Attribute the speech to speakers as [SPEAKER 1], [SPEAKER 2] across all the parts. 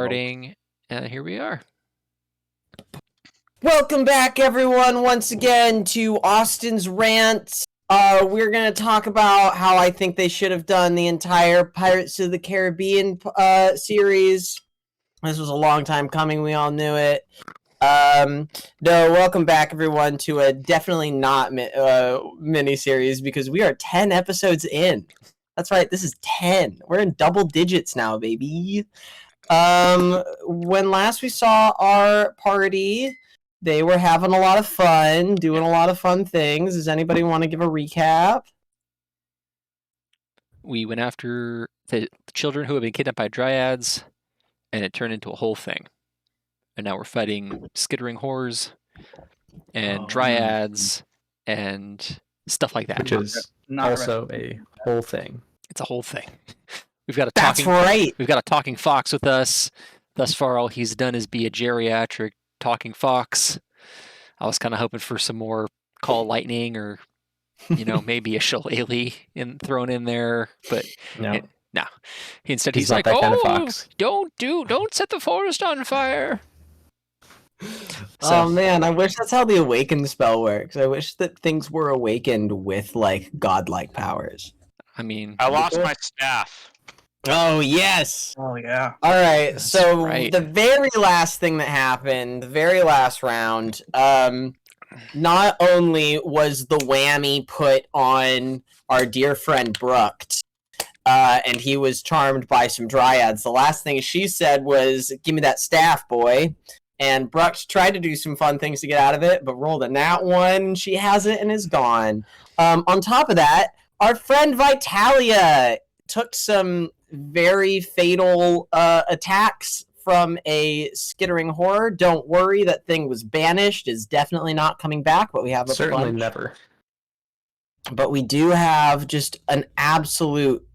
[SPEAKER 1] Starting, and here we are.
[SPEAKER 2] Welcome back, everyone, once again to Austin's Rant. We're going to talk about how I think they should have done the entire Pirates of the Caribbean series. This was a long time coming. We all knew it. Welcome back, everyone, to a definitely not mini-series because we are 10 episodes in. That's right, this is 10. We're in double digits now, baby. When last we saw our party, they were having a lot of fun, doing a lot of fun things. Does anybody want to give a recap?
[SPEAKER 1] We went after the children who had been kidnapped by dryads, and it turned into a whole thing. And now we're fighting skittering whores and dryads and stuff like that.
[SPEAKER 3] Which is also a whole thing.
[SPEAKER 1] It's a whole thing. We've got a
[SPEAKER 2] That's
[SPEAKER 1] talking.
[SPEAKER 2] right.
[SPEAKER 1] We've got a talking fox with us. Thus far, all he's done is be a geriatric talking fox. I was kind of hoping for some more call lightning or, maybe a shillelagh thrown in there, but no. Instead, he's like,
[SPEAKER 3] that kind of fox.
[SPEAKER 1] Don't set the forest on fire.
[SPEAKER 2] Oh man, I wish that's how the awaken spell works. I wish that things were awakened with like godlike powers.
[SPEAKER 1] I mean,
[SPEAKER 4] I lost my staff.
[SPEAKER 2] Oh yes.
[SPEAKER 3] Oh yeah.
[SPEAKER 2] All right.
[SPEAKER 1] That's
[SPEAKER 2] so
[SPEAKER 1] right.
[SPEAKER 2] The very last thing that happened, the very last round, not only was the whammy put on our dear friend Brucht, and he was charmed by some dryads. The last thing she said was, "Give me that staff, boy." And Brucht tried to do some fun things to get out of it, but rolled a nat one. She has it and is gone. On top of that, our friend Vitalia took some very fatal attacks from a skittering horror. Don't worry, that thing was banished. Is definitely not coming back, but we have a
[SPEAKER 3] certainly
[SPEAKER 2] bunch.
[SPEAKER 3] Never.
[SPEAKER 2] But we do have just an absolute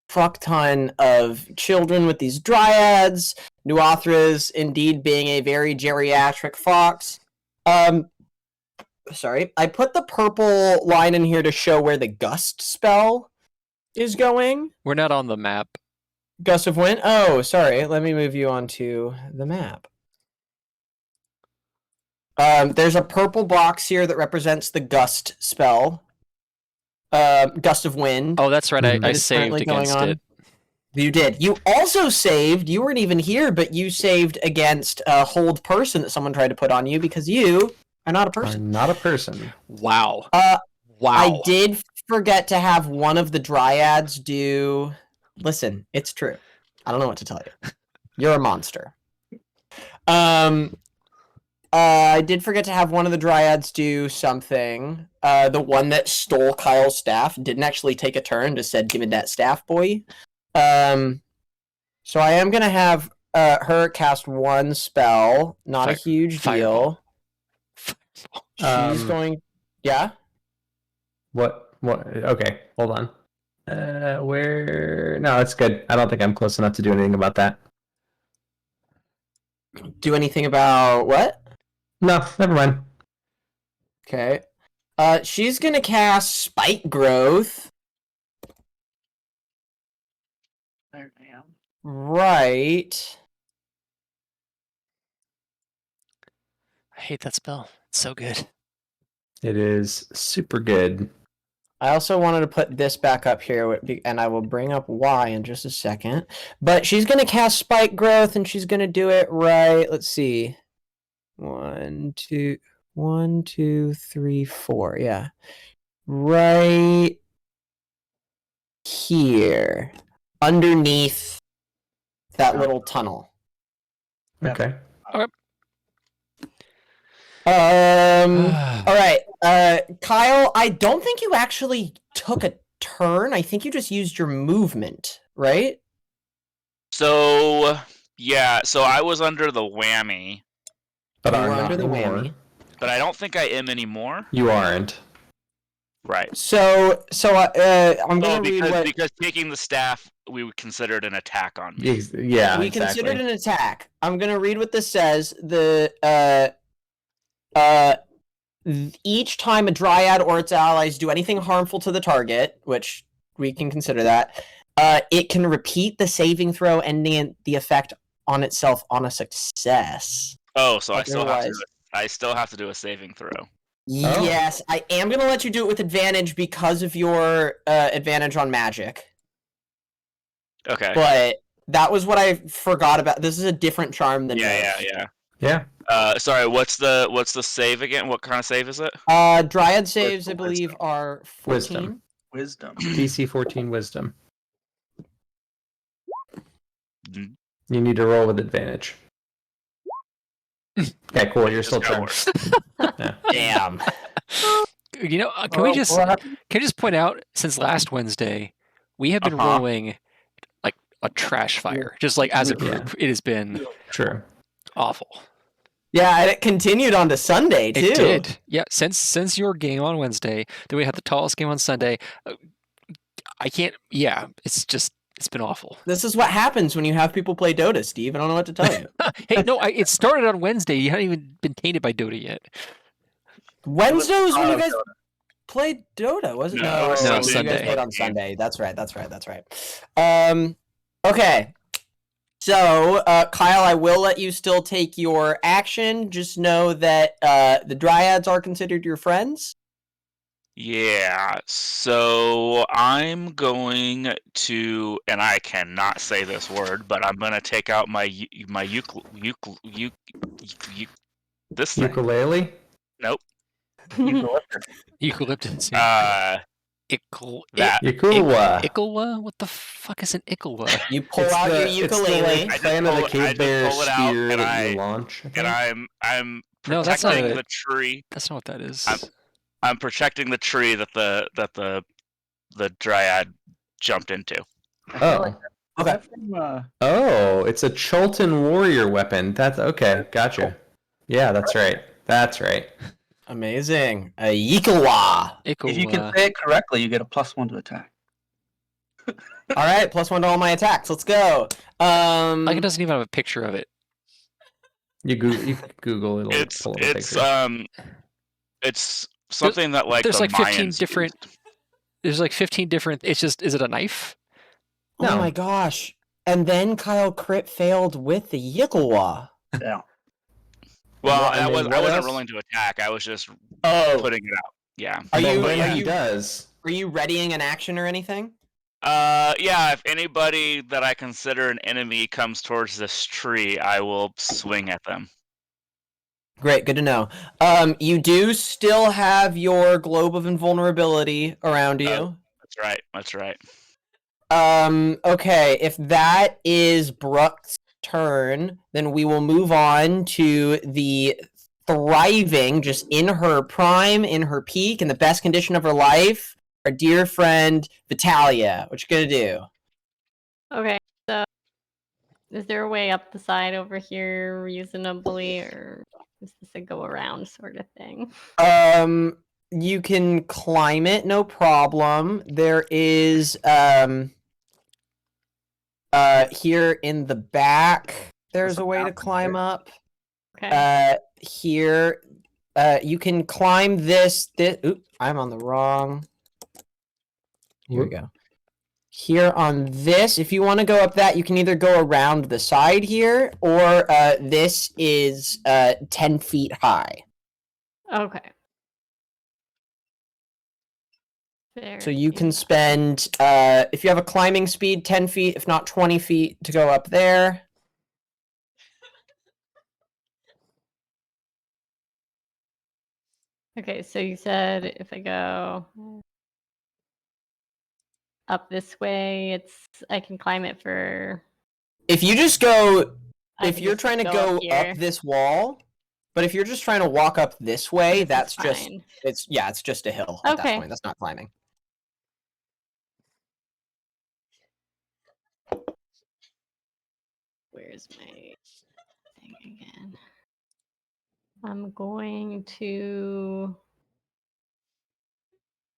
[SPEAKER 2] fuck ton of children with these dryads. Nuathra's indeed being a very geriatric fox. Sorry, I put the purple line in here to show where the gust spell is going.
[SPEAKER 1] We're not on the map.
[SPEAKER 2] Gust of wind? Oh, sorry. Let me move you onto the map. There's a purple box here that represents the gust spell. Gust of wind.
[SPEAKER 1] Oh, that's right. I
[SPEAKER 2] is
[SPEAKER 1] saved
[SPEAKER 2] currently going
[SPEAKER 1] against
[SPEAKER 2] on.
[SPEAKER 1] it.
[SPEAKER 2] You did. You also saved. You weren't even here, but you saved against a hold person that someone tried to put on you because you are not a person.
[SPEAKER 3] I'm not a person.
[SPEAKER 1] Wow.
[SPEAKER 2] Wow.
[SPEAKER 1] I
[SPEAKER 2] did forget to have one of the dryads do... Listen, it's true. I don't know what to tell you. You're a monster. I did forget to have one of the dryads do something. The one that stole Kyle's staff didn't actually take a turn, just said, "Give me that staff, boy." So I am going to have her cast one spell. Not a huge deal. She's going... Yeah?
[SPEAKER 3] What? Okay, hold on. Where? No, it's good. I don't think I'm close enough to do anything about that.
[SPEAKER 2] Do anything about what?
[SPEAKER 3] No, never mind.
[SPEAKER 2] Okay. She's gonna cast Spike Growth.
[SPEAKER 4] There I am.
[SPEAKER 2] Right.
[SPEAKER 1] I hate that spell. It's so good.
[SPEAKER 3] It is super good.
[SPEAKER 2] I also wanted to put this back up here, and I will bring up why in just a second. But she's going to cast Spike Growth, and she's going to do it right. Let's see. 1, 2, 3, 4. Yeah. Right here. Underneath that little tunnel.
[SPEAKER 3] Okay.
[SPEAKER 2] All right. Kyle, I don't think you actually took a turn. I think you just used your movement, right?
[SPEAKER 4] So, yeah, I was under the whammy,
[SPEAKER 3] But
[SPEAKER 2] You
[SPEAKER 3] I'm
[SPEAKER 2] were
[SPEAKER 3] not
[SPEAKER 2] under the
[SPEAKER 3] anymore.
[SPEAKER 2] whammy.
[SPEAKER 4] but I don't think I am anymore.
[SPEAKER 3] You aren't.
[SPEAKER 4] Right.
[SPEAKER 2] So I'm
[SPEAKER 4] No,
[SPEAKER 2] gonna read what
[SPEAKER 4] because taking the staff, we would consider it an attack on me.
[SPEAKER 3] Yeah,
[SPEAKER 2] we
[SPEAKER 3] exactly.
[SPEAKER 2] considered an attack. I'm gonna read what this says. Each time a dryad or its allies do anything harmful to the target, which we can consider that, It can repeat the saving throw, ending the effect on itself on a success.
[SPEAKER 4] Oh, so I still have to.
[SPEAKER 2] Otherwise-
[SPEAKER 4] I still have to do a saving throw.
[SPEAKER 2] Yes, I am going to let you do it with advantage because of your advantage on magic.
[SPEAKER 4] Okay.
[SPEAKER 2] But that was what I forgot about. This is a different charm than
[SPEAKER 4] Yeah.
[SPEAKER 2] most.
[SPEAKER 3] Yeah.
[SPEAKER 4] Sorry. What's the save again? What kind of save is it?
[SPEAKER 2] Dryad saves,
[SPEAKER 5] for
[SPEAKER 2] I believe,
[SPEAKER 5] wisdom.
[SPEAKER 2] are 14.
[SPEAKER 5] Wisdom.
[SPEAKER 3] DC 14 Wisdom.
[SPEAKER 4] Mhm.
[SPEAKER 3] You need to roll with advantage. Okay, cool. You're
[SPEAKER 4] Just
[SPEAKER 3] still
[SPEAKER 4] got
[SPEAKER 3] charmed. Yeah.
[SPEAKER 2] Damn.
[SPEAKER 1] You know, can we just point out, since last Wednesday, we have been rolling like a trash fire, just like as a group. It has been
[SPEAKER 3] True.
[SPEAKER 1] awful.
[SPEAKER 2] Yeah, and it continued on to Sunday, too.
[SPEAKER 1] It did. Yeah, since your game on Wednesday, then we had the tallest game on Sunday. I can't. Yeah, it's been awful.
[SPEAKER 2] This is what happens when you have people play Dota, Steve. I don't know what to tell you.
[SPEAKER 1] Hey, no, it started on Wednesday. You hadn't even been tainted by Dota yet.
[SPEAKER 2] Wednesday was when you guys played Dota, wasn't it?
[SPEAKER 4] No, it was
[SPEAKER 2] you
[SPEAKER 1] Sunday.
[SPEAKER 2] guys played on Sunday. That's right. Okay. So, Kyle, I will let you still take your action. Just know that the Dryads are considered your friends.
[SPEAKER 4] Yeah, so I'm going to, and I cannot say this word, but I'm going to take out my this thing.
[SPEAKER 3] Ukulele?
[SPEAKER 4] Nope.
[SPEAKER 1] Eucalyptus.
[SPEAKER 4] That.
[SPEAKER 3] Ukulele.
[SPEAKER 1] What the fuck is an Icklewa?
[SPEAKER 2] You pull out your ukulele.
[SPEAKER 3] It's the Clan of the
[SPEAKER 4] I
[SPEAKER 3] Cave
[SPEAKER 4] just
[SPEAKER 3] Bear
[SPEAKER 4] pull it out,
[SPEAKER 3] spear
[SPEAKER 4] and
[SPEAKER 3] that you
[SPEAKER 4] I-
[SPEAKER 3] launch. I
[SPEAKER 4] And
[SPEAKER 3] think.
[SPEAKER 4] I'm
[SPEAKER 1] No, that's not
[SPEAKER 4] protecting
[SPEAKER 1] it.
[SPEAKER 4] the tree.
[SPEAKER 1] That's not what that is.
[SPEAKER 4] I'm protecting the tree that the dryad jumped into.
[SPEAKER 3] Oh.
[SPEAKER 2] Okay.
[SPEAKER 3] Oh, it's a Chultan warrior weapon. That's okay. Gotcha. Yeah, that's right. That's right.
[SPEAKER 2] Amazing. A Yikawa.
[SPEAKER 1] Icklewa.
[SPEAKER 5] If you can say it correctly, you get a +1 to attack.
[SPEAKER 2] All right, +1 to all my attacks. Let's go.
[SPEAKER 1] Like it doesn't even have a picture of it.
[SPEAKER 3] You Google it'll
[SPEAKER 4] It's
[SPEAKER 3] pull up a picture.
[SPEAKER 4] it's something that like
[SPEAKER 1] There's
[SPEAKER 4] the
[SPEAKER 1] like 15
[SPEAKER 4] Mayans
[SPEAKER 1] different.
[SPEAKER 4] used.
[SPEAKER 1] There's like 15 different. It's just. Is it a knife?
[SPEAKER 2] Oh
[SPEAKER 3] No.
[SPEAKER 2] my gosh. And then Kyle crit failed with the Yikawa.
[SPEAKER 5] Yeah.
[SPEAKER 4] Well,
[SPEAKER 3] What- I
[SPEAKER 4] I
[SPEAKER 3] mean,
[SPEAKER 4] wasn't
[SPEAKER 3] what else?
[SPEAKER 4] rolling to attack. I was just
[SPEAKER 2] Oh.
[SPEAKER 4] putting it out. Yeah.
[SPEAKER 2] Are
[SPEAKER 3] But
[SPEAKER 2] you
[SPEAKER 3] when
[SPEAKER 2] are
[SPEAKER 3] he
[SPEAKER 2] you
[SPEAKER 3] does,
[SPEAKER 2] are you readying an action or anything?
[SPEAKER 4] Yeah. If anybody that I consider an enemy comes towards this tree, I will swing at them.
[SPEAKER 2] Great, good to know. You do still have your globe of invulnerability around you.
[SPEAKER 4] Oh. That's right. That's right.
[SPEAKER 2] Okay, if that is Brooke's turn, then we will move on to the thriving, just in her prime, in her peak, in the best condition of her life, our dear friend Vitalia. What you gonna do?
[SPEAKER 6] Okay, so is there a way up the side over here reasonably, or is this a go around sort of thing?
[SPEAKER 2] You can climb it, no problem. There is here in the back, there's a way to climb up.
[SPEAKER 6] Okay.
[SPEAKER 2] Here, you can climb this. Oop, I'm on the wrong. Here we go. Here on this, if you want to go up that, you can either go around the side here, or this is 10 feet high.
[SPEAKER 6] Okay.
[SPEAKER 2] So you can spend, if you have a climbing speed, 10 feet, if not 20 feet, to go up there.
[SPEAKER 6] Okay, so you said if I go up this way, I can climb it for.
[SPEAKER 2] If you just go,
[SPEAKER 6] I
[SPEAKER 2] if
[SPEAKER 6] can
[SPEAKER 2] you're
[SPEAKER 6] just
[SPEAKER 2] trying to
[SPEAKER 6] go
[SPEAKER 2] go
[SPEAKER 6] up here.
[SPEAKER 2] up this wall, but if you're just trying to walk up this way,
[SPEAKER 6] This
[SPEAKER 2] that's
[SPEAKER 6] is
[SPEAKER 2] just,
[SPEAKER 6] fine.
[SPEAKER 2] it's just a hill at that
[SPEAKER 6] Okay.
[SPEAKER 2] point. That's not climbing.
[SPEAKER 6] Where's my thing again? I'm going to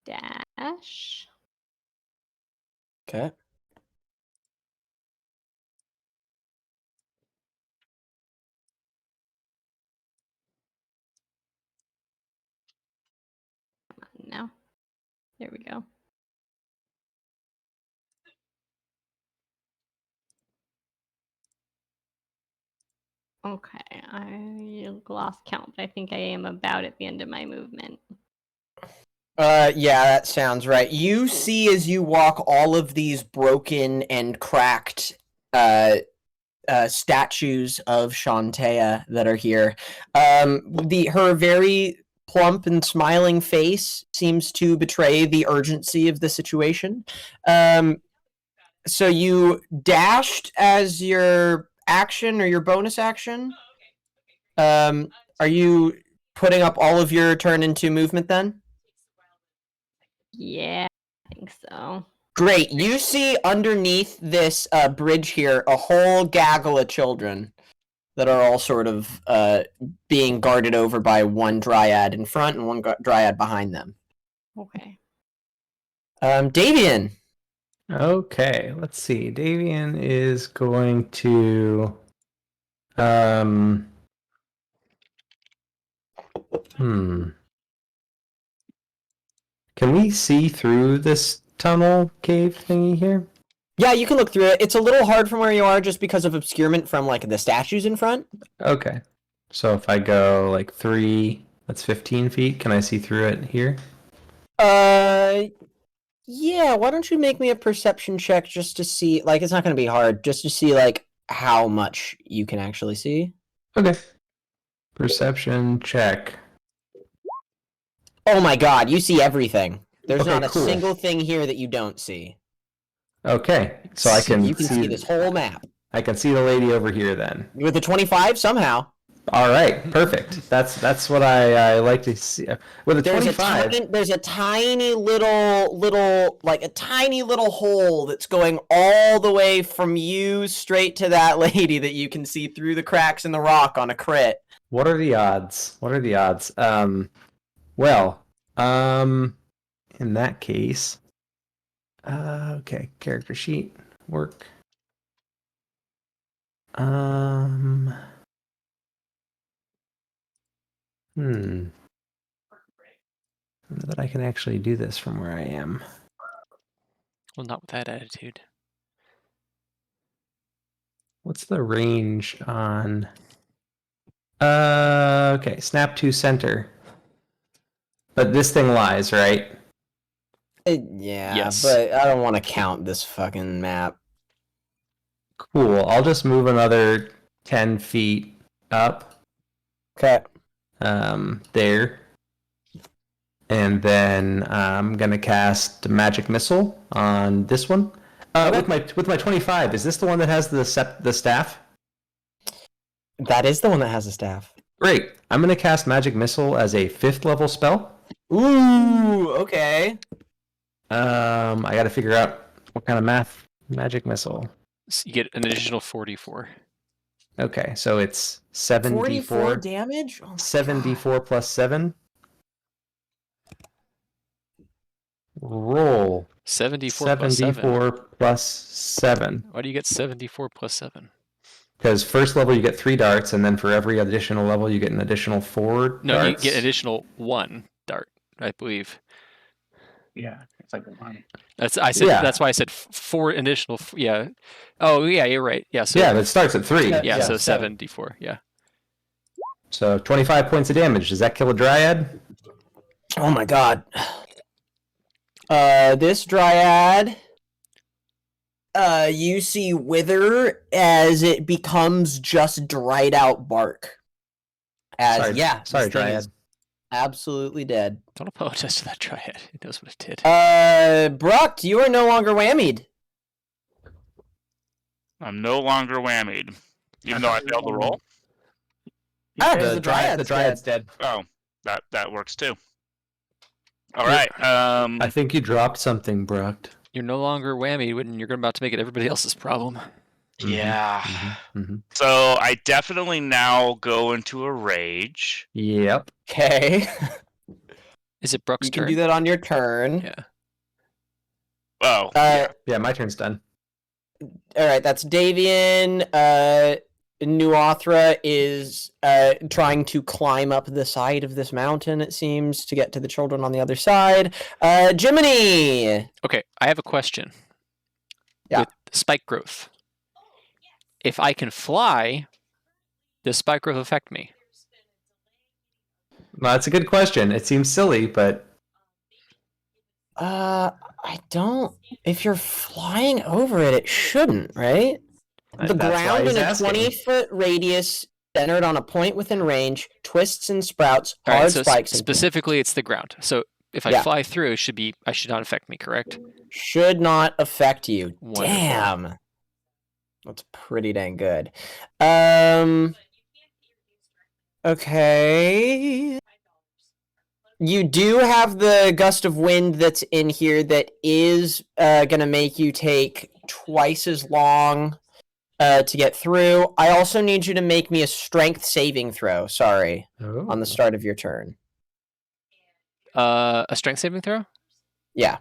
[SPEAKER 6] dash.
[SPEAKER 2] Okay.
[SPEAKER 6] No. There we go. Okay, I lost count, but I think I am about at the end of my movement.
[SPEAKER 2] Yeah, that sounds right. You see as you walk all of these broken and cracked statues of Shantea that are here. Her very plump and smiling face seems to betray the urgency of the situation. So you dashed as your action or your bonus action. Are you putting up all of your turn into movement then?
[SPEAKER 6] Yeah, I think so.
[SPEAKER 2] Great. You see underneath this bridge here a whole gaggle of children that are all sort of being guarded over by one dryad in front and one dryad behind them.
[SPEAKER 6] Okay.
[SPEAKER 2] Davian.
[SPEAKER 3] Okay, let's see. Davian is going to Can we see through this tunnel cave thingy here?
[SPEAKER 2] Yeah, you can look through it. It's a little hard from where you are just because of obscurement from like the statues in front.
[SPEAKER 3] Okay. So if I go like 3, that's 15 feet. Can I see through it here?
[SPEAKER 2] Yeah, why don't you make me a perception check just to see, like, it's not going to be hard, just to see, like, how much you can actually see.
[SPEAKER 3] Okay. Perception check.
[SPEAKER 2] Oh my god, you see everything. There's
[SPEAKER 3] Okay,
[SPEAKER 2] not a
[SPEAKER 3] cool.
[SPEAKER 2] single thing here that you don't see.
[SPEAKER 3] Okay. So I can
[SPEAKER 2] You can see this whole map.
[SPEAKER 3] I can see the lady over here then.
[SPEAKER 2] With the 25, somehow.
[SPEAKER 3] All right, perfect. That's what I like to see. With a 25,
[SPEAKER 2] There's a tiny little like a tiny little hole that's going all the way from you straight to that lady that you can see through the cracks in the rock on a crit.
[SPEAKER 3] what are the odds? What are the odds? Well, in that case, okay, character sheet, work. I don't know that I can actually do this from where I am.
[SPEAKER 1] Well, not with that attitude.
[SPEAKER 3] What's the range on? Okay, snap to center. But this thing lies, right?
[SPEAKER 2] Yeah,
[SPEAKER 1] Yes.
[SPEAKER 2] but I don't want to count this fucking map.
[SPEAKER 3] Cool. I'll just move another 10 feet up.
[SPEAKER 2] Okay.
[SPEAKER 3] There. And then I'm gonna cast magic missile on this one.
[SPEAKER 2] Okay.
[SPEAKER 3] With my 25, is this the one that has the staff?
[SPEAKER 2] That is the one that has a staff.
[SPEAKER 3] Great. I'm gonna cast magic missile as a 5th level spell.
[SPEAKER 2] Ooh, okay.
[SPEAKER 3] I gotta figure out what kind of magic missile.
[SPEAKER 1] So you get an additional 44.
[SPEAKER 3] Okay, so it's 7d4.
[SPEAKER 2] 44 damage? Oh my
[SPEAKER 3] 7d4 plus 7. Roll
[SPEAKER 1] 74 plus 7.
[SPEAKER 3] 74 plus 7.
[SPEAKER 1] Why do you get 74 plus 7?
[SPEAKER 3] Because first level you get 3 darts, and then for every additional level you get an additional 4
[SPEAKER 1] No,
[SPEAKER 3] darts.
[SPEAKER 1] you get additional 1 dart, I believe.
[SPEAKER 5] Yeah, it's like one.
[SPEAKER 1] That's why I said 4 additional. Yeah. Oh yeah, you're right. Yeah. So
[SPEAKER 3] yeah, it starts at 3.
[SPEAKER 1] yeah. So
[SPEAKER 2] 7.
[SPEAKER 1] 7d4. Yeah.
[SPEAKER 3] So 25 points of damage. Does that kill a dryad?
[SPEAKER 2] Oh my god. This dryad, you see wither as it becomes just dried out bark.
[SPEAKER 3] Sorry,
[SPEAKER 2] this thing
[SPEAKER 3] dryad.
[SPEAKER 2] is absolutely dead.
[SPEAKER 1] Don't apologize to that dryad. It knows what it did.
[SPEAKER 2] Bruck, you are no longer whammied.
[SPEAKER 4] I'm no longer whammied, even though I failed the roll.
[SPEAKER 2] The dryad's
[SPEAKER 3] dead.
[SPEAKER 4] Oh, that works too. All right.
[SPEAKER 3] I think you dropped something, Brucked.
[SPEAKER 1] You're no longer whammy when you're about to make it everybody else's problem.
[SPEAKER 4] Yeah.
[SPEAKER 3] Mm-hmm.
[SPEAKER 4] So I definitely now go into a rage.
[SPEAKER 3] Yep.
[SPEAKER 2] Okay.
[SPEAKER 1] Is it Brooks'
[SPEAKER 2] You can
[SPEAKER 1] turn?
[SPEAKER 2] do that on your turn.
[SPEAKER 1] Yeah.
[SPEAKER 4] Oh.
[SPEAKER 3] Yeah, my turn's done.
[SPEAKER 2] Alright, that's Davian. Nuathra is trying to climb up the side of this mountain, it seems, to get to the children on the other side. Jiminy!
[SPEAKER 1] Okay, I have a question.
[SPEAKER 2] Yeah.
[SPEAKER 1] With spike growth, if I can fly, Does spike growth affect me?
[SPEAKER 3] Well, that's a good question. It seems silly, but
[SPEAKER 2] I don't. If you're flying over it, it shouldn't, right? The
[SPEAKER 3] that's why
[SPEAKER 2] ground
[SPEAKER 3] he's
[SPEAKER 2] in a
[SPEAKER 3] asking.
[SPEAKER 2] 20-foot radius, centered on a point within range, twists and sprouts,
[SPEAKER 1] All
[SPEAKER 2] hard
[SPEAKER 1] right, so
[SPEAKER 2] spikes. and
[SPEAKER 1] specifically, it's the ground. So if I
[SPEAKER 2] Yeah.
[SPEAKER 1] fly through, I should not affect me, correct?
[SPEAKER 2] should not affect you.
[SPEAKER 1] Wonderful.
[SPEAKER 2] Damn. That's pretty dang good. Okay. You do have the gust of wind that's in here that is going to make you take twice as long to get through. I also need you to make me a strength saving throw, on the start of your turn.
[SPEAKER 1] A strength saving throw?
[SPEAKER 2] Yeah.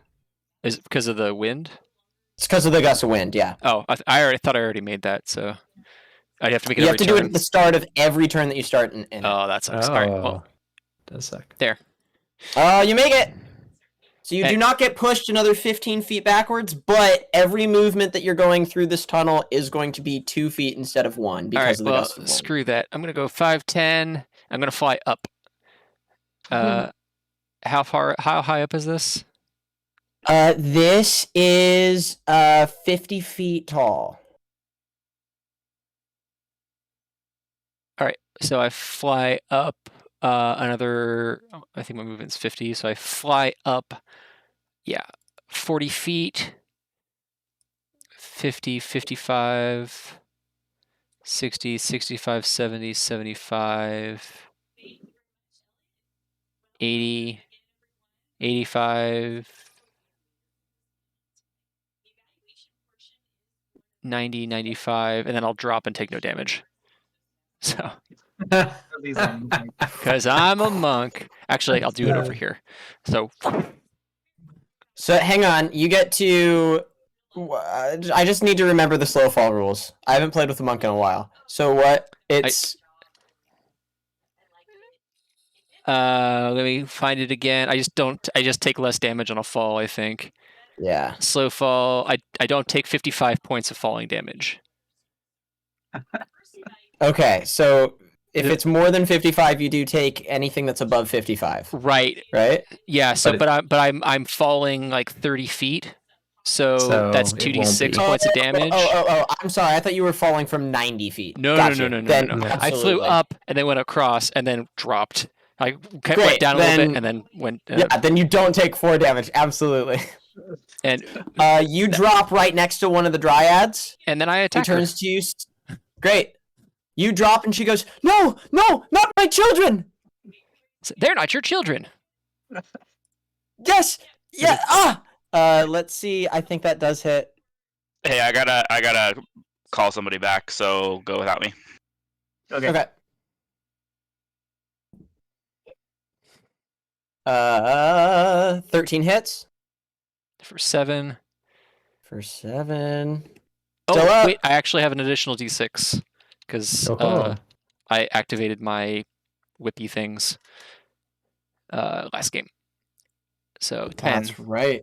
[SPEAKER 1] Is it because of the wind?
[SPEAKER 2] It's because of the gust of wind, yeah.
[SPEAKER 1] Oh, I thought I already made that, so I'd have to make it
[SPEAKER 2] You have
[SPEAKER 1] every
[SPEAKER 2] to do it
[SPEAKER 1] turn.
[SPEAKER 2] at the start of every turn that you start in.
[SPEAKER 1] Oh, that sucks. All right, well,
[SPEAKER 3] does suck.
[SPEAKER 1] there.
[SPEAKER 2] You make it. So you do not get pushed another 15 feet backwards, but every movement that you're going through this tunnel is going to be 2 feet instead of 1 because of the gust of wind.
[SPEAKER 1] Screw that. I'm going to go 5, 10. I'm going to fly up. How high up is this?
[SPEAKER 2] This is 50 feet tall.
[SPEAKER 1] All right, so I fly up another, I think my movement's 50, so I fly up, 40 feet, 50, 55, 60, 65, 70, 75, 80, 85, 90, 95, and then I'll drop and take no damage. So, because I'm a monk. Actually, I'll do it over here. So
[SPEAKER 2] hang on, you get to. I just need to remember the slow fall rules. I haven't played with a monk in a while. So what? It's.
[SPEAKER 1] let me find it again. I just take less damage on a fall, I think.
[SPEAKER 2] Yeah.
[SPEAKER 1] Slow fall. I don't take 55 points of falling damage.
[SPEAKER 2] Okay, so if it's more than 55, you do take anything that's above 55.
[SPEAKER 1] Right.
[SPEAKER 2] Right?
[SPEAKER 1] Yeah. So, but I'm falling like 30 feet. So that's 2d6 points of damage.
[SPEAKER 2] Oh! I'm sorry. I thought you were falling from 90 feet.
[SPEAKER 1] No. I flew up and then went across and then dropped. I went down a little bit and then went.
[SPEAKER 2] Then you don't take 4 damage. Absolutely.
[SPEAKER 1] And
[SPEAKER 2] you drop right next to one of the dryads.
[SPEAKER 1] And then I attack.
[SPEAKER 2] She turns to you. Great. You drop and she goes, No, not my children.
[SPEAKER 1] They're not your children.
[SPEAKER 2] Yes. Yeah. Let's see. I think that does hit.
[SPEAKER 4] Hey, I gotta call somebody back, so go without me.
[SPEAKER 2] Okay. 13 hits.
[SPEAKER 1] For 7.
[SPEAKER 2] For 7.
[SPEAKER 1] Oh, wait, I actually have an additional d6 because I activated my whippy things last game. So 10.
[SPEAKER 2] That's right.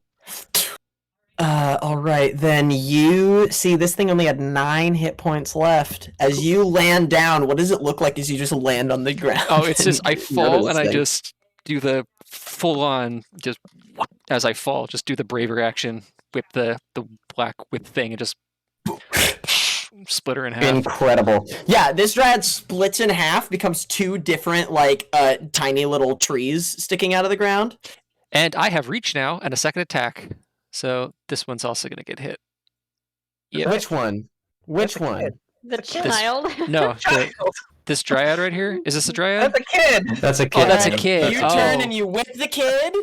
[SPEAKER 2] All right, then you see this thing only had 9 hit points left. As you land down, what does it look like as you just land on the ground?
[SPEAKER 1] Oh, it's just I fall and I just do the full on just as I fall, just do the braver action, whip the black whip thing and just split her in half.
[SPEAKER 2] Incredible. Yeah, this dryad splits in half, becomes 2 different tiny little trees sticking out of the ground.
[SPEAKER 1] And I have reach now and a second attack. So this one's also going to get hit.
[SPEAKER 2] Yep. Which one? Which one?
[SPEAKER 6] The child.
[SPEAKER 1] No, this dryad right here. Is this a dryad?
[SPEAKER 5] That's a kid.
[SPEAKER 3] That's a kid.
[SPEAKER 1] Oh, that's a kid.
[SPEAKER 2] You turn and you whip the kid.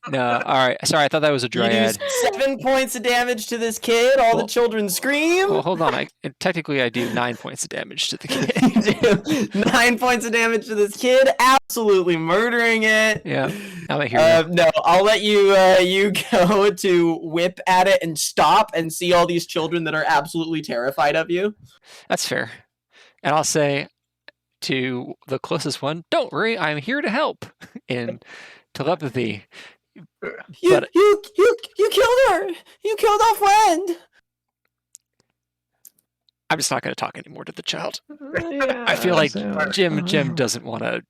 [SPEAKER 1] No, all right. Sorry, I thought that was a dryad.
[SPEAKER 2] You do 7 points of damage to this kid. All the children scream.
[SPEAKER 1] Well, hold on. Technically, I do 9 points of damage to the kid.
[SPEAKER 2] 9 points of damage to this kid. Absolutely murdering it.
[SPEAKER 1] Yeah, I'm a hero.
[SPEAKER 2] No, I'll let you you go to whip at it and stop and see all these children that are absolutely terrified of you.
[SPEAKER 1] That's fair. And I'll say to the closest one, "Don't worry, I'm here to help." In telepathy.
[SPEAKER 2] You killed her. You killed our friend.
[SPEAKER 1] I'm just not going to talk anymore to the child.
[SPEAKER 6] Yeah.
[SPEAKER 1] I feel like
[SPEAKER 3] So-
[SPEAKER 1] Jim doesn't want to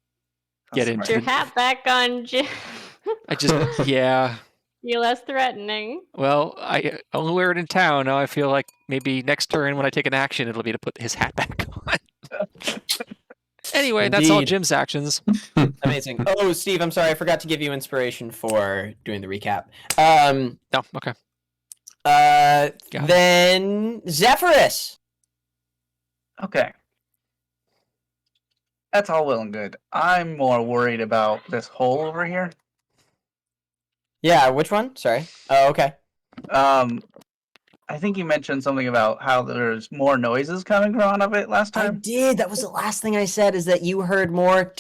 [SPEAKER 1] get
[SPEAKER 5] That's
[SPEAKER 1] into
[SPEAKER 6] Put your
[SPEAKER 1] the-
[SPEAKER 6] hat back on, Jim.
[SPEAKER 1] I just yeah.
[SPEAKER 6] You're less threatening.
[SPEAKER 1] Well, I only wear it in town. Now I feel like maybe next turn when I take an action, it'll be to put his hat back on. Anyway, that's all
[SPEAKER 2] Indeed.
[SPEAKER 1] Jim's actions.
[SPEAKER 2] Amazing. Oh, Steve, I'm sorry, I forgot to give you inspiration for doing the recap.
[SPEAKER 1] No, okay. it.
[SPEAKER 2] Then Zephyrus.
[SPEAKER 5] Okay. That's all well and good. I'm more worried about this hole over here.
[SPEAKER 2] Yeah, which one? Sorry. Oh, okay.
[SPEAKER 5] I think you mentioned something about how there's more noises coming from out of it last
[SPEAKER 2] I
[SPEAKER 5] time.
[SPEAKER 2] did. That was the last thing I said. Is that you heard more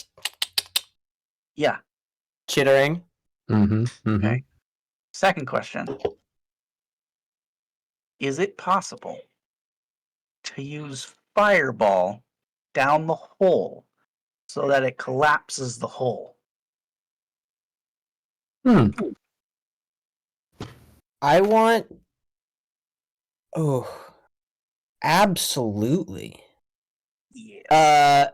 [SPEAKER 5] Yeah.
[SPEAKER 2] chittering?
[SPEAKER 5] Okay. Second question. Is it possible to use fireball down the hole so that it collapses the hole?
[SPEAKER 2] I want. Oh, absolutely.
[SPEAKER 5] Yeah.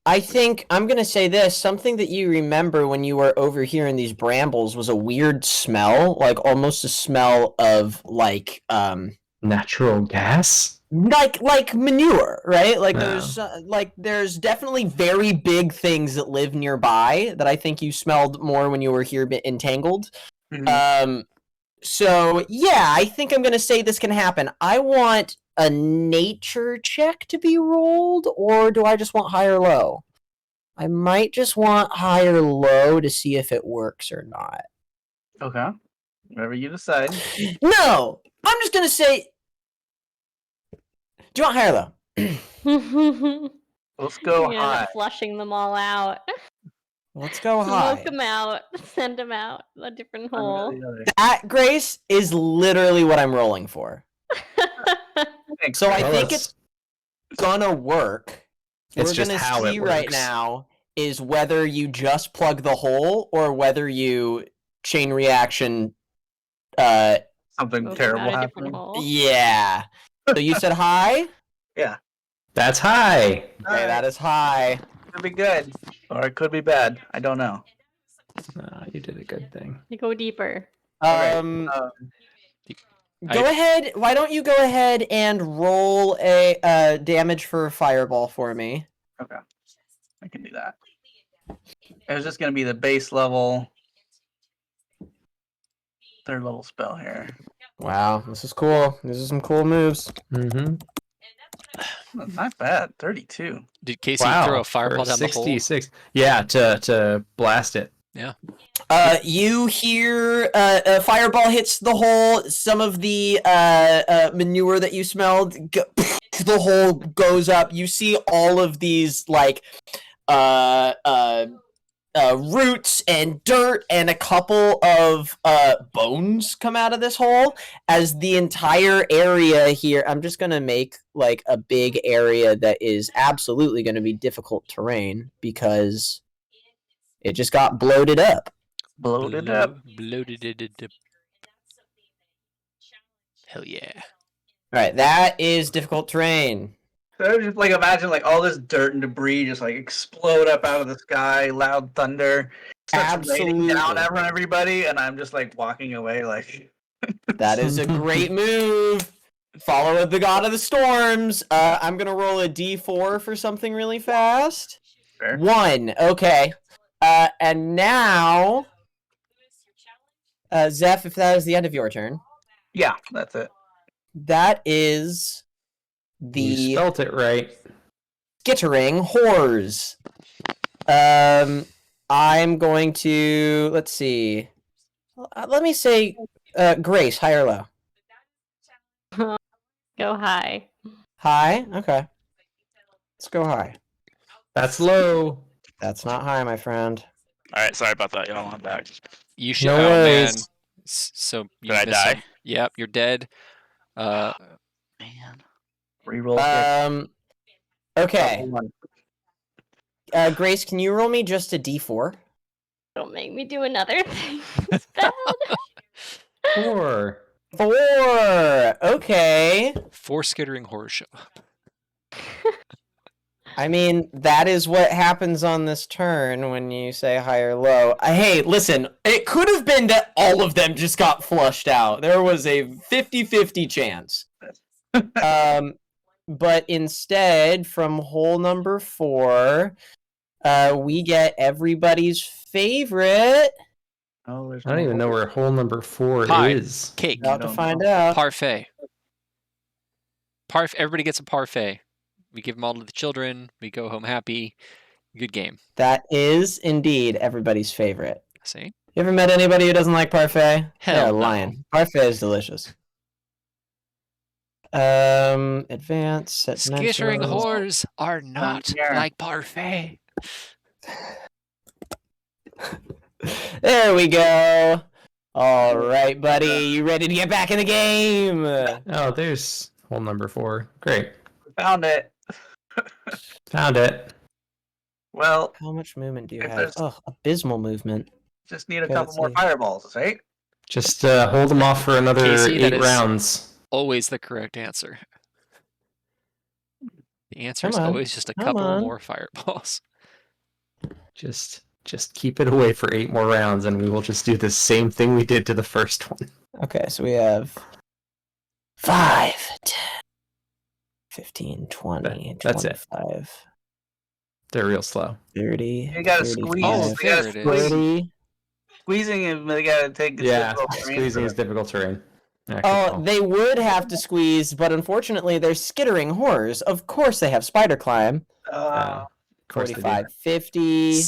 [SPEAKER 2] I think I'm gonna say this. Something that you remember when you were over here in these brambles was a weird smell, like almost a smell of like
[SPEAKER 3] Natural gas?
[SPEAKER 2] like manure, right? Like
[SPEAKER 3] No.
[SPEAKER 2] there's definitely very big things that live nearby that I think you smelled more when you were here entangled.
[SPEAKER 5] Mhm.
[SPEAKER 2] So yeah, I think I'm gonna say this can happen. I want a nature check to be rolled, or do I just want high or low? I might just want high or low to see if it works or not.
[SPEAKER 5] Okay. Whatever you decide.
[SPEAKER 2] No! I'm just gonna say. Do you want high or low?
[SPEAKER 5] Let's go
[SPEAKER 6] You end
[SPEAKER 5] high.
[SPEAKER 6] up flushing them all out.
[SPEAKER 2] Let's go
[SPEAKER 6] Smoke
[SPEAKER 2] high.
[SPEAKER 6] them out. Send them out a different hole.
[SPEAKER 2] That, Grace, is literally what I'm rolling for. So I
[SPEAKER 3] Well,
[SPEAKER 2] think it's gonna work.
[SPEAKER 3] It's
[SPEAKER 2] We're
[SPEAKER 3] just
[SPEAKER 2] gonna
[SPEAKER 3] how it
[SPEAKER 2] see right
[SPEAKER 3] works.
[SPEAKER 2] now is whether you just plug the hole or whether you chain reaction.
[SPEAKER 5] Something
[SPEAKER 6] Smoke them
[SPEAKER 5] terrible
[SPEAKER 6] out a different
[SPEAKER 5] happening.
[SPEAKER 6] hole.
[SPEAKER 2] Yeah. So you said high?
[SPEAKER 5] Yeah.
[SPEAKER 3] That's high.
[SPEAKER 2] Okay, that is high.
[SPEAKER 5] Could be good. Or it could be bad. I don't know.
[SPEAKER 3] You did a good thing.
[SPEAKER 6] You go deeper.
[SPEAKER 5] Okay.
[SPEAKER 2] Go ahead. Why don't you go ahead and roll a damage for fireball for me?
[SPEAKER 5] Okay. I can do that. It was just going to be the base level, third level spell here.
[SPEAKER 2] Wow, this is cool. These are some cool moves.
[SPEAKER 3] Mm-hmm.
[SPEAKER 5] Not bad. 32.
[SPEAKER 1] Did Casey throw a fireball
[SPEAKER 3] for
[SPEAKER 1] down the hole?
[SPEAKER 3] 66. Yeah, to blast it.
[SPEAKER 2] You hear a fireball hits the hole. Some of the manure that you smelled, the hole goes up. You see all of these like roots and dirt and a couple of bones come out of this hole as the entire area here. I'm just gonna make like a big area that is absolutely going to be difficult terrain because it just got bloated up.
[SPEAKER 5] Bloated up.
[SPEAKER 1] Bloated it up. Hell yeah.
[SPEAKER 2] All right, that is difficult terrain.
[SPEAKER 5] So just like imagine like all this dirt and debris just like explode up out of the sky, loud thunder, starts raining down
[SPEAKER 2] Absolutely.
[SPEAKER 5] on everybody, and I'm just like walking away like
[SPEAKER 2] That is a great move. Follow the god of the storms. I'm gonna roll a d4 for something really fast.
[SPEAKER 5] Fair.
[SPEAKER 2] 1. Okay. And now, Zeph, if that is the end of your turn,
[SPEAKER 5] yeah, that's it.
[SPEAKER 2] that is
[SPEAKER 3] You
[SPEAKER 2] the
[SPEAKER 3] spelt it right.
[SPEAKER 2] skittering whores. I'm going to let's see. Let me say, Grace, high or low?
[SPEAKER 6] Go high.
[SPEAKER 2] High. Okay. Let's go high.
[SPEAKER 3] That's low.
[SPEAKER 2] That's not high, my friend.
[SPEAKER 4] All right, sorry about that, y'all. I'm back.
[SPEAKER 1] You should.
[SPEAKER 2] No
[SPEAKER 1] oh man.
[SPEAKER 2] worries.
[SPEAKER 1] So you
[SPEAKER 4] Did I
[SPEAKER 1] missed some-
[SPEAKER 4] die?
[SPEAKER 1] Yep, you're dead.
[SPEAKER 4] Man,
[SPEAKER 5] Reroll. it.
[SPEAKER 2] Okay.
[SPEAKER 5] One.
[SPEAKER 2] Grace, can you roll me just a d4?
[SPEAKER 6] Don't make me do another thing. It's bad.
[SPEAKER 3] 4.
[SPEAKER 2] 4. Okay.
[SPEAKER 1] 4 skittering horrors show up.
[SPEAKER 2] I mean, that is what happens on this turn when you say high or low. Hey, listen, it could have been that all of them just got flushed out. There was a 50-50 chance. But instead, from hole number 4, we get everybody's favorite.
[SPEAKER 5] Oh, there's
[SPEAKER 3] I don't
[SPEAKER 5] no
[SPEAKER 3] even know
[SPEAKER 5] hole.
[SPEAKER 3] where hole number 4
[SPEAKER 1] Pie.
[SPEAKER 3] is.
[SPEAKER 1] Cake.
[SPEAKER 5] I
[SPEAKER 2] About to
[SPEAKER 5] don't
[SPEAKER 2] find
[SPEAKER 5] know.
[SPEAKER 2] out.
[SPEAKER 1] Parfait. Everybody gets a parfait. We give them all to the children. We go home happy. Good game.
[SPEAKER 2] That is indeed everybody's favorite.
[SPEAKER 1] See?
[SPEAKER 2] You ever met anybody who doesn't like parfait?
[SPEAKER 1] Hell
[SPEAKER 2] They're
[SPEAKER 1] no.
[SPEAKER 2] lying. Parfait is delicious. Advance, set
[SPEAKER 1] Skittering
[SPEAKER 2] dimensionals.
[SPEAKER 1] horrors are not
[SPEAKER 5] yeah.
[SPEAKER 1] like parfait.
[SPEAKER 2] There we go. All right, buddy. You ready to get back in the game?
[SPEAKER 3] Oh, there's hole number 4. Great.
[SPEAKER 5] Found it.
[SPEAKER 3] Found it.
[SPEAKER 5] Well,
[SPEAKER 2] How much movement do you
[SPEAKER 5] If
[SPEAKER 2] have?
[SPEAKER 5] there's-
[SPEAKER 2] Oh, abysmal movement.
[SPEAKER 5] just need a
[SPEAKER 2] Okay,
[SPEAKER 5] couple
[SPEAKER 2] let's
[SPEAKER 5] more
[SPEAKER 2] see.
[SPEAKER 5] fireballs, right?
[SPEAKER 3] Just hold them off for another
[SPEAKER 1] Casey, that
[SPEAKER 3] 8
[SPEAKER 1] is-
[SPEAKER 3] rounds.
[SPEAKER 1] Always the correct answer. The answer
[SPEAKER 2] Come
[SPEAKER 1] is
[SPEAKER 2] on,
[SPEAKER 1] always just a
[SPEAKER 2] come
[SPEAKER 1] couple
[SPEAKER 2] on.
[SPEAKER 1] more fireballs.
[SPEAKER 3] Just keep it away for 8 more rounds, and we will just do the same thing we did to the first one.
[SPEAKER 2] Okay, so we have 5, 10, 15, 20,
[SPEAKER 3] That's it.
[SPEAKER 2] 25,
[SPEAKER 3] They're real slow.
[SPEAKER 2] 30,
[SPEAKER 5] You gotta
[SPEAKER 2] 35,
[SPEAKER 5] squeeze.
[SPEAKER 1] Oh,
[SPEAKER 5] you
[SPEAKER 1] there
[SPEAKER 5] gotta
[SPEAKER 1] it is.
[SPEAKER 5] squeeze.
[SPEAKER 2] 40.
[SPEAKER 5] Squeezing it, they gotta take.
[SPEAKER 3] Yeah,
[SPEAKER 5] difficult terrain
[SPEAKER 3] squeezing
[SPEAKER 5] for
[SPEAKER 3] is
[SPEAKER 5] them.
[SPEAKER 3] difficult terrain. Yeah, good
[SPEAKER 2] Oh,
[SPEAKER 3] call.
[SPEAKER 2] they would have to squeeze, but unfortunately, they're skittering horrors. Of course, they have spider climb.
[SPEAKER 3] Of course they do.
[SPEAKER 2] 45, 50,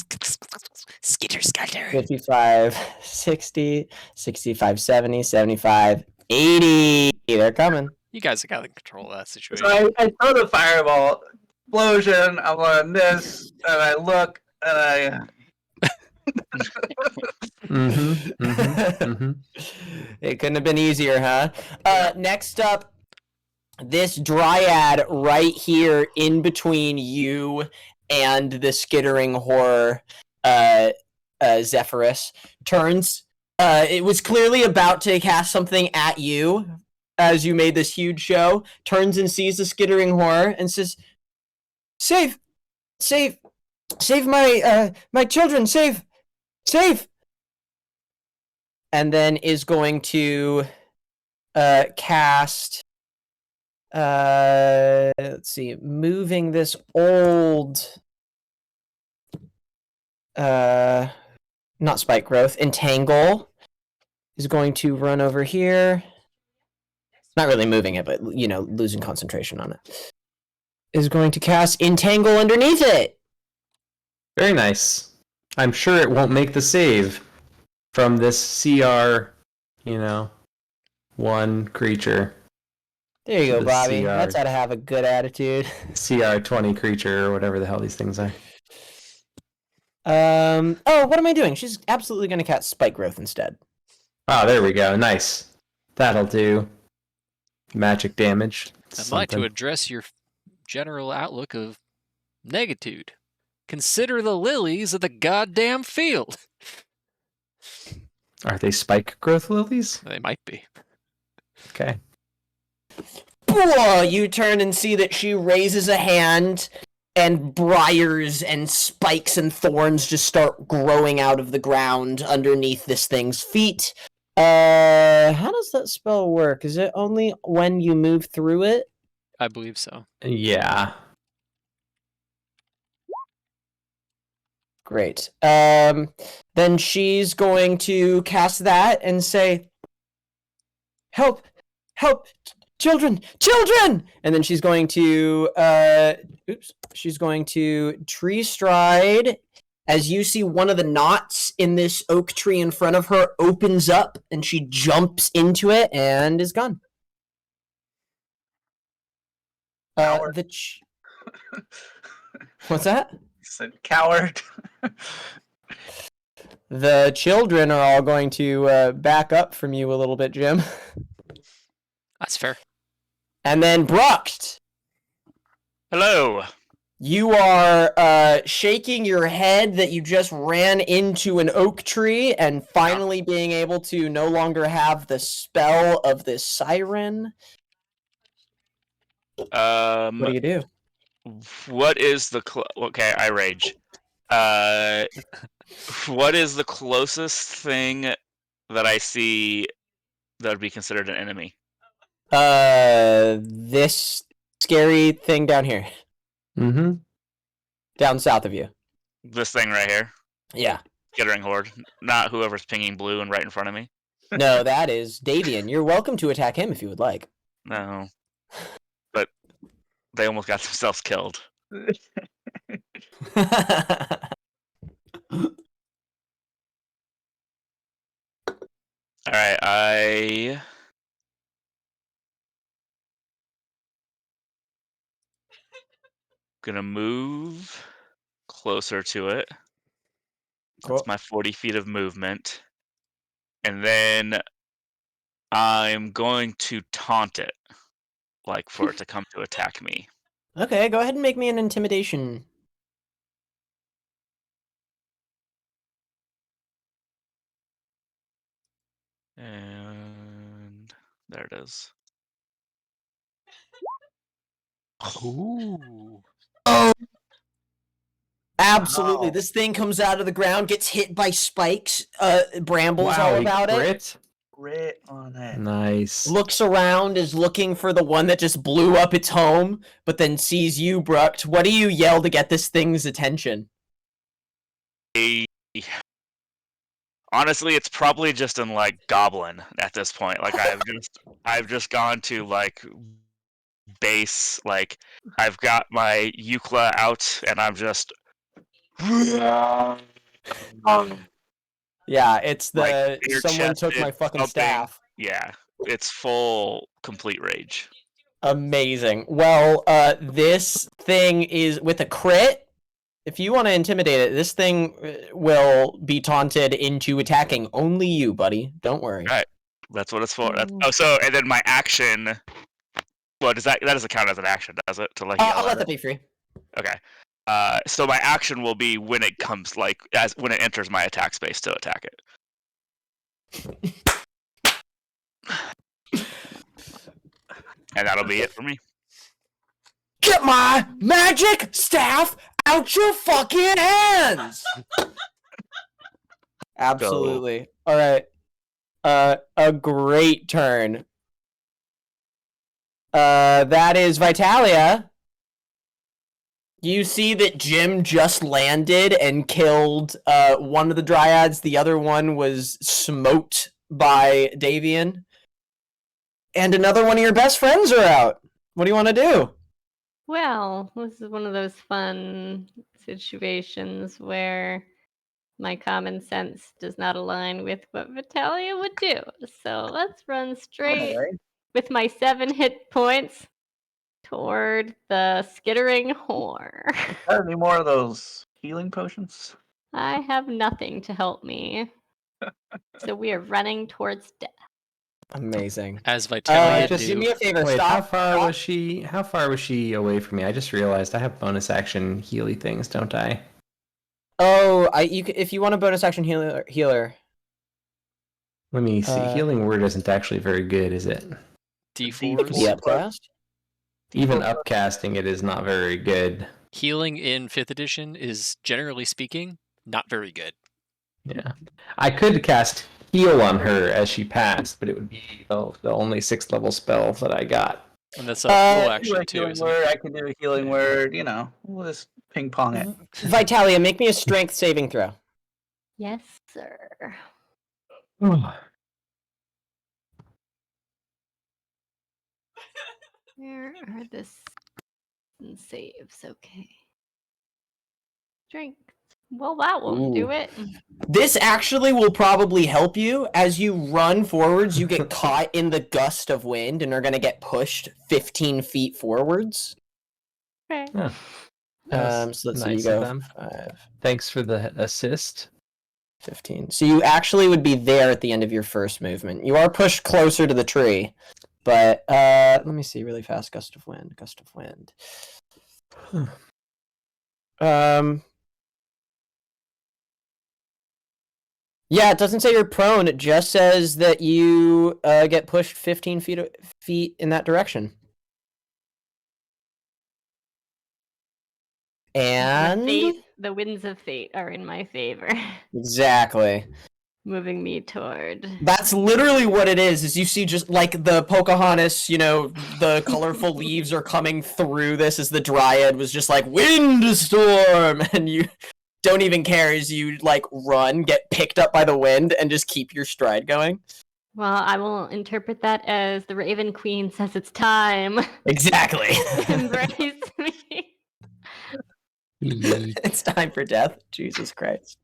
[SPEAKER 1] Skitter scutter.
[SPEAKER 2] 55, 60, 65, 70, 75, 80. They're coming.
[SPEAKER 1] You guys have got to control that situation.
[SPEAKER 5] So I throw the fireball explosion. I'm on this, and I look, and I.
[SPEAKER 2] It couldn't have been easier, huh? Next up, this dryad right here in between you and the skittering horror, Zephyrus, turns. It was clearly about to cast something at you as you made this huge show. Turns and sees the skittering horror and says, "Save my my children! Save!" And then is going to cast. Let's see, moving this old. Not spike growth. Entangle is going to run over here. Not really moving it, but losing concentration on it. Is going to cast Entangle underneath it.
[SPEAKER 3] Very nice. I'm sure it won't make the save from this CR, 1 creature.
[SPEAKER 2] There you go,
[SPEAKER 3] The
[SPEAKER 2] Bobby.
[SPEAKER 3] CR.
[SPEAKER 2] That's how to have a good attitude.
[SPEAKER 3] CR 20 creature, or whatever the hell these things are.
[SPEAKER 2] Oh, what am I doing? She's absolutely going to cast Spike Growth instead.
[SPEAKER 3] Oh, there we go. Nice. That'll do. Magic damage.
[SPEAKER 1] I'd like to
[SPEAKER 3] Something.
[SPEAKER 1] address your general outlook of negitude. Consider the lilies of the goddamn field.
[SPEAKER 3] Are they spike growth lilies?
[SPEAKER 1] They might be.
[SPEAKER 3] Okay.
[SPEAKER 2] Whoa, you turn and see that she raises a hand, and briars and spikes and thorns just start growing out of the ground underneath this thing's feet. How does that spell work? Is it only when you move through it?
[SPEAKER 1] I believe so.
[SPEAKER 3] Yeah.
[SPEAKER 2] Great. Then she's going to cast that and say, "Help! Help! Children! Children!" And then she's going to, she's going to tree stride. As you see, one of the knots in this oak tree in front of her opens up, and she jumps into it and is gone.
[SPEAKER 5] Coward.
[SPEAKER 2] What's that?
[SPEAKER 5] Said coward.
[SPEAKER 2] The children are all going to back up from you a little bit, Jim.
[SPEAKER 1] That's fair.
[SPEAKER 2] And then Brucht.
[SPEAKER 4] Hello.
[SPEAKER 2] You are shaking your head that you just ran into an oak tree and finally being able to no longer have the spell of this siren. What do you do?
[SPEAKER 4] What is the okay? I rage. What is the closest thing that I see that would be considered an enemy?
[SPEAKER 2] This scary thing down here,
[SPEAKER 3] Mm-hmm.
[SPEAKER 2] down south of you.
[SPEAKER 4] This thing right here,
[SPEAKER 2] Yeah.
[SPEAKER 4] skittering horde, not whoever's pinging blue and right in front of me.
[SPEAKER 2] No, that is Davian. You're welcome to attack him if you would like.
[SPEAKER 4] No, but they almost got themselves killed. All right, I gonna move closer to it. That's
[SPEAKER 2] Cool.
[SPEAKER 4] my 40 feet of movement, and then I'm going to taunt it, like for it to come to attack me.
[SPEAKER 2] Okay, go ahead and make me an intimidation.
[SPEAKER 4] And there it is.
[SPEAKER 1] Ooh.
[SPEAKER 2] Absolutely.
[SPEAKER 5] Wow.
[SPEAKER 2] This thing comes out of the ground, gets hit by spikes, brambles
[SPEAKER 3] Wow,
[SPEAKER 2] all
[SPEAKER 3] he
[SPEAKER 2] about it.
[SPEAKER 3] crit?
[SPEAKER 5] Grit on it.
[SPEAKER 3] Nice.
[SPEAKER 2] Looks around, is looking for the one that just blew up its home, but then sees you, Bruct. What do you yell to get this thing's attention?
[SPEAKER 4] Honestly, it's probably just in like goblin at this point. Like I've just gone to like base. Like I've got my Eucla out, and I'm just
[SPEAKER 2] Yeah, it's the
[SPEAKER 4] like
[SPEAKER 2] someone took my fucking staff.
[SPEAKER 4] Yeah, it's full complete rage.
[SPEAKER 2] Amazing. Well, this thing is with a crit. If you want to intimidate it, this thing will be taunted into attacking only you, buddy. Don't worry.
[SPEAKER 4] Right. That's what it's for. So and then my action. Well, that doesn't count as an action, does it? To like
[SPEAKER 2] I'll let that be free.
[SPEAKER 4] Okay. So my action will be when it comes when it enters my attack space to attack it. And that'll be it for me.
[SPEAKER 2] Get my magic staff out your fucking hands! Absolutely. All right. A great turn. That is Vitalia. You see that Jim just landed and killed one of the dryads. The other one was smote by Davian. And another one of your best friends are out. What do you want to do?
[SPEAKER 6] Well, this is one of those fun situations where my common sense does not align with what Vitalia would do. So let's run straight with my 7 hit points toward the skittering whore.
[SPEAKER 5] Got any more of those healing potions?
[SPEAKER 6] I have nothing to help me. So we are running towards death.
[SPEAKER 2] Amazing.
[SPEAKER 1] As Vitalia
[SPEAKER 3] just
[SPEAKER 2] Do me
[SPEAKER 1] do.
[SPEAKER 2] a favor.
[SPEAKER 3] Wait,
[SPEAKER 2] Stop.
[SPEAKER 3] how far was she away from me? I just realized I have bonus action healy things, don't I?
[SPEAKER 2] Oh, if you want a bonus action healer.
[SPEAKER 3] Let me see. Healing word isn't actually very good, is it?
[SPEAKER 1] D4s.
[SPEAKER 2] The upcast.
[SPEAKER 3] Even upcasting it is not very good.
[SPEAKER 1] Healing in 5th edition is, generally speaking, not very good.
[SPEAKER 3] Yeah. I could cast heal on her as she passed, but it would be the only 6th level spell that I got.
[SPEAKER 1] And that's a full
[SPEAKER 5] I
[SPEAKER 1] action
[SPEAKER 5] do a
[SPEAKER 1] too,
[SPEAKER 5] healing
[SPEAKER 1] isn't
[SPEAKER 5] word.
[SPEAKER 1] it?
[SPEAKER 5] I can do a healing word. You know, we'll just ping pong it.
[SPEAKER 2] Vitalia, make me a strength saving throw.
[SPEAKER 6] Yes, sir. Where are the saves? Okay. Strength. Well, that won't do it.
[SPEAKER 2] This actually will probably help you. As you run forwards, you get caught in the gust of wind and are going to get pushed 15 feet forwards.
[SPEAKER 6] Okay.
[SPEAKER 3] Yeah.
[SPEAKER 2] So let's see,
[SPEAKER 3] Nice
[SPEAKER 2] you
[SPEAKER 3] of
[SPEAKER 2] go
[SPEAKER 3] them.
[SPEAKER 2] 5,
[SPEAKER 3] Thanks for the assist.
[SPEAKER 2] 15. So you actually would be there at the end of your first movement. You are pushed closer to the tree, but let me see really fast. Gust of wind. Yeah, it doesn't say you're prone. It just says that you get pushed 15 feet in that direction. And
[SPEAKER 6] The winds of fate are in my favor,
[SPEAKER 2] exactly.
[SPEAKER 6] moving me toward.
[SPEAKER 2] That's literally what it is. Is you see just like the Pocahontas, the colorful leaves are coming through this as the Dryad was just like wind storm, and you don't even care as you like run, get picked up by the wind, and just keep your stride going.
[SPEAKER 6] Well, I will interpret that as the Raven Queen says it's time.
[SPEAKER 2] Exactly.
[SPEAKER 6] Embrace me.
[SPEAKER 3] Eek.
[SPEAKER 2] It's time for death. Jesus Christ.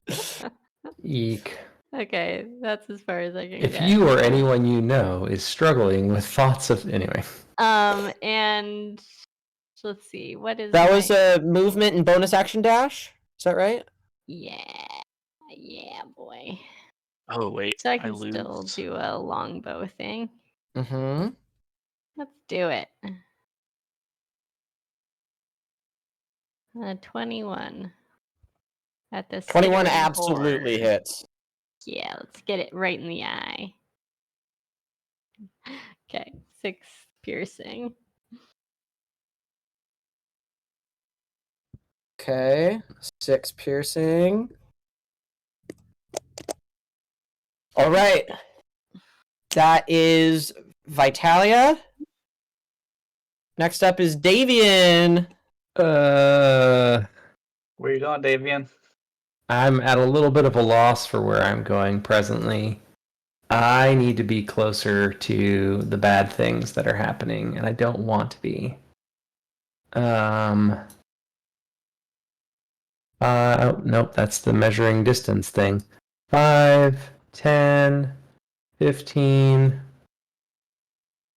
[SPEAKER 3] Eek.
[SPEAKER 6] Okay, that's as far as I can
[SPEAKER 3] If
[SPEAKER 6] get.
[SPEAKER 3] you or anyone you know is struggling with thoughts of anyway.
[SPEAKER 6] And let's see, what is
[SPEAKER 2] That was a movement and bonus action dash. Is that right?
[SPEAKER 6] Yeah, boy.
[SPEAKER 4] Oh wait,
[SPEAKER 6] So I
[SPEAKER 4] I
[SPEAKER 6] can
[SPEAKER 4] lose.
[SPEAKER 6] still do a longbow thing.
[SPEAKER 2] Mm-hmm.
[SPEAKER 6] Let's do it. 21. At the
[SPEAKER 2] 21
[SPEAKER 6] skittering
[SPEAKER 2] absolutely
[SPEAKER 6] horde.
[SPEAKER 2] hits.
[SPEAKER 6] Yeah, let's get it right in the eye. Okay, 6 piercing.
[SPEAKER 2] Okay, 6 piercing. All right. That is Vitalia. Next up is Davian.
[SPEAKER 5] Where you going, Davian?
[SPEAKER 3] I'm at a little bit of a loss for where I'm going presently. I need to be closer to the bad things that are happening, and I don't want to be. Oh, nope, that's the measuring distance thing. 5, 10, 15.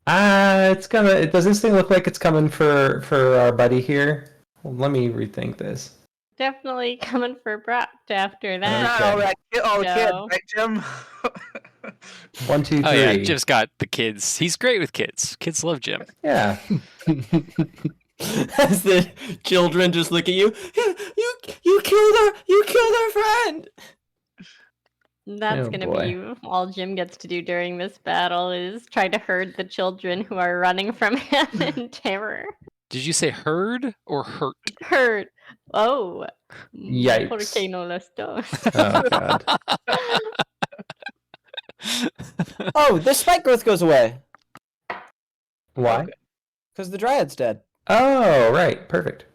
[SPEAKER 3] Does this thing look like it's coming for our buddy here? Well, let me rethink this.
[SPEAKER 6] Definitely coming for Brock after that.
[SPEAKER 3] Okay.
[SPEAKER 5] All right, all the kids,
[SPEAKER 6] So-
[SPEAKER 5] right, Jim?
[SPEAKER 3] 1, 2, 3.
[SPEAKER 1] Oh yeah, Jim's got the kids. He's great with kids. Kids love Jim.
[SPEAKER 3] Yeah.
[SPEAKER 2] As the children just look at you. You killed our friend.
[SPEAKER 6] That's
[SPEAKER 3] Oh,
[SPEAKER 6] gonna
[SPEAKER 3] boy.
[SPEAKER 6] be all Jim gets to do during this battle is try to herd the children who are running from him in terror.
[SPEAKER 1] Did you say herd or hurt?
[SPEAKER 6] Herd. Oh.
[SPEAKER 3] Yikes.
[SPEAKER 6] ¿Por qué no las dos?
[SPEAKER 3] Oh god.
[SPEAKER 2] Oh, the spike growth goes away
[SPEAKER 3] Why?
[SPEAKER 2] because the Dryad's dead.
[SPEAKER 3] Oh, right. Perfect.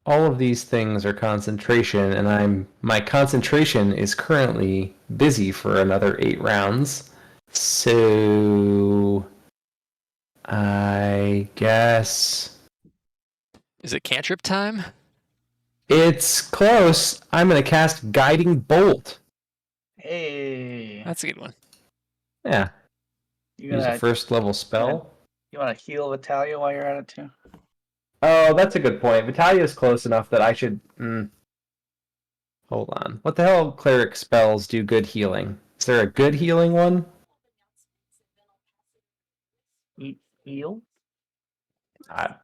[SPEAKER 3] All of these things are concentration, and my concentration is currently busy for another 8 rounds. So I guess
[SPEAKER 1] Is it cantrip time?
[SPEAKER 3] it's close. I'm gonna cast Guiding Bolt.
[SPEAKER 5] Hey,
[SPEAKER 1] That's a good one.
[SPEAKER 3] Yeah.
[SPEAKER 5] you
[SPEAKER 3] Use a
[SPEAKER 5] gonna
[SPEAKER 3] first level spell.
[SPEAKER 5] you want to heal Vitalia while you're at it too?
[SPEAKER 3] Oh, that's a good point. Vitalia is close enough that I should. Hold on. What the hell cleric spells do good healing? Is there a good healing one?
[SPEAKER 5] Heal?
[SPEAKER 3] I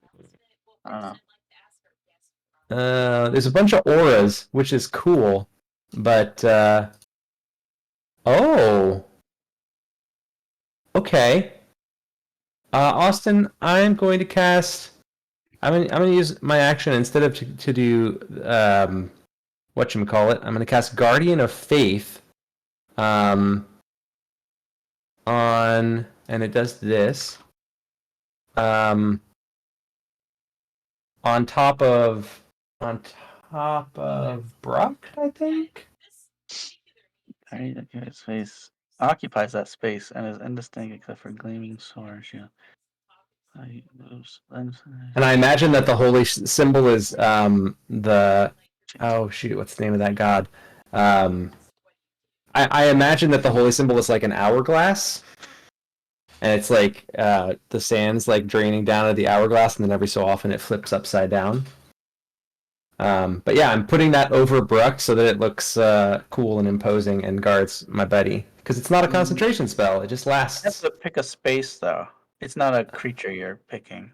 [SPEAKER 5] I don't know.
[SPEAKER 3] There's a bunch of auras, which is cool, but oh, okay. Austin, I'm going to cast. I'm gonna use my action instead of to do whatchamacallit. I'm gonna cast Guardian of Faith. On and it does this. On top of Brock, I think.
[SPEAKER 5] Its face occupies that space and is indistinct except for gleaming sword.
[SPEAKER 3] And I imagine that the holy symbol is the oh shoot, what's the name of that god? I imagine that the holy symbol is like an hourglass, and it's like the sand's like draining down to the hourglass, and then every so often it flips upside down. But yeah, I'm putting that over Bruck so that it looks cool and imposing and guards my buddy. Because it's not a concentration spell, it just
[SPEAKER 5] You have
[SPEAKER 3] lasts.
[SPEAKER 5] to pick a space though. It's not a creature you're picking.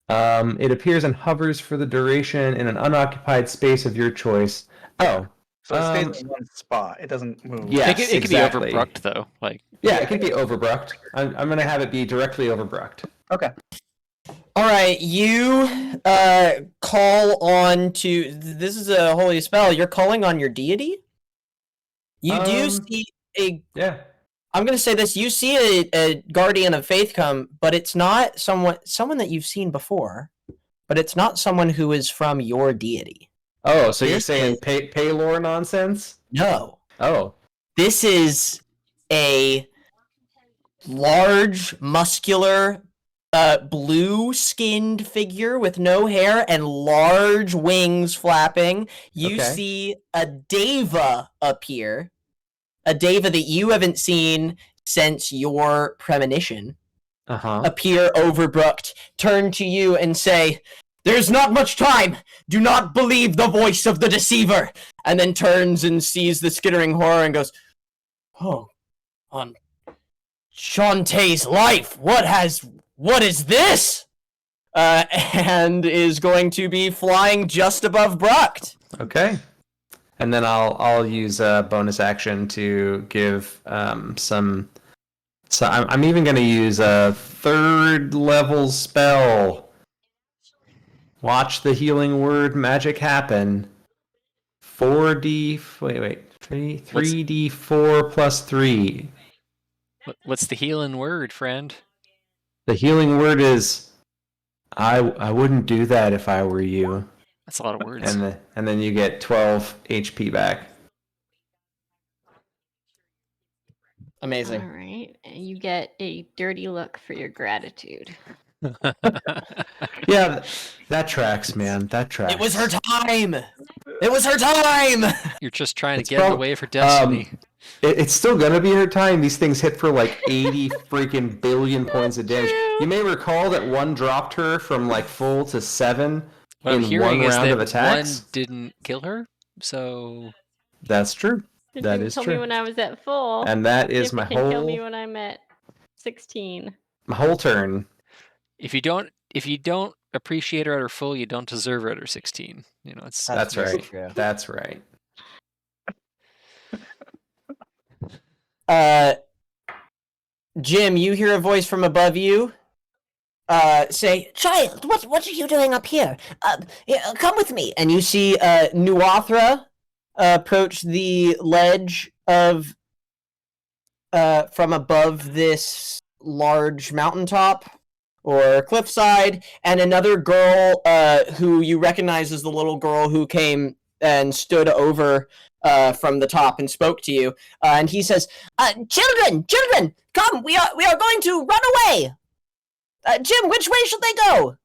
[SPEAKER 3] It appears and hovers for the duration in an unoccupied space of your choice. Oh,
[SPEAKER 5] So it stays in one spot. It doesn't move.
[SPEAKER 3] Yeah.
[SPEAKER 1] It
[SPEAKER 3] Yes,
[SPEAKER 1] could
[SPEAKER 3] exactly.
[SPEAKER 1] be overbrucked though. Like
[SPEAKER 3] yeah, it can be overbrucked. I'm going to have it be directly overbrucked.
[SPEAKER 5] Okay.
[SPEAKER 2] All right, you call on to. This is a holy spell. You're calling on your deity. You do see a.
[SPEAKER 3] Yeah.
[SPEAKER 2] I'm gonna say this. You see a guardian of faith come, but it's not someone that you've seen before. But it's not someone who is from your deity.
[SPEAKER 3] Oh, so you're
[SPEAKER 2] This
[SPEAKER 3] saying
[SPEAKER 2] is-
[SPEAKER 3] Paylor nonsense?
[SPEAKER 2] No,
[SPEAKER 3] Oh.
[SPEAKER 2] this is a large, muscular, blue-skinned figure with no hair and large wings flapping. You
[SPEAKER 3] Okay.
[SPEAKER 2] see a deva appear, a deva that you haven't seen since your premonition,
[SPEAKER 3] Uh-huh.
[SPEAKER 2] appear overbrooked, turn to you and say, "There's not much time! Do not believe the voice of the deceiver!" And then turns and sees the skittering horror and goes, "Oh, on Shantae's life, what is this?" And is going to be flying just above Brucked.
[SPEAKER 3] Okay. And then I'll use a bonus action to give some. So I'm even going to use a 3rd level spell. Watch the healing word magic happen. 3d4 plus 3.
[SPEAKER 1] what's the healing word, friend?
[SPEAKER 3] The healing word is I wouldn't do that if I were you.
[SPEAKER 1] That's a lot of words.
[SPEAKER 3] And then you get 12 HP back.
[SPEAKER 2] Amazing.
[SPEAKER 6] All right. And you get a dirty look for your gratitude.
[SPEAKER 3] Yeah, that tracks, man. That tracks.
[SPEAKER 2] It was her time! It was her time!
[SPEAKER 1] You're just trying to
[SPEAKER 3] It's
[SPEAKER 1] get in the
[SPEAKER 3] prob-
[SPEAKER 1] way for destiny.
[SPEAKER 3] It's still gonna be her time. These things hit for like 80 freaking billion points of damage.
[SPEAKER 6] true.
[SPEAKER 3] You may recall that one dropped her from like full to 7
[SPEAKER 1] what I'm
[SPEAKER 3] in
[SPEAKER 1] hearing
[SPEAKER 3] one
[SPEAKER 1] is
[SPEAKER 3] round
[SPEAKER 1] that
[SPEAKER 3] of attacks.
[SPEAKER 1] one didn't kill her, so
[SPEAKER 3] That's true. That
[SPEAKER 6] Didn't
[SPEAKER 3] is
[SPEAKER 6] kill
[SPEAKER 3] true.
[SPEAKER 6] me when I was at full.
[SPEAKER 3] And that
[SPEAKER 6] See
[SPEAKER 3] is
[SPEAKER 6] if
[SPEAKER 3] my
[SPEAKER 6] it can kill me
[SPEAKER 3] whole
[SPEAKER 6] when I'm at 16.
[SPEAKER 3] turn.
[SPEAKER 1] if you don't appreciate her at her full, you don't deserve her at her 16. You know, it's
[SPEAKER 3] That's
[SPEAKER 2] very
[SPEAKER 3] right.
[SPEAKER 2] true.
[SPEAKER 3] That's right.
[SPEAKER 2] Jim, you hear a voice from above you. Say, "Child, what are you doing up here? Come with me." And you see Nuathra approach the ledge of from above this large mountaintop or cliffside, and another girl who you recognize as the little girl who came and stood over from the top and spoke to you. And he says, children, come, we are going to run away. Jim, which way should they go?"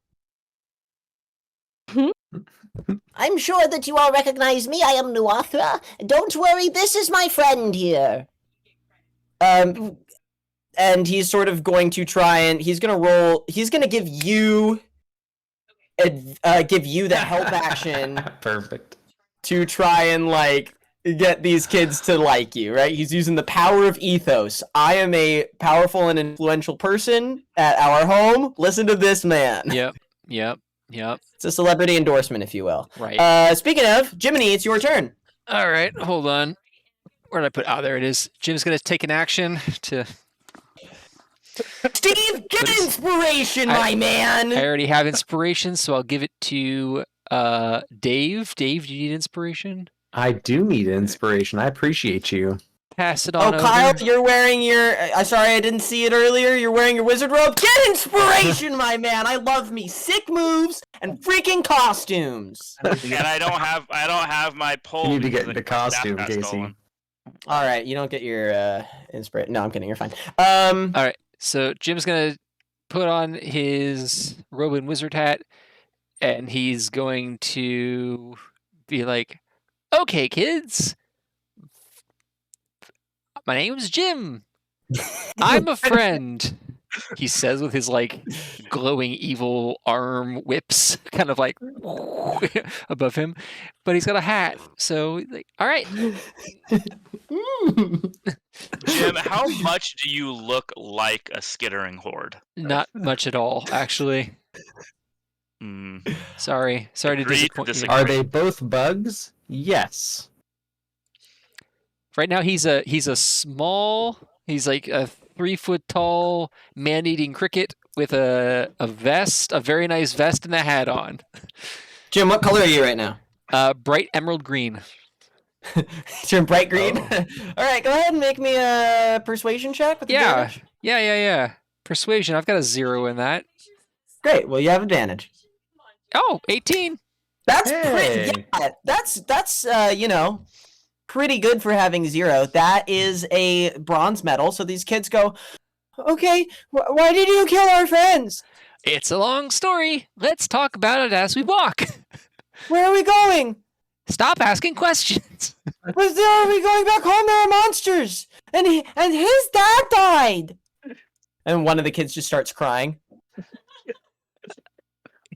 [SPEAKER 2] "I'm sure that you all recognize me. I am Nuathra. Don't worry, this is my friend here." And he's sort of going to try and he's going to give you the help action
[SPEAKER 3] Perfect.
[SPEAKER 2] to try and like get these kids to like you, right? He's using the power of ethos. I am a powerful and influential person at our home. Listen to this man.
[SPEAKER 1] yep.
[SPEAKER 2] It's a celebrity endorsement, if you will.
[SPEAKER 1] Right.
[SPEAKER 2] Speaking of, Jiminy, it's your turn.
[SPEAKER 1] All right, hold on. Where did I put? Oh, there it is. Jim's gonna take an action to.
[SPEAKER 2] Steve, get
[SPEAKER 1] But
[SPEAKER 2] inspiration, my man!
[SPEAKER 1] I already have inspiration, so I'll give it to Dave. Dave, do you need inspiration?
[SPEAKER 3] I do need inspiration. I appreciate you.
[SPEAKER 1] Pass it
[SPEAKER 2] Oh,
[SPEAKER 1] on over.
[SPEAKER 2] Kyle, you're wearing your... sorry, I didn't see it earlier. You're wearing your wizard robe. Get inspiration, my man! I love me sick moves and freaking costumes!
[SPEAKER 4] And I don't have my pole.
[SPEAKER 3] You need to
[SPEAKER 4] because
[SPEAKER 3] get into
[SPEAKER 4] my staff
[SPEAKER 3] costume,
[SPEAKER 4] got
[SPEAKER 3] Casey.
[SPEAKER 4] stolen.
[SPEAKER 2] Alright, you don't get your inspiration. No, I'm kidding, you're fine.
[SPEAKER 1] All right, so Jim's gonna put on his robe and wizard hat, and he's going to be like, "Okay, kids, my name's Jim. I'm a friend." He says with his like glowing evil arm whips, kind of like above him, but he's got a hat. So, like, all right,
[SPEAKER 4] Jim, how much do you look like a skittering horde?
[SPEAKER 1] not much at all, actually. Sorry to
[SPEAKER 4] Agree to
[SPEAKER 1] disappoint you.
[SPEAKER 4] disagree.
[SPEAKER 3] Are they both bugs? Yes.
[SPEAKER 1] Right now, he's a small. He's like a 3 foot tall man-eating cricket with a vest, a very nice vest, and a hat on.
[SPEAKER 2] Jim, what color are you right now?
[SPEAKER 1] Bright emerald green.
[SPEAKER 2] Turn bright green.
[SPEAKER 3] Oh.
[SPEAKER 2] All right, go ahead and make me a persuasion check with
[SPEAKER 1] Yeah,
[SPEAKER 2] advantage.
[SPEAKER 1] yeah. Persuasion. I've got a 0 in that.
[SPEAKER 2] Great. Well, you have advantage.
[SPEAKER 1] Oh, 18.
[SPEAKER 2] That's
[SPEAKER 3] Hey.
[SPEAKER 2] pretty. Yeah, that's pretty good for having 0. That is a bronze medal. So these kids go, okay, why did you kill our friends?
[SPEAKER 1] It's a long story. Let's talk about it as we walk.
[SPEAKER 2] Where are we going?
[SPEAKER 1] Stop asking questions.
[SPEAKER 2] Are we going back home? There are monsters, and his dad died. And one of the kids just starts crying.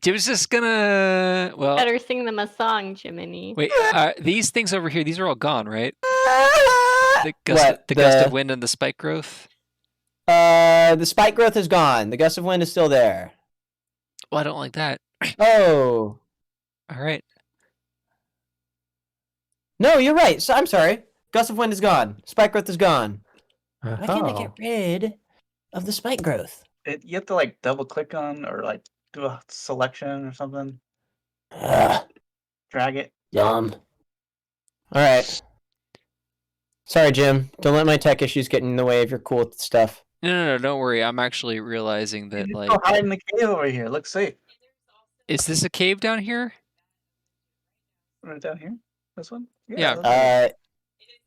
[SPEAKER 1] Jim's just gonna. Well,
[SPEAKER 6] Better sing them a song, Jiminy.
[SPEAKER 1] wait. These things over here. These are all gone, right? The
[SPEAKER 2] What?
[SPEAKER 1] gust of wind and the spike growth.
[SPEAKER 2] The spike growth is gone. The gust of wind is still there.
[SPEAKER 1] Well, I don't like that.
[SPEAKER 2] Oh.
[SPEAKER 1] All right.
[SPEAKER 2] No, you're right. So I'm sorry. Gust of wind is gone. Spike growth is gone. Why can't I
[SPEAKER 3] Oh.
[SPEAKER 2] get rid of the spike growth?
[SPEAKER 5] You have to like double click on or like do a selection or something.
[SPEAKER 2] Ugh,
[SPEAKER 5] Drag it.
[SPEAKER 2] dumb. All right. Sorry, Jim. Don't let my tech issues get in the way of your cool stuff.
[SPEAKER 1] No. Don't worry. I'm actually realizing that,
[SPEAKER 5] You
[SPEAKER 1] like,
[SPEAKER 5] go hide in the cave over here. Look safe.
[SPEAKER 1] is this a cave down here?
[SPEAKER 5] Right down here. This one.
[SPEAKER 1] Yeah.
[SPEAKER 5] that's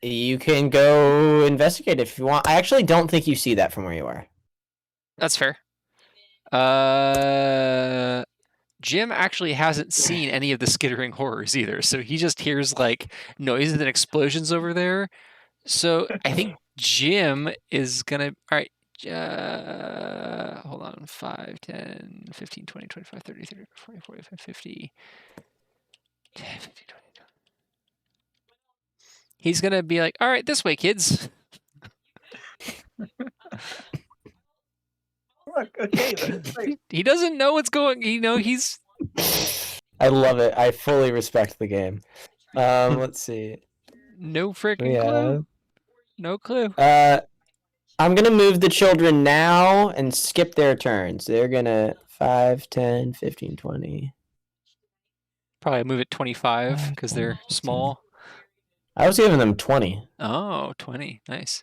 [SPEAKER 5] it.
[SPEAKER 2] You can go investigate if you want. I actually don't think you see that from where you are.
[SPEAKER 1] That's fair. Jim actually hasn't seen any of the skittering horrors either, so he just hears like noises and explosions over there. So I think Jim is gonna. All right. Hold on. 5, 10, 15, 20, 25, 30, 30, 40, 45, 50. 10, 15, 20. He's gonna be like, all right, this way, kids.
[SPEAKER 5] Look, okay. That's great.
[SPEAKER 1] He doesn't know what's going. He's
[SPEAKER 2] I love it. I fully respect the game. Let's see.
[SPEAKER 1] no freaking
[SPEAKER 2] Yeah.
[SPEAKER 1] clue. No clue.
[SPEAKER 2] I'm gonna move the children now and skip their turns. They're gonna 5, 10, 15, 20.
[SPEAKER 1] Probably move it 25 because they're
[SPEAKER 2] 10,
[SPEAKER 1] small.
[SPEAKER 2] I was giving them 20.
[SPEAKER 1] Oh, 20. Nice.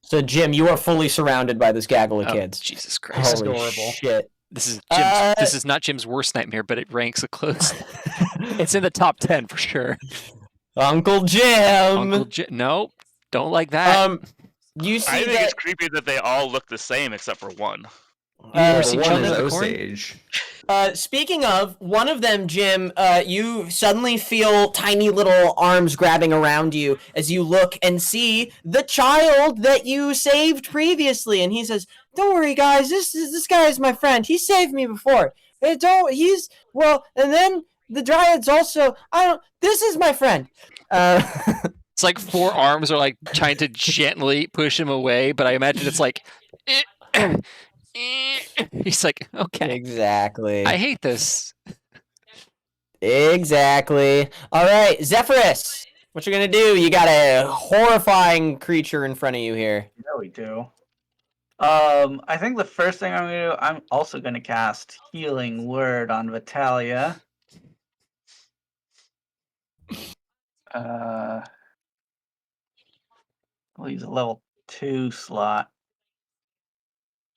[SPEAKER 2] So Jim, you are fully surrounded by this gaggle of
[SPEAKER 1] Oh,
[SPEAKER 2] kids.
[SPEAKER 1] Jesus Christ.
[SPEAKER 2] Holy
[SPEAKER 5] adorable.
[SPEAKER 2] shit.
[SPEAKER 1] This is Jim's.
[SPEAKER 2] Uh,
[SPEAKER 1] This is not Jim's worst nightmare, but it ranks a close. It's in the top 10 for sure.
[SPEAKER 2] Uncle Jim.
[SPEAKER 1] Uncle Jim. No, don't like that.
[SPEAKER 2] You
[SPEAKER 4] I
[SPEAKER 2] see
[SPEAKER 4] think
[SPEAKER 2] that
[SPEAKER 4] it's creepy that they all look the same except for one.
[SPEAKER 1] You ever seen
[SPEAKER 3] One
[SPEAKER 1] Children
[SPEAKER 3] is
[SPEAKER 1] of the Corn?
[SPEAKER 3] Osage.
[SPEAKER 2] speaking of, one of them, Jim, you suddenly feel tiny little arms grabbing around you as you look and see the child that you saved previously. And he says, "Don't worry, guys. This guy is my friend. He saved me before. And then the Dryads also. This is my friend."
[SPEAKER 1] It's like 4 arms are like trying to gently push him away, but I imagine it's like. He's like, okay,
[SPEAKER 2] Exactly.
[SPEAKER 1] I hate this.
[SPEAKER 2] Exactly. All right, Zephyrus, what you gonna do? You got a horrifying creature in front of you here.
[SPEAKER 5] Yeah, we do. I think the first thing I'm gonna do, I'm also gonna cast Healing Word on Vitalia. I'll use a level 2 slot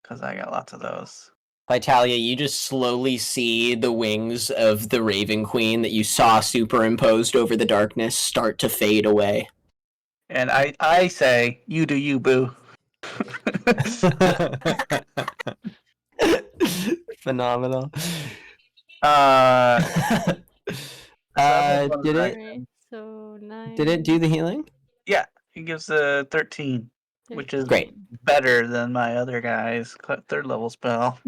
[SPEAKER 5] because I got lots of those.
[SPEAKER 2] Vitalia, you just slowly see the wings of the Raven Queen that you saw superimposed over the darkness start to fade away.
[SPEAKER 5] And I say, you do you, boo.
[SPEAKER 2] Phenomenal.
[SPEAKER 5] Uh,
[SPEAKER 2] Did it?
[SPEAKER 6] Alright, so 9.
[SPEAKER 2] Did it do the healing?
[SPEAKER 5] he gives a 13, which is
[SPEAKER 2] Great.
[SPEAKER 5] better than my other guy's 3rd level spell.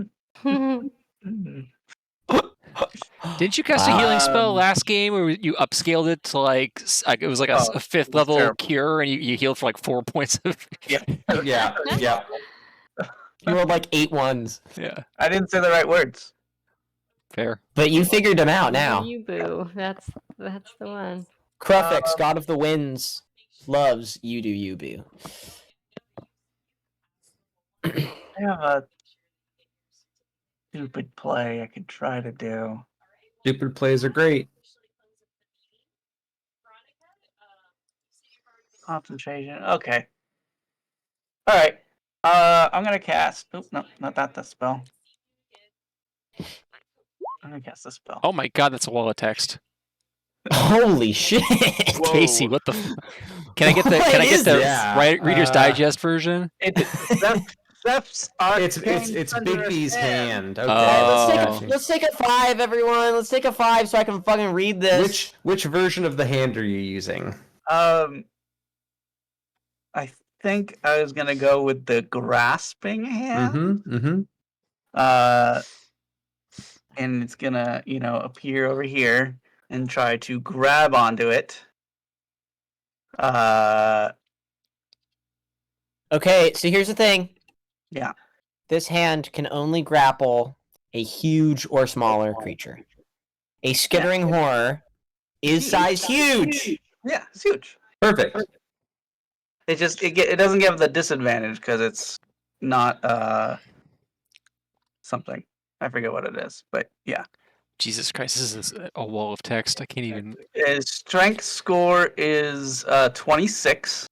[SPEAKER 1] Didn't you cast a healing spell
[SPEAKER 5] Um,
[SPEAKER 1] last game, or you upscaled it to like it was like a 5th level
[SPEAKER 5] terrible.
[SPEAKER 1] cure, and you healed for like 4 points of?
[SPEAKER 5] Yeah.
[SPEAKER 2] Yeah. You rolled like 8 ones.
[SPEAKER 1] Yeah.
[SPEAKER 5] I didn't say the right words.
[SPEAKER 1] Fair.
[SPEAKER 2] But you figured him out now.
[SPEAKER 6] You boo. That's the one.
[SPEAKER 2] Crufix, God of the Winds, loves you do you boo.
[SPEAKER 5] I have a stupid play I could try to do.
[SPEAKER 3] Stupid plays are great.
[SPEAKER 5] Concentration. Okay. All right. I'm gonna cast. Oops, no, not that spell. I'm gonna cast this spell.
[SPEAKER 1] Oh my god, that's a wall of text.
[SPEAKER 2] Holy shit!
[SPEAKER 4] Whoa.
[SPEAKER 1] Casey, what the? Can I get the?
[SPEAKER 2] What
[SPEAKER 1] Can I get
[SPEAKER 2] is
[SPEAKER 1] the
[SPEAKER 3] this?
[SPEAKER 1] Reader's Digest version?
[SPEAKER 5] Steph's
[SPEAKER 3] It's Bigby's hand. Okay.
[SPEAKER 1] Oh.
[SPEAKER 2] Let's take a 5, everyone. Let's take a 5 so I can fucking read this.
[SPEAKER 3] Which version of the hand are you using?
[SPEAKER 5] I think I was gonna go with the grasping hand.
[SPEAKER 3] Mm-hmm.
[SPEAKER 5] And it's gonna, appear over here and try to grab onto it.
[SPEAKER 2] Okay, so here's the thing.
[SPEAKER 5] Yeah.
[SPEAKER 2] This hand can only grapple a huge or smaller creature. A skittering horror is size huge.
[SPEAKER 5] Yeah, it's huge.
[SPEAKER 3] Perfect.
[SPEAKER 5] It doesn't give the disadvantage because it's not something. I forget what it is, but yeah.
[SPEAKER 1] Jesus Christ, this is a wall of text. I can't even.
[SPEAKER 5] His strength score is 26.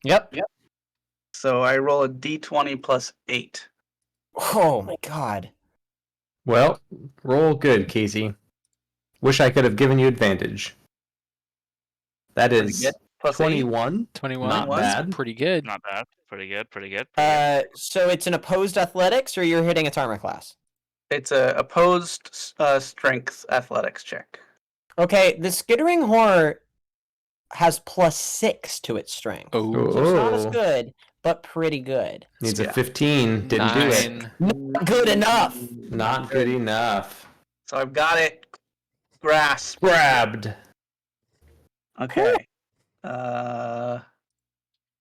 [SPEAKER 2] Yep.
[SPEAKER 5] So I roll a d20 plus 8.
[SPEAKER 2] Oh my god.
[SPEAKER 3] Well, roll good, Casey. Wish I could have given you advantage. That
[SPEAKER 5] Pretty
[SPEAKER 3] is
[SPEAKER 5] good. Plus
[SPEAKER 3] 21.
[SPEAKER 1] 21.
[SPEAKER 3] Not
[SPEAKER 1] That's
[SPEAKER 3] bad.
[SPEAKER 1] pretty good.
[SPEAKER 4] Not bad. Pretty good.
[SPEAKER 2] So it's an opposed athletics, or you're hitting its armor class?
[SPEAKER 5] 8. It's a opposed strength athletics check.
[SPEAKER 2] Okay, the skittering horror has +6 to its strength.
[SPEAKER 1] Oh,
[SPEAKER 2] So it's not as
[SPEAKER 3] Oh.
[SPEAKER 2] good, but pretty good.
[SPEAKER 3] Needs a
[SPEAKER 5] Yeah.
[SPEAKER 3] 15. Didn't do it.
[SPEAKER 1] 9.
[SPEAKER 2] Not good enough.
[SPEAKER 3] Not good enough.
[SPEAKER 5] So I've got it grasped.
[SPEAKER 3] Grabbed.
[SPEAKER 5] Okay.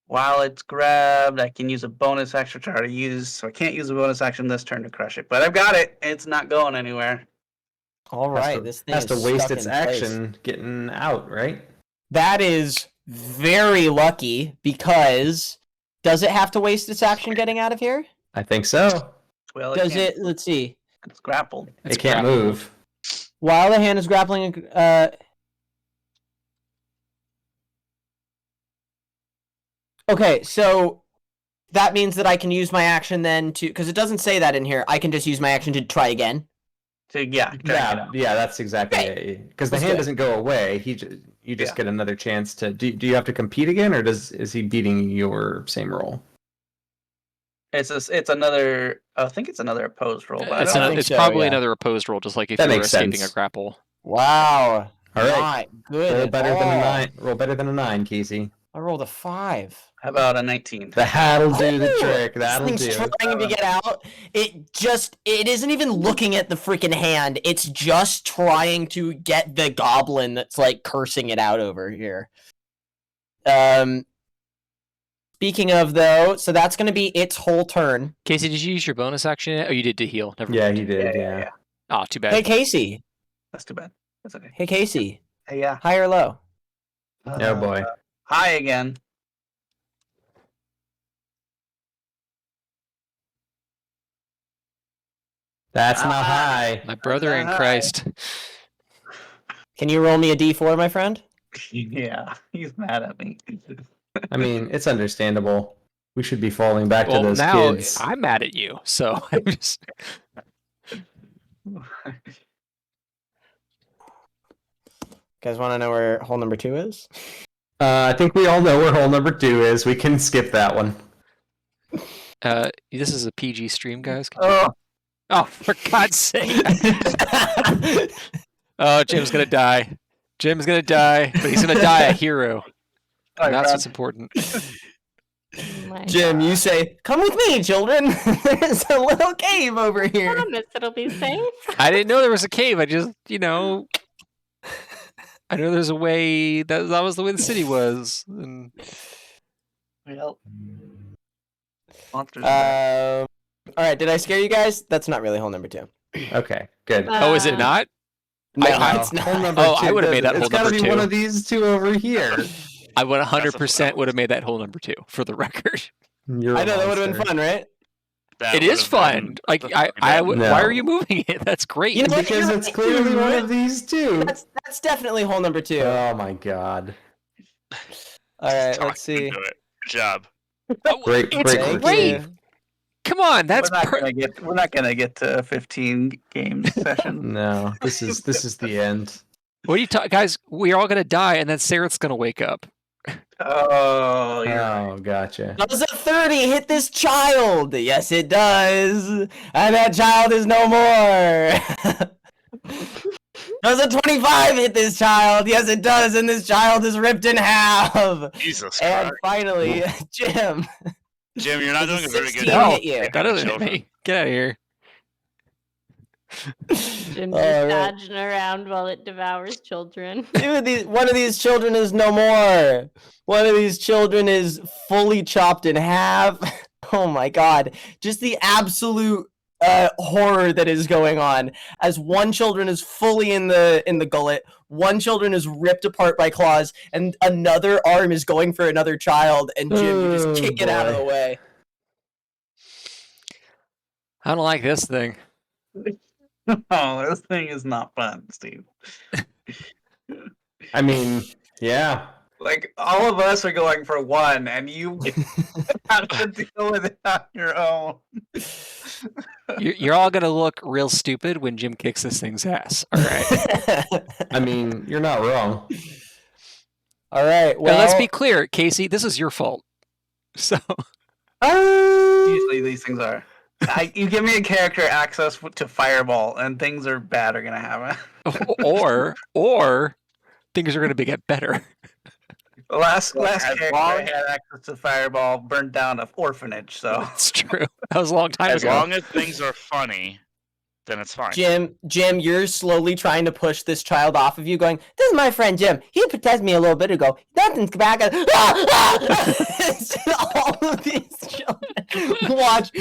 [SPEAKER 5] While it's grabbed, I can use a bonus action to try to use. So I can't use a bonus action this turn to crush it, but I've got it. It's not going anywhere.
[SPEAKER 2] All right, this thing
[SPEAKER 3] has
[SPEAKER 2] is
[SPEAKER 3] to waste
[SPEAKER 2] stuck
[SPEAKER 3] its
[SPEAKER 2] in place.
[SPEAKER 3] action getting out, right?
[SPEAKER 2] That is very lucky because does it have to waste its action getting out of here?
[SPEAKER 3] I think so.
[SPEAKER 5] Well,
[SPEAKER 2] Does
[SPEAKER 5] can't-
[SPEAKER 2] it? Let's see.
[SPEAKER 5] It's grappled.
[SPEAKER 1] It's
[SPEAKER 3] it can't
[SPEAKER 1] grappled.
[SPEAKER 3] move.
[SPEAKER 2] While the hand is grappling, okay, so that means that I can use my action then to, because it doesn't say that in here. I can just use my action to try again.
[SPEAKER 5] So yeah, try to get out.
[SPEAKER 3] Yeah, that's exactly it. Because the
[SPEAKER 2] Let's
[SPEAKER 3] hand
[SPEAKER 2] do it.
[SPEAKER 3] doesn't go away. You just
[SPEAKER 5] Yeah.
[SPEAKER 3] get another chance to. Do you have to compete again, or is he beating your same roll?
[SPEAKER 5] It's another. I think it's another opposed roll, but I
[SPEAKER 1] It's,
[SPEAKER 5] don't
[SPEAKER 2] think
[SPEAKER 1] it's
[SPEAKER 2] so,
[SPEAKER 1] probably
[SPEAKER 2] yeah.
[SPEAKER 1] another opposed roll, just like if
[SPEAKER 3] That
[SPEAKER 1] you were
[SPEAKER 3] makes
[SPEAKER 1] escaping
[SPEAKER 3] sense.
[SPEAKER 1] a grapple.
[SPEAKER 2] Wow.
[SPEAKER 3] All right.
[SPEAKER 2] Not good.
[SPEAKER 3] Roll
[SPEAKER 2] at
[SPEAKER 3] better than a
[SPEAKER 2] all.
[SPEAKER 3] 9. Roll better than a 9, Casey.
[SPEAKER 2] I rolled a 5.
[SPEAKER 5] How about a 19?
[SPEAKER 3] That'll do the
[SPEAKER 2] Ooh,
[SPEAKER 3] trick. That'll
[SPEAKER 2] this thing's
[SPEAKER 3] do.
[SPEAKER 2] trying to get out. It isn't even looking at the freaking hand. It's just trying to get the goblin that's like cursing it out over here. Speaking of though, so that's going to be its whole turn.
[SPEAKER 1] Casey, did you use your bonus action yet? Oh, you did to heal. Never
[SPEAKER 3] Yeah,
[SPEAKER 1] mind.
[SPEAKER 3] he did.
[SPEAKER 5] Yeah.
[SPEAKER 3] Yeah.
[SPEAKER 1] Oh, too bad.
[SPEAKER 2] Hey Casey.
[SPEAKER 5] That's too bad. That's okay.
[SPEAKER 2] Hey Casey.
[SPEAKER 5] Hey, yeah.
[SPEAKER 2] High or low?
[SPEAKER 3] Oh boy.
[SPEAKER 5] High again.
[SPEAKER 3] That's not high.
[SPEAKER 1] My brother in
[SPEAKER 5] Hi.
[SPEAKER 1] Christ.
[SPEAKER 2] Can you roll me a d4, my friend?
[SPEAKER 5] Yeah, he's mad at me.
[SPEAKER 3] I mean, it's understandable. We should be falling back
[SPEAKER 1] Well,
[SPEAKER 3] to those
[SPEAKER 1] now
[SPEAKER 3] kids.
[SPEAKER 1] I'm mad at you, so I'm just.
[SPEAKER 2] You guys want to know where hole number 2 is?
[SPEAKER 3] I think we all know where hole number 2 is. We can skip that one.
[SPEAKER 1] This is a PG stream, guys.
[SPEAKER 5] Oh,
[SPEAKER 1] Oh, for God's sake! Oh, Jim's gonna die. Jim's gonna die, but he's gonna die a hero. And that's what's important.
[SPEAKER 6] Oh my
[SPEAKER 2] Jim, you say, "Come with me, children. There's a little cave over here."
[SPEAKER 6] promise it'll be safe.
[SPEAKER 1] I didn't know there was a cave. I just, I know there's a way. That was the way the city was. And
[SPEAKER 5] well. Monsters. Back.
[SPEAKER 2] All right, did I scare you guys? That's not really hole number 2.
[SPEAKER 3] Okay, good.
[SPEAKER 1] Oh, is it not?
[SPEAKER 2] No,
[SPEAKER 1] I-
[SPEAKER 2] it's not.
[SPEAKER 3] Hole number
[SPEAKER 1] Oh,
[SPEAKER 3] two.
[SPEAKER 1] I would've made that
[SPEAKER 3] It's
[SPEAKER 1] hole
[SPEAKER 3] gotta
[SPEAKER 1] number
[SPEAKER 3] be one
[SPEAKER 1] two.
[SPEAKER 3] of these two over here.
[SPEAKER 1] I would 100%
[SPEAKER 4] Specify.
[SPEAKER 1] would have made that hole number 2 for the record.
[SPEAKER 3] You're
[SPEAKER 2] I
[SPEAKER 3] a
[SPEAKER 2] know that would have been
[SPEAKER 3] monster.
[SPEAKER 2] fun, right?
[SPEAKER 4] That
[SPEAKER 1] It is
[SPEAKER 4] would've
[SPEAKER 1] fun.
[SPEAKER 4] been
[SPEAKER 1] Like
[SPEAKER 4] the fucking end.
[SPEAKER 3] No.
[SPEAKER 1] why are you moving it? That's great.
[SPEAKER 2] You know what?
[SPEAKER 3] Because
[SPEAKER 2] You're
[SPEAKER 3] it's
[SPEAKER 2] right.
[SPEAKER 3] clearly one of these two.
[SPEAKER 2] That's definitely hole number 2.
[SPEAKER 3] Oh my god.
[SPEAKER 2] All right,
[SPEAKER 4] Talk
[SPEAKER 2] let's see.
[SPEAKER 4] into it. Good job.
[SPEAKER 1] Oh,
[SPEAKER 3] Great,
[SPEAKER 1] it's
[SPEAKER 3] great
[SPEAKER 2] Thank
[SPEAKER 1] great.
[SPEAKER 2] you.
[SPEAKER 1] Come on, that's
[SPEAKER 5] we're not gonna get to 15 games session.
[SPEAKER 3] No, this is the end.
[SPEAKER 1] What are you talking, guys? We're all gonna die, and then Sarah's gonna wake up.
[SPEAKER 5] Oh,
[SPEAKER 3] Oh, gotcha.
[SPEAKER 2] Does a 30 hit this child? Yes, it does. And that child is no more. Does a 25 hit this child? Yes, it does. And this child is ripped in half.
[SPEAKER 4] Jesus
[SPEAKER 2] And
[SPEAKER 4] Christ.
[SPEAKER 2] finally, Jim.
[SPEAKER 4] Jim, you're not
[SPEAKER 2] Does
[SPEAKER 4] doing
[SPEAKER 2] a
[SPEAKER 4] a very good
[SPEAKER 2] 16
[SPEAKER 4] job.
[SPEAKER 2] hit you?
[SPEAKER 4] taking
[SPEAKER 1] That
[SPEAKER 4] the
[SPEAKER 1] doesn't hit
[SPEAKER 4] children.
[SPEAKER 1] me. Get out of here.
[SPEAKER 6] Jim
[SPEAKER 2] All
[SPEAKER 6] just
[SPEAKER 2] right.
[SPEAKER 6] dodging around while it devours children.
[SPEAKER 2] Dude, one of these children is no more. One of these children is fully chopped in half. Oh my god. Just the absolute horror that is going on as one children is fully in the gullet, one children is ripped apart by claws, and another arm is going for another child, and Jim, you just
[SPEAKER 3] Oh,
[SPEAKER 2] kick it out of the
[SPEAKER 3] boy.
[SPEAKER 2] way.
[SPEAKER 1] I don't like this thing.
[SPEAKER 5] Oh, this thing is not fun, Steve.
[SPEAKER 3] I mean, yeah.
[SPEAKER 5] Like, all of us are going for one, and you have to deal with it on your own.
[SPEAKER 1] You're all gonna look real stupid when Jim kicks this thing's ass. All right.
[SPEAKER 3] I mean, you're not wrong.
[SPEAKER 2] All right.
[SPEAKER 1] Now,
[SPEAKER 2] Well,
[SPEAKER 1] let's be clear, Casey. This is your fault. So
[SPEAKER 5] Usually these things are. You give me a character access to Fireball, and things are bad are gonna happen.
[SPEAKER 1] or things are gonna get better.
[SPEAKER 5] The last
[SPEAKER 4] As
[SPEAKER 5] character
[SPEAKER 4] long-
[SPEAKER 5] I had access to Fireball burned down an orphanage, so
[SPEAKER 1] It's true. That was a long time
[SPEAKER 4] As
[SPEAKER 1] ago.
[SPEAKER 4] long as things are funny, then it's fine.
[SPEAKER 2] Jim, you're slowly trying to push this child off of you, going, "This is my friend Jim. He protected me a little bit ago. Nothing's back." All of these children watch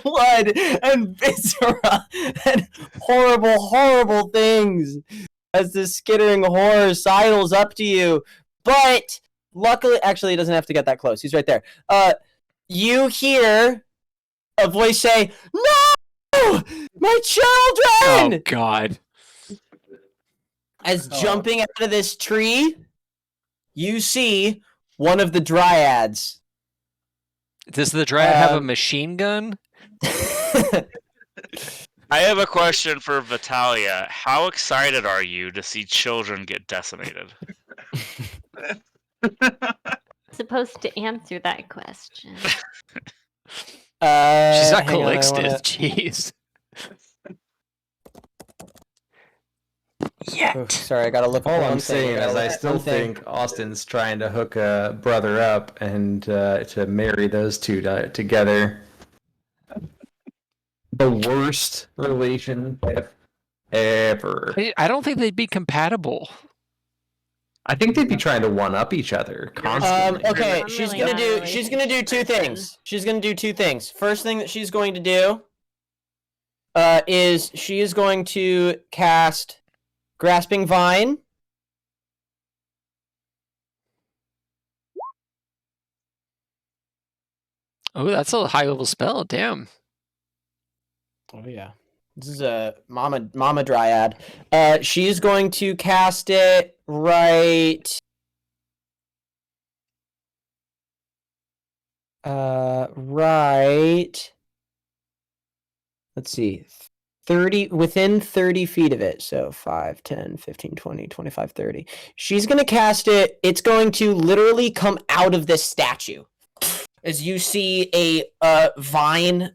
[SPEAKER 2] blood and viscera and horrible things as this skittering horror sidles up to you. But luckily, actually, he doesn't have to get that close. He's right there. You hear a voice say, "No! My
[SPEAKER 1] Oh
[SPEAKER 2] children!"
[SPEAKER 1] God.
[SPEAKER 2] As jumping out of this tree, you see one of the dryads.
[SPEAKER 1] Does the dryad have a machine gun?
[SPEAKER 4] I have a question for Vitalia. How excited are you to see children get decimated?
[SPEAKER 6] Supposed to answer that question.
[SPEAKER 1] She's not
[SPEAKER 2] hang on, I
[SPEAKER 1] Calixtus.
[SPEAKER 2] wanna-
[SPEAKER 1] Jeez.
[SPEAKER 2] Oof, sorry, I gotta look.
[SPEAKER 3] All
[SPEAKER 2] at
[SPEAKER 3] I'm
[SPEAKER 2] one thing.
[SPEAKER 3] saying
[SPEAKER 2] gotta
[SPEAKER 3] is
[SPEAKER 2] look
[SPEAKER 3] I
[SPEAKER 2] at
[SPEAKER 3] still
[SPEAKER 2] one thing.
[SPEAKER 3] think Austin's trying to hook a brother up and to marry those two together. The worst relationship ever.
[SPEAKER 1] I don't think they'd be compatible.
[SPEAKER 3] I think they'd be trying to one up each other constantly.
[SPEAKER 2] Okay,
[SPEAKER 6] I'm
[SPEAKER 2] she's
[SPEAKER 6] really
[SPEAKER 2] gonna
[SPEAKER 6] not
[SPEAKER 2] do.
[SPEAKER 6] a
[SPEAKER 2] She's gonna do two
[SPEAKER 6] relationship
[SPEAKER 2] things. She's gonna do two things. First thing that she's going to do, is she is going to cast Grasping Vine.
[SPEAKER 1] Oh, that's a high level spell. Damn.
[SPEAKER 2] Oh yeah, this is a mama dryad. She's going to cast it right. Right. Let's see. 30 within 30 feet of it. So 5, 10, 15, 20, 25, 30. She's going to cast it. It's going to literally come out of this statue. As you see a vine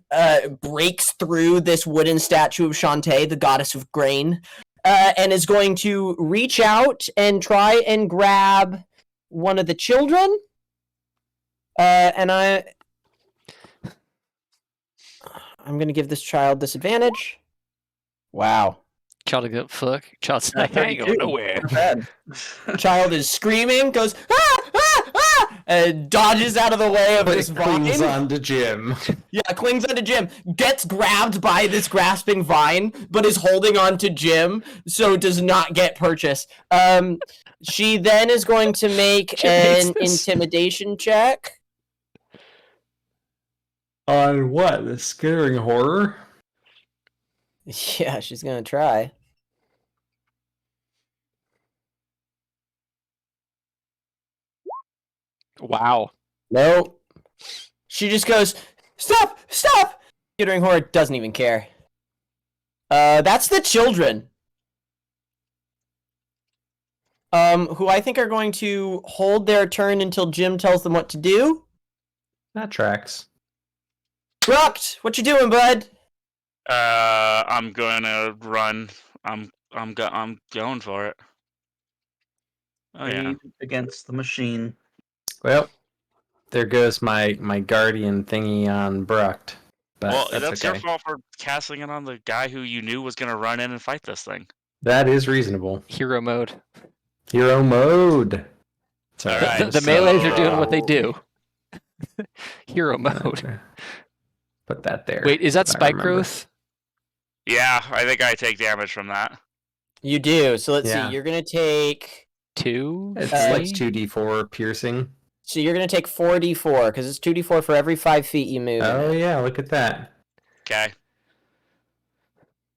[SPEAKER 2] breaks through this wooden statue of Shantae, the goddess of grain, and is going to reach out and try and grab one of the children. And I'm going to give this child disadvantage. Wow.
[SPEAKER 1] Child to go fuck. Child's like, I ain't going nowhere.
[SPEAKER 5] Bad.
[SPEAKER 2] Child is screaming, goes, "Ah, ah, ah!" dodges out of the way of this
[SPEAKER 3] Clings
[SPEAKER 2] vine.
[SPEAKER 3] on to Jim.
[SPEAKER 2] Yeah, clings onto Jim, gets grabbed by this grasping vine, but is holding on to Jim, so does not get purchased. She then is going to make
[SPEAKER 1] Jim hates
[SPEAKER 2] an
[SPEAKER 1] this.
[SPEAKER 2] intimidation check.
[SPEAKER 3] On what? The skittering horror?
[SPEAKER 2] Yeah, she's gonna try.
[SPEAKER 1] Wow.
[SPEAKER 2] Nope. She just goes, stop, stop! Skittering horror doesn't even care. That's the children. Who I think are going to hold their turn until Jim tells them what to do.
[SPEAKER 3] That tracks.
[SPEAKER 2] Brucked, what you doing, bud?
[SPEAKER 4] I'm gonna run. I'm going for it. Oh yeah.
[SPEAKER 5] Aim against the machine.
[SPEAKER 3] Well, there goes my guardian thingy on Brucked. But
[SPEAKER 4] Well,
[SPEAKER 3] that's
[SPEAKER 4] that's
[SPEAKER 3] okay.
[SPEAKER 4] your fault for casting it on the guy who you knew was gonna run in and fight this thing.
[SPEAKER 3] That is reasonable.
[SPEAKER 1] Hero mode.
[SPEAKER 3] Hero mode. Sorry,
[SPEAKER 4] Alright,
[SPEAKER 1] The
[SPEAKER 4] so-
[SPEAKER 1] melees are doing what they do. Hero mode.
[SPEAKER 3] Put that there.
[SPEAKER 1] Wait, is that
[SPEAKER 3] I
[SPEAKER 1] spike
[SPEAKER 3] remember.
[SPEAKER 1] growth?
[SPEAKER 4] Yeah, I think I take damage from that.
[SPEAKER 2] You do. So let's
[SPEAKER 3] Yeah.
[SPEAKER 2] see. You're gonna take.
[SPEAKER 1] 2?
[SPEAKER 3] It's
[SPEAKER 2] Uh,
[SPEAKER 3] like 2d4 piercing.
[SPEAKER 2] So you're gonna take 4d4 because it's 2d4 for every 5 feet you move.
[SPEAKER 3] Oh yeah, look at that.
[SPEAKER 4] Okay.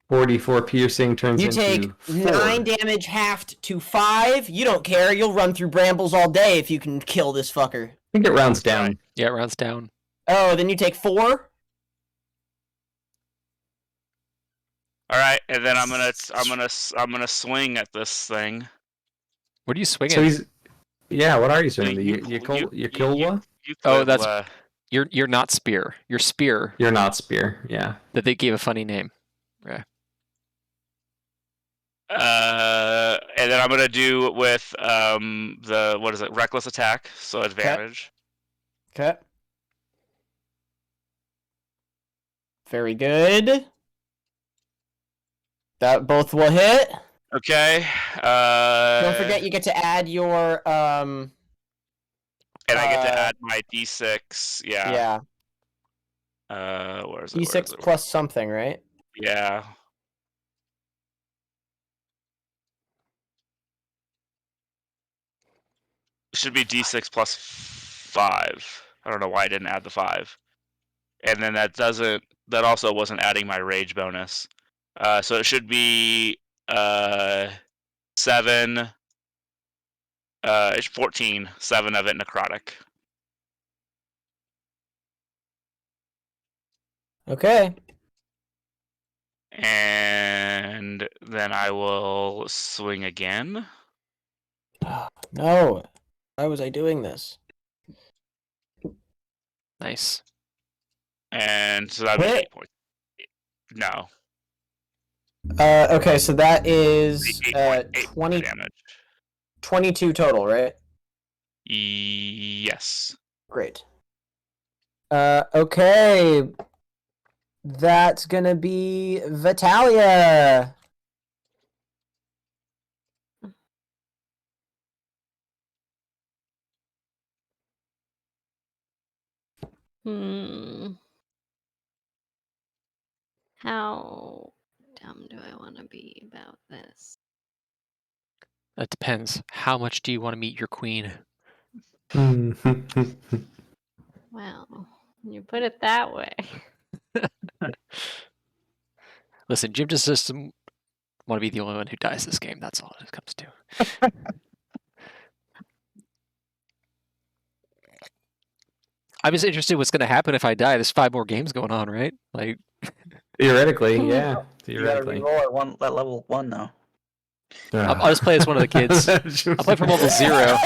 [SPEAKER 3] 44 piercing turns
[SPEAKER 2] You
[SPEAKER 3] into
[SPEAKER 2] take
[SPEAKER 3] 4.
[SPEAKER 2] 9 damage halved to 5. You don't care. You'll run through brambles all day if you can kill this fucker.
[SPEAKER 3] I think it rounds down.
[SPEAKER 1] Yeah, it rounds down.
[SPEAKER 2] Oh, then you take 4.
[SPEAKER 4] All right, and then I'm gonna swing at this thing.
[SPEAKER 1] What are you swinging?
[SPEAKER 3] So he's yeah. What are you saying?
[SPEAKER 4] You-
[SPEAKER 3] You kill one?
[SPEAKER 1] Oh, that's- You're not spear. You're spear
[SPEAKER 3] You're not spear. Yeah.
[SPEAKER 1] that they gave a funny name.
[SPEAKER 4] And then I'm gonna do it with the what is it? Reckless attack, so advantage.
[SPEAKER 2] Okay. Very good. That both will hit.
[SPEAKER 4] Okay.
[SPEAKER 2] Don't forget you get to add your
[SPEAKER 4] and I get to
[SPEAKER 2] uh,
[SPEAKER 4] add my d6. Yeah. Where is it? Where
[SPEAKER 2] d6
[SPEAKER 4] is it?
[SPEAKER 2] plus something, right?
[SPEAKER 4] Yeah. It should be d6 plus 5. I don't know why I didn't add the 5. And then that also wasn't adding my rage bonus. So it should be 7. It's 14. 7 of it necrotic.
[SPEAKER 2] Okay.
[SPEAKER 4] And then I will swing again.
[SPEAKER 2] No. Why was I doing this?
[SPEAKER 1] Nice.
[SPEAKER 4] And so that'd be
[SPEAKER 2] Hit.
[SPEAKER 4] 8 points. No.
[SPEAKER 2] Okay, so that is
[SPEAKER 4] 8
[SPEAKER 2] 20,
[SPEAKER 4] damage.
[SPEAKER 2] 22 total, right?
[SPEAKER 4] Yes.
[SPEAKER 2] Great. Okay. That's gonna be Vitalia.
[SPEAKER 6] Hmm. How dumb do I want to be about this?
[SPEAKER 1] That depends. How much do you want to meet your queen?
[SPEAKER 6] Well, when you put it that way.
[SPEAKER 1] Listen, Jim just doesn't want to be the only one who dies this game. That's all it comes to. I'm just interested what's going to happen if I die. There's 5 more games going on, right? Like,
[SPEAKER 3] Theoretically, yeah.
[SPEAKER 5] You gotta
[SPEAKER 3] Theoretically.
[SPEAKER 5] reroll at level 1 though.
[SPEAKER 1] I'll just play as one of the kids. I'll play from level 0.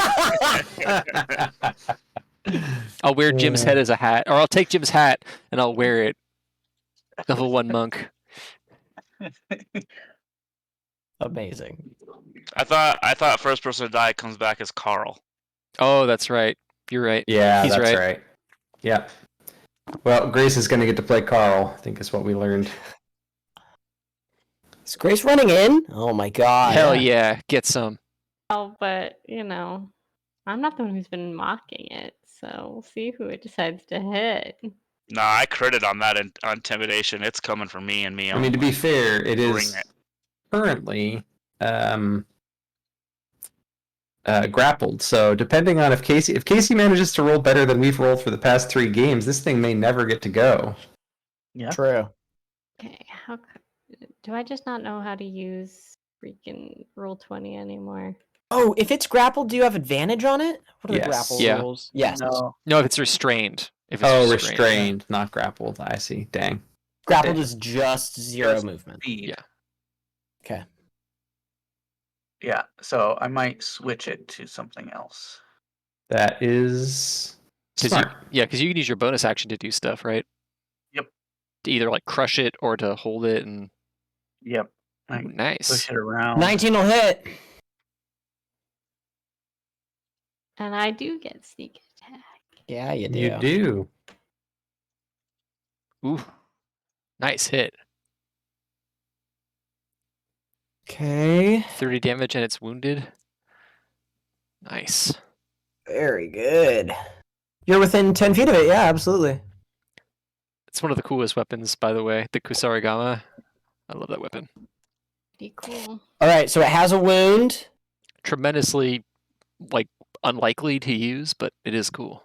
[SPEAKER 1] I'll wear Jim's head as a hat, or I'll take Jim's hat and I'll wear it. Level 1 monk.
[SPEAKER 2] Amazing.
[SPEAKER 4] I thought first person to die comes back as Carl.
[SPEAKER 1] Oh, that's right. You're right.
[SPEAKER 3] Yeah,
[SPEAKER 1] He's
[SPEAKER 3] that's
[SPEAKER 1] right.
[SPEAKER 3] right. Yeah. Well, Grace is going to get to play Carl, I think is what we learned.
[SPEAKER 2] Is Grace running in? Oh my god.
[SPEAKER 1] Hell yeah. Get some.
[SPEAKER 6] Oh, but you know, I'm not the one who's been mocking it, so we'll see who it decides to hit.
[SPEAKER 4] No, I critted on that intimidation. It's coming from me and me
[SPEAKER 3] I mean, to be fair, it
[SPEAKER 4] Bring
[SPEAKER 3] is
[SPEAKER 4] it.
[SPEAKER 3] currently grappled. So depending on if Casey manages to roll better than we've rolled for the past 3 games, this thing may never get to go.
[SPEAKER 5] Yeah.
[SPEAKER 2] True.
[SPEAKER 6] Okay, do I just not know how to use freaking Roll20 anymore?
[SPEAKER 2] Oh, if it's grappled, do you have advantage on it? What are the
[SPEAKER 3] Yes.
[SPEAKER 2] grapple
[SPEAKER 1] Yeah.
[SPEAKER 2] rules? Yes.
[SPEAKER 5] No.
[SPEAKER 1] No, if it's restrained. If it's
[SPEAKER 3] Oh, restrained, not grappled. I see. Dang.
[SPEAKER 2] Grappled is just 0
[SPEAKER 5] Just
[SPEAKER 2] movement.
[SPEAKER 5] Speed.
[SPEAKER 1] Yeah.
[SPEAKER 2] Okay.
[SPEAKER 5] Yeah. So I might switch it to something else.
[SPEAKER 3] That is smart.
[SPEAKER 1] Because you can use your bonus action to do stuff, right?
[SPEAKER 5] Yep.
[SPEAKER 1] To either like crush it or to hold it and
[SPEAKER 5] Yep. I
[SPEAKER 1] Ooh, nice.
[SPEAKER 5] push it around.
[SPEAKER 2] 19 will hit.
[SPEAKER 6] And I do get sneak attack.
[SPEAKER 2] Yeah, you do.
[SPEAKER 3] You do.
[SPEAKER 1] Ooh. Nice hit.
[SPEAKER 2] Okay.
[SPEAKER 1] 30 damage and it's wounded. Nice.
[SPEAKER 2] Very good. You're within 10 feet of it. Yeah, absolutely.
[SPEAKER 1] It's one of the coolest weapons, by the way. The Kusarigama. I love that weapon.
[SPEAKER 6] Pretty cool.
[SPEAKER 2] All right, so it has a wound.
[SPEAKER 1] Tremendously like unlikely to use, but it is cool.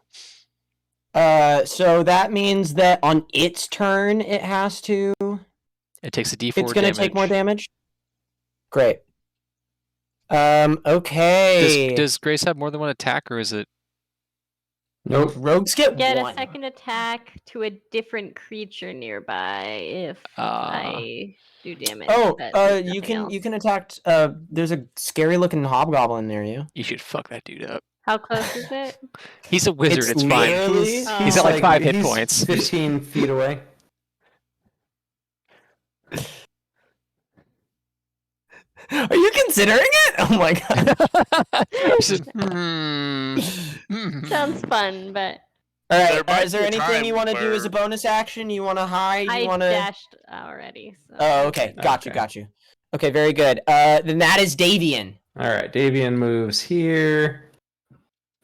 [SPEAKER 2] So that means that on its turn, it has to.
[SPEAKER 1] It takes a D4
[SPEAKER 2] It's going
[SPEAKER 1] damage.
[SPEAKER 2] to take more damage. Great. Okay.
[SPEAKER 1] Does Grace have more than one attack, or is it?
[SPEAKER 3] Nope.
[SPEAKER 2] Rogues get
[SPEAKER 6] Get
[SPEAKER 2] one.
[SPEAKER 6] a second attack to a different creature nearby if I do damage.
[SPEAKER 2] Oh,
[SPEAKER 6] but there's
[SPEAKER 2] you
[SPEAKER 6] nothing else.
[SPEAKER 2] can attack. There's a scary looking hobgoblin near you.
[SPEAKER 1] You should fuck that dude up.
[SPEAKER 6] How close is it?
[SPEAKER 1] He's a wizard. It's fine.
[SPEAKER 2] literally-
[SPEAKER 1] He's got like 5 hit
[SPEAKER 3] he's
[SPEAKER 1] points.
[SPEAKER 3] 15 feet away.
[SPEAKER 2] Are you considering it? Oh my god.
[SPEAKER 1] Just, hmm.
[SPEAKER 6] Sounds fun, but
[SPEAKER 2] All
[SPEAKER 4] There
[SPEAKER 2] right.
[SPEAKER 4] might
[SPEAKER 2] Is there
[SPEAKER 4] be a
[SPEAKER 2] anything
[SPEAKER 4] time
[SPEAKER 2] you want to do as a
[SPEAKER 4] where-
[SPEAKER 2] bonus action? You want to hide?
[SPEAKER 6] I
[SPEAKER 2] You want to?
[SPEAKER 6] dashed already. So
[SPEAKER 2] Oh, okay. Got you.
[SPEAKER 1] Okay.
[SPEAKER 2] Got you. Okay, very good. Then that is Davian.
[SPEAKER 3] All right, Davian moves here,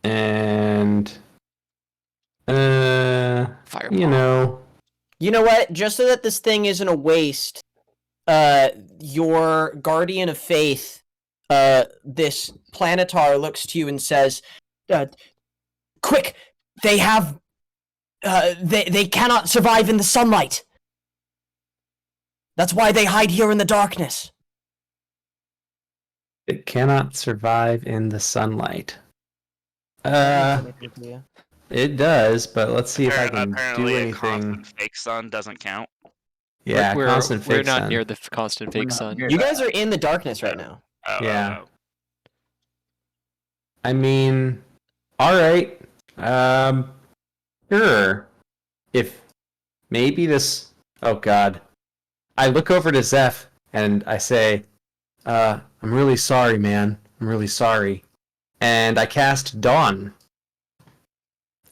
[SPEAKER 3] and
[SPEAKER 1] Fireball.
[SPEAKER 3] you know,
[SPEAKER 2] You know what? Just so that this thing isn't a waste, your guardian of faith, this planetar looks to you and says, "Quick! They have, they cannot survive in the sunlight. That's why they hide here in the darkness."
[SPEAKER 3] it cannot survive in the sunlight. It does, but let's see if I can do
[SPEAKER 4] Apparently, a
[SPEAKER 3] anything.
[SPEAKER 4] constant fake sun doesn't count.
[SPEAKER 3] Yeah,
[SPEAKER 1] we're
[SPEAKER 3] constant
[SPEAKER 1] we're
[SPEAKER 3] fake
[SPEAKER 1] not
[SPEAKER 3] sun.
[SPEAKER 1] near the constant
[SPEAKER 5] We're
[SPEAKER 1] fake
[SPEAKER 5] not
[SPEAKER 1] sun.
[SPEAKER 5] near
[SPEAKER 2] You
[SPEAKER 5] that.
[SPEAKER 2] guys are in the darkness right now.
[SPEAKER 4] Oh,
[SPEAKER 3] Yeah.
[SPEAKER 4] oh,
[SPEAKER 3] I mean, all right. Sure. If maybe this. Oh God. I look over to Zeph and I say, "I'm really sorry, man. I'm really sorry." And I cast Dawn.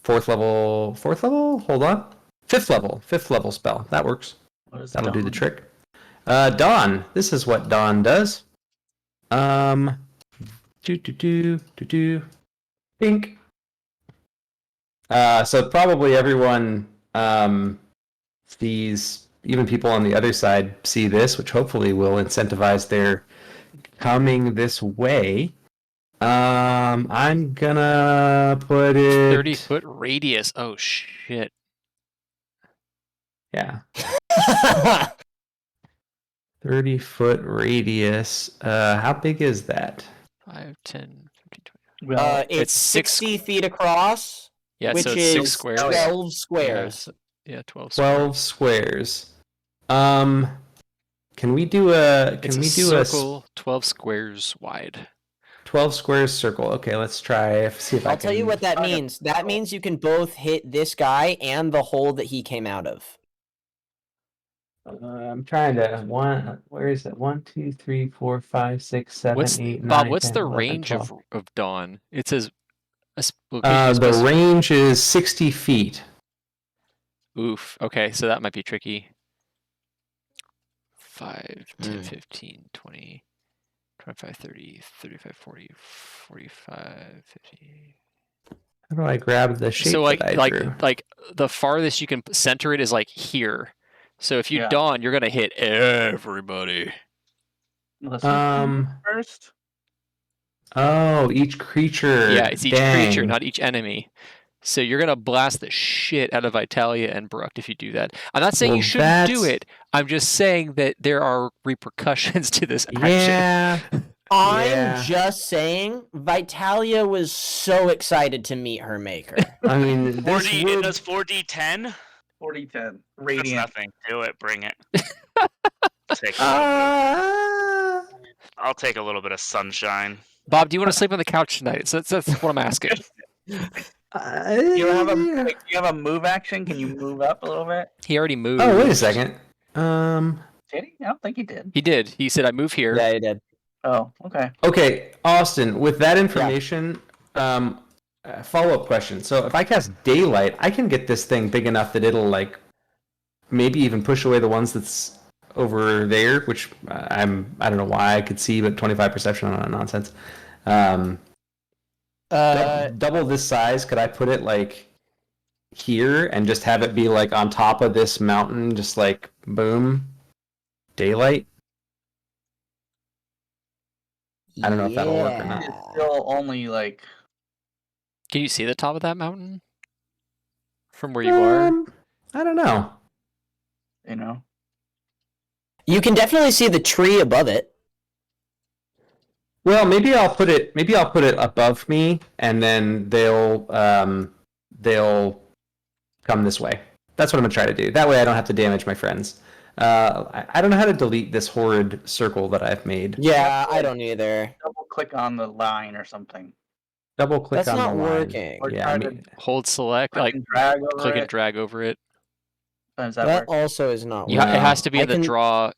[SPEAKER 3] 4th level. 4th level? Hold on. 5th level. 5th level spell. That works.
[SPEAKER 5] What is
[SPEAKER 3] That'll do the
[SPEAKER 5] dawn?
[SPEAKER 3] trick. Dawn. This is what Dawn does. Pink. So probably everyone sees, even people on the other side see this, which hopefully will incentivize their coming this way. I'm gonna put it
[SPEAKER 1] 30-foot radius. Oh shit.
[SPEAKER 3] Yeah. 30-foot radius. How big is that?
[SPEAKER 1] 5, 10, 15, 20.
[SPEAKER 5] Well,
[SPEAKER 2] It's
[SPEAKER 1] It's six
[SPEAKER 2] 60 feet across,
[SPEAKER 1] Yeah,
[SPEAKER 2] which
[SPEAKER 1] so it's
[SPEAKER 2] is
[SPEAKER 1] 6 squares.
[SPEAKER 2] 12 squares.
[SPEAKER 1] Yeah, 12
[SPEAKER 3] 12 squares. Can we do a
[SPEAKER 1] It's a circle, 12 squares wide.
[SPEAKER 3] 12 squares circle? Okay, let's try. See if I
[SPEAKER 2] I'll
[SPEAKER 3] can.
[SPEAKER 2] tell you what that
[SPEAKER 5] Kind of
[SPEAKER 2] means. That means you can both hit this guy and the hole that he came out of.
[SPEAKER 3] I'm trying to Where is it? 1, 2, 3, 4, 5, 6, 7,
[SPEAKER 1] What's
[SPEAKER 3] 8, 9.
[SPEAKER 1] Bob? What's
[SPEAKER 3] 10,
[SPEAKER 1] the
[SPEAKER 3] 11,
[SPEAKER 1] range
[SPEAKER 3] 12.
[SPEAKER 1] of dawn? It says location is
[SPEAKER 3] The
[SPEAKER 1] supposed
[SPEAKER 3] range is 60 feet.
[SPEAKER 1] Oof. Okay, so that might be tricky. 5, 10,
[SPEAKER 2] Mm.
[SPEAKER 1] 15, 20, 25, 30, 35, 40, 45, 50.
[SPEAKER 3] How do I grab the shape
[SPEAKER 1] So like
[SPEAKER 3] that I drew?
[SPEAKER 1] like the farthest you can center it is like here. So if you
[SPEAKER 5] Yeah.
[SPEAKER 1] dawn, you're gonna hit everybody.
[SPEAKER 5] Let's do first.
[SPEAKER 3] Oh, each creature.
[SPEAKER 1] Yeah, it's each
[SPEAKER 3] Dang.
[SPEAKER 1] creature, not each enemy. So you're gonna blast the shit out of Vitalia and Brucked if you do that. I'm not saying
[SPEAKER 3] Well,
[SPEAKER 1] you shouldn't do
[SPEAKER 3] that's-
[SPEAKER 1] it. I'm just saying that there are repercussions to this action.
[SPEAKER 3] Yeah.
[SPEAKER 2] I'm
[SPEAKER 3] Yeah.
[SPEAKER 2] just saying, Vitalia was so excited to meet her maker.
[SPEAKER 3] I mean, this
[SPEAKER 4] 4D,
[SPEAKER 3] would...
[SPEAKER 4] it does 4d10.
[SPEAKER 5] 40-10.
[SPEAKER 4] That's
[SPEAKER 5] Radiant.
[SPEAKER 4] nothing. Do it. Bring it. Take a little bit. I'll take a little bit of sunshine.
[SPEAKER 1] Bob, do you want to sleep on the couch tonight? So that's what I'm asking.
[SPEAKER 5] You have a move action? Can you move up a little bit?
[SPEAKER 1] He already moved.
[SPEAKER 3] Oh, wait a second.
[SPEAKER 5] Did he? I don't think he did.
[SPEAKER 1] He did. He said, "I move here."
[SPEAKER 2] Yeah, he did.
[SPEAKER 5] Oh, okay.
[SPEAKER 3] Okay, Austin, with that information, follow-up question. So if I cast Daylight, I can get this thing big enough that it'll, like, maybe even push away the ones that's over there, which I don't know why I could see, but 25 perception on nonsense. Double this size, could I put it, like, here and just have it be, like, on top of this mountain, just, like, boom, Daylight? I don't know if that'll work or not.
[SPEAKER 5] It's still only like
[SPEAKER 1] Can you see the top of that mountain from where you are?
[SPEAKER 3] I don't know.
[SPEAKER 5] you know.
[SPEAKER 2] You can definitely see the tree above it.
[SPEAKER 3] Well, maybe I'll put it above me, and then they'll come this way. That's what I'm gonna try to do. That way, I don't have to damage my friends. I don't know how to delete this horrid circle that I've made.
[SPEAKER 2] Yeah, I don't either.
[SPEAKER 5] Double click on the line or something.
[SPEAKER 3] Double click
[SPEAKER 2] That's
[SPEAKER 3] on
[SPEAKER 2] not
[SPEAKER 3] the line.
[SPEAKER 2] working.
[SPEAKER 5] Or
[SPEAKER 3] Yeah,
[SPEAKER 5] try
[SPEAKER 3] I
[SPEAKER 5] to
[SPEAKER 3] mean,
[SPEAKER 1] Hold select,
[SPEAKER 5] click
[SPEAKER 1] like
[SPEAKER 5] and drag over
[SPEAKER 1] click
[SPEAKER 5] it.
[SPEAKER 1] and drag over it.
[SPEAKER 5] Does that
[SPEAKER 2] That
[SPEAKER 5] work?
[SPEAKER 2] also is not
[SPEAKER 1] You
[SPEAKER 2] working.
[SPEAKER 1] it has to be
[SPEAKER 2] I
[SPEAKER 1] in the
[SPEAKER 2] can-
[SPEAKER 1] draw.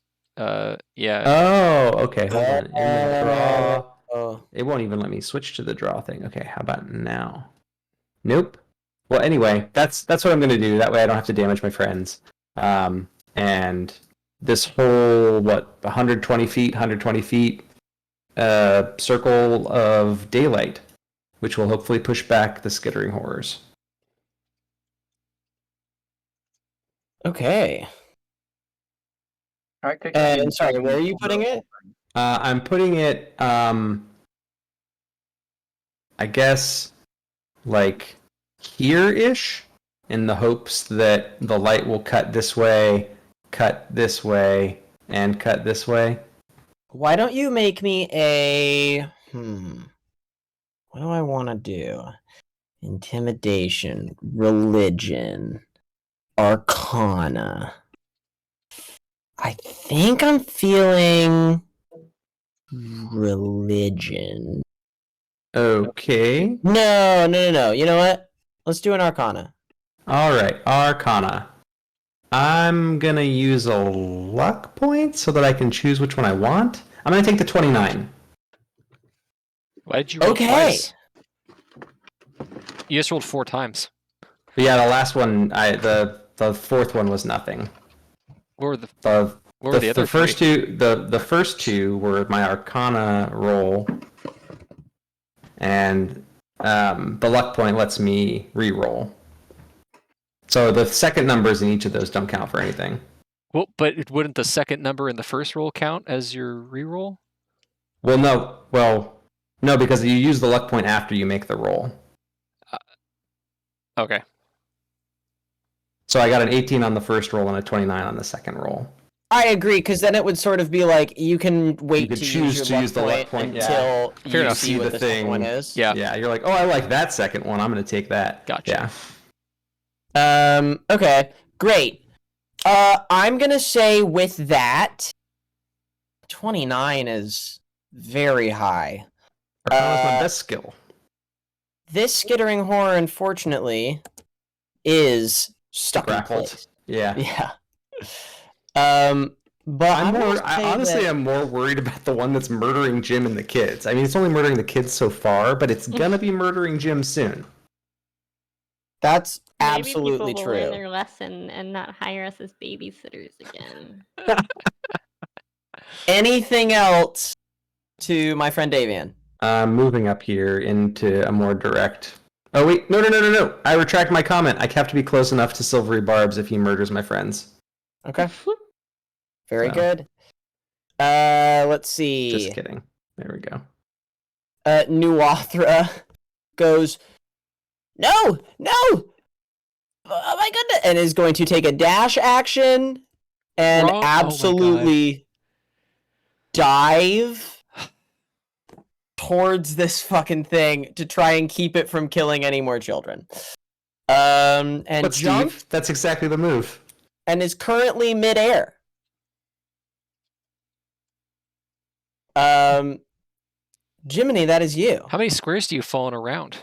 [SPEAKER 1] Yeah.
[SPEAKER 3] oh, okay. Hold on. In the draw,
[SPEAKER 2] Oh.
[SPEAKER 3] it won't even let me switch to the draw thing. Okay, how about now? Nope. Well, anyway, that's what I'm gonna do. That way, I don't have to damage my friends. And this whole 120 feet circle of daylight, which will hopefully push back the skittering horrors.
[SPEAKER 2] Okay.
[SPEAKER 5] All right, click
[SPEAKER 2] And sorry, where are you putting it?
[SPEAKER 3] I'm putting it, I guess, like here-ish, in the hopes that the light will cut this way, and cut this way.
[SPEAKER 2] Why don't you make me a what do I want to do? Intimidation, religion, arcana. I think I'm feeling religion.
[SPEAKER 3] Okay.
[SPEAKER 2] No. You know what? Let's do an arcana.
[SPEAKER 3] All right, Arcana. I'm gonna use a luck point so that I can choose which one I want. I'm gonna take the 29.
[SPEAKER 1] Why did you roll
[SPEAKER 2] Okay.
[SPEAKER 1] twice? You just rolled 4 times.
[SPEAKER 3] But yeah, the last one, the fourth one was nothing.
[SPEAKER 1] What were the
[SPEAKER 3] The
[SPEAKER 1] what were the other
[SPEAKER 3] first
[SPEAKER 1] three?
[SPEAKER 3] two, the first two were my Arcana roll, and the luck point lets me re-roll. So the second numbers in each of those don't count for anything.
[SPEAKER 1] Well, but wouldn't the second number in the first roll count as your reroll?
[SPEAKER 3] Well, no, because you use the luck point after you make the roll.
[SPEAKER 1] Okay.
[SPEAKER 3] So I got an 18 on the first roll and a 29 on the second roll.
[SPEAKER 2] I agree, because then it would sort of be like you can wait
[SPEAKER 3] You could
[SPEAKER 2] to
[SPEAKER 3] choose
[SPEAKER 2] use
[SPEAKER 3] to
[SPEAKER 2] your
[SPEAKER 3] use the luck point, yeah.
[SPEAKER 2] until
[SPEAKER 1] Fair
[SPEAKER 2] you
[SPEAKER 1] enough.
[SPEAKER 2] see
[SPEAKER 3] See
[SPEAKER 2] what
[SPEAKER 3] the
[SPEAKER 2] the second
[SPEAKER 3] thing.
[SPEAKER 2] one is.
[SPEAKER 1] Yeah.
[SPEAKER 3] Yeah, you're like, oh, I like that second one. I'm going to take that.
[SPEAKER 1] Gotcha.
[SPEAKER 3] Yeah.
[SPEAKER 2] Okay. Great. I'm gonna say with that, 29 is very high.
[SPEAKER 3] Arcana's my best skill.
[SPEAKER 2] This skittering horror, unfortunately, is stuck in
[SPEAKER 3] Grappled.
[SPEAKER 2] place.
[SPEAKER 3] Yeah.
[SPEAKER 2] Yeah. But
[SPEAKER 3] I'm more worried about the one that's murdering Jim and the kids. I mean, it's only murdering the kids so far, but it's gonna be murdering Jim soon.
[SPEAKER 2] that's
[SPEAKER 6] Maybe
[SPEAKER 2] absolutely
[SPEAKER 6] people will learn
[SPEAKER 2] true.
[SPEAKER 6] their lesson and not hire us as babysitters again.
[SPEAKER 2] Anything else to my friend Davian?
[SPEAKER 3] Moving up here into a more direct. Oh wait, no! I retract my comment. I have to be close enough to Silvery Barbs if he murders my friends.
[SPEAKER 2] Okay. Very
[SPEAKER 3] So.
[SPEAKER 2] good. Let's see.
[SPEAKER 3] Just kidding. There we go.
[SPEAKER 2] Nuathra goes, no! Oh my goodness! And is going to take a dash action and
[SPEAKER 1] Wrong- oh my
[SPEAKER 2] absolutely dive towards this fucking thing to try and keep it from killing any more children. And
[SPEAKER 3] But
[SPEAKER 2] jump
[SPEAKER 3] Steve, that's exactly the move.
[SPEAKER 2] and is currently midair. Jiminy, that is you.
[SPEAKER 1] How many squares do you fall in a round?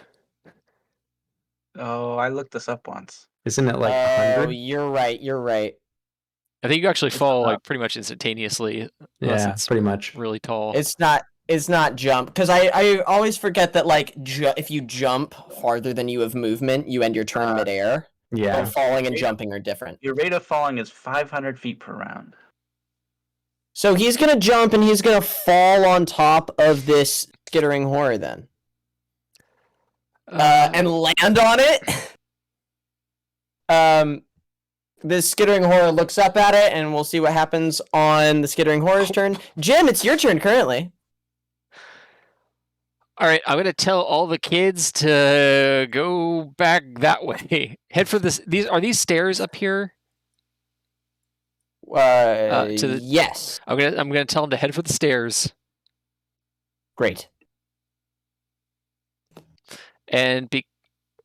[SPEAKER 5] Oh, I looked this up once.
[SPEAKER 3] Isn't it like
[SPEAKER 2] Oh,
[SPEAKER 3] 100?
[SPEAKER 2] you're right.
[SPEAKER 1] I think you actually fall
[SPEAKER 5] not.
[SPEAKER 1] like pretty much instantaneously, unless
[SPEAKER 3] Yeah,
[SPEAKER 1] it's
[SPEAKER 3] pretty much.
[SPEAKER 1] really tall.
[SPEAKER 2] It's not jump, because I always forget that like if you jump farther than you have movement, you end your turn midair.
[SPEAKER 3] Yeah.
[SPEAKER 2] So falling and jumping are different.
[SPEAKER 5] Your rate of falling is 500 feet per round.
[SPEAKER 2] So he's gonna jump and he's gonna fall on top of this skittering horror then, and land on it. This skittering horror looks up at it, and we'll see what happens on the skittering horror's turn. Jim, it's your turn currently.
[SPEAKER 1] All right, I'm gonna tell all the kids to go back that way. Head for this. Are these stairs up here? To the-
[SPEAKER 2] Yes.
[SPEAKER 1] I'm gonna tell them to head for the stairs.
[SPEAKER 2] Great.
[SPEAKER 1] And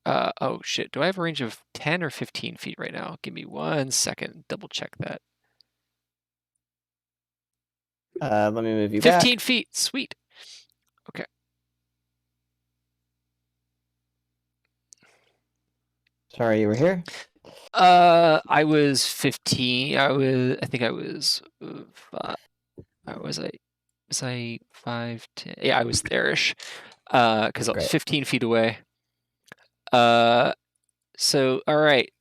[SPEAKER 1] oh shit, do I have a range of 10 or 15 feet right now? Give me 1 second. Double check that.
[SPEAKER 2] Let me move you
[SPEAKER 1] 15
[SPEAKER 2] back.
[SPEAKER 1] feet. Sweet. Okay.
[SPEAKER 2] Sorry, you were here.
[SPEAKER 1] I was 15. I think I was 5. Was I 5, 10? Yeah, I was there-ish. Because I was
[SPEAKER 2] Great.
[SPEAKER 1] 15 feet away. So all right.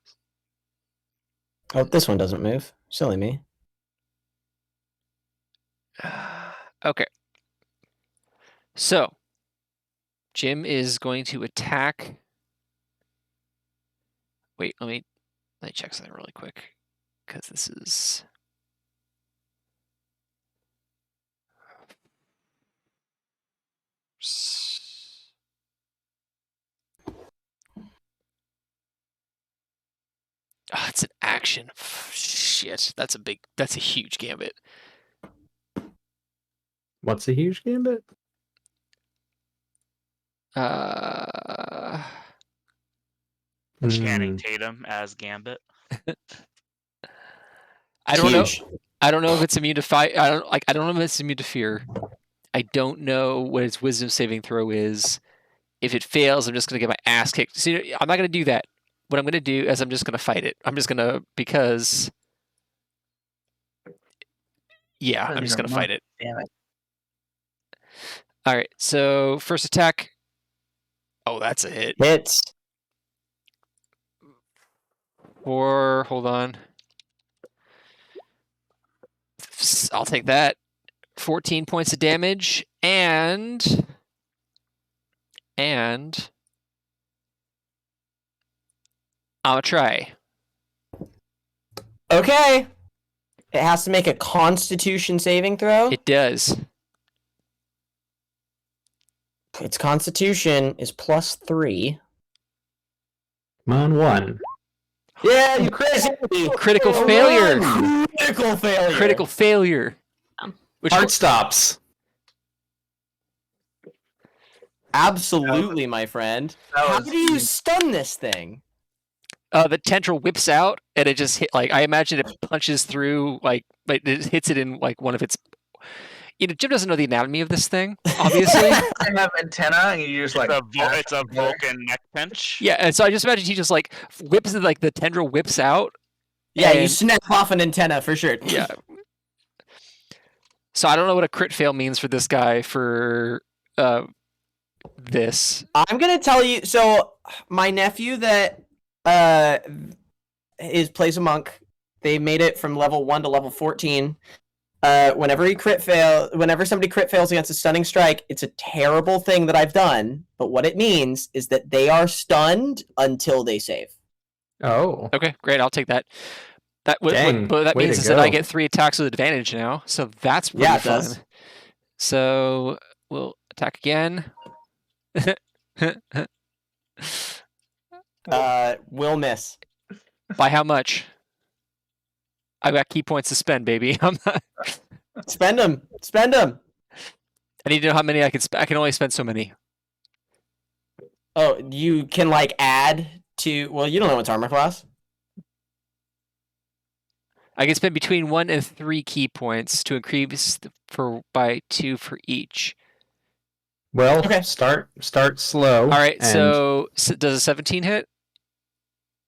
[SPEAKER 2] Oh, this one doesn't move. Silly me.
[SPEAKER 1] Okay. So Jim is going to attack. Wait, let me check something really quick, because this is. Oh, it's an action. Shit, that's a huge gambit.
[SPEAKER 3] What's a huge gambit?
[SPEAKER 4] Channing
[SPEAKER 3] Hmm.
[SPEAKER 4] Tatum as Gambit.
[SPEAKER 1] I don't
[SPEAKER 2] Huge.
[SPEAKER 1] know. I don't know if it's immune to fire. I don't know if it's immune to fear. I don't know what its wisdom saving throw is. If it fails, I'm just gonna get my ass kicked. So, I'm not gonna do that. What I'm gonna do is I'm just gonna fight it. I'm just gonna I'm just gonna fight it.
[SPEAKER 5] Damn it.
[SPEAKER 1] All right. So first attack. Oh, that's a hit.
[SPEAKER 2] Hits.
[SPEAKER 1] Or hold on. I'll take that. 14 points of damage and I'll try.
[SPEAKER 2] Okay. It has to make a Constitution saving throw.
[SPEAKER 1] It does.
[SPEAKER 2] Its Constitution is +3.
[SPEAKER 3] Come on, 1.
[SPEAKER 2] Yeah, you crazy.
[SPEAKER 1] Critical
[SPEAKER 2] Home
[SPEAKER 1] failure.
[SPEAKER 2] run. Critical failure.
[SPEAKER 1] Critical failure. Which
[SPEAKER 3] Heart stops.
[SPEAKER 2] Absolutely, my friend.
[SPEAKER 5] That
[SPEAKER 2] How
[SPEAKER 5] was
[SPEAKER 2] do you
[SPEAKER 5] huge.
[SPEAKER 2] stun this thing?
[SPEAKER 1] the tendril whips out and it just hit, like, I imagine it punches through, like it hits it in like one of its. Jim doesn't know the anatomy of this thing, obviously.
[SPEAKER 5] I have antenna, and you just like
[SPEAKER 4] It's a Vulcan neck pinch.
[SPEAKER 1] Yeah, and so I just imagine he just like whips it, like the tendril whips out.
[SPEAKER 2] Yeah, you
[SPEAKER 1] and-
[SPEAKER 2] snap off an antenna for sure.
[SPEAKER 1] Yeah. So I don't know what a crit fail means for this guy for this.
[SPEAKER 2] I'm gonna tell you. So my nephew that plays a monk. They made it from level 1 to level 14. Whenever somebody crit fails against a stunning strike, it's a terrible thing that I've done. But what it means is that they are stunned until they save.
[SPEAKER 3] Oh,
[SPEAKER 1] Okay, great. I'll take that.
[SPEAKER 3] Dang,
[SPEAKER 1] What that
[SPEAKER 3] way
[SPEAKER 1] means
[SPEAKER 3] to
[SPEAKER 1] is that I
[SPEAKER 3] go.
[SPEAKER 1] get 3 attacks with advantage now. So that's pretty
[SPEAKER 2] Yeah, it
[SPEAKER 1] fun.
[SPEAKER 2] does.
[SPEAKER 1] So we'll attack again.
[SPEAKER 2] Will miss.
[SPEAKER 1] By how much? I've got key points to spend, baby. I'm not...
[SPEAKER 2] Spend them. Spend them.
[SPEAKER 1] I need to know how many I can spend. I can only spend so many.
[SPEAKER 2] Oh, you can like add to. Well, you don't know what's armor class.
[SPEAKER 1] I can spend between 1 and 3 key points to increase by 2 for each.
[SPEAKER 3] Well,
[SPEAKER 2] Okay.
[SPEAKER 3] start slow.
[SPEAKER 1] All right,
[SPEAKER 3] and...
[SPEAKER 1] so does a 17 hit?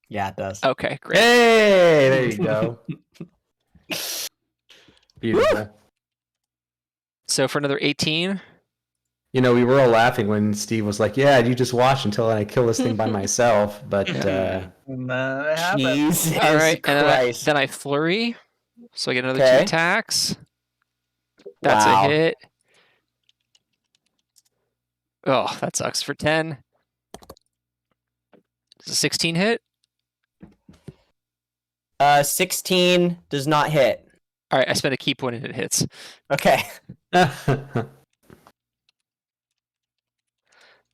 [SPEAKER 2] Yeah, it does.
[SPEAKER 1] Okay, great.
[SPEAKER 3] Hey, there you go. Beautiful.
[SPEAKER 1] So for another 18.
[SPEAKER 3] You know, we were all laughing when Steve was like, "Yeah, you just watch until I kill this thing by myself." But
[SPEAKER 5] That happened.
[SPEAKER 2] Jesus
[SPEAKER 1] All right, and
[SPEAKER 2] Christ.
[SPEAKER 1] then I flurry, so I get another 2
[SPEAKER 2] Okay.
[SPEAKER 1] attacks. That's
[SPEAKER 2] Wow.
[SPEAKER 1] a hit. Oh, that sucks. For 10. Does a 16 hit?
[SPEAKER 2] 16 does not hit.
[SPEAKER 1] All right, I spend a key point and it hits.
[SPEAKER 2] Okay.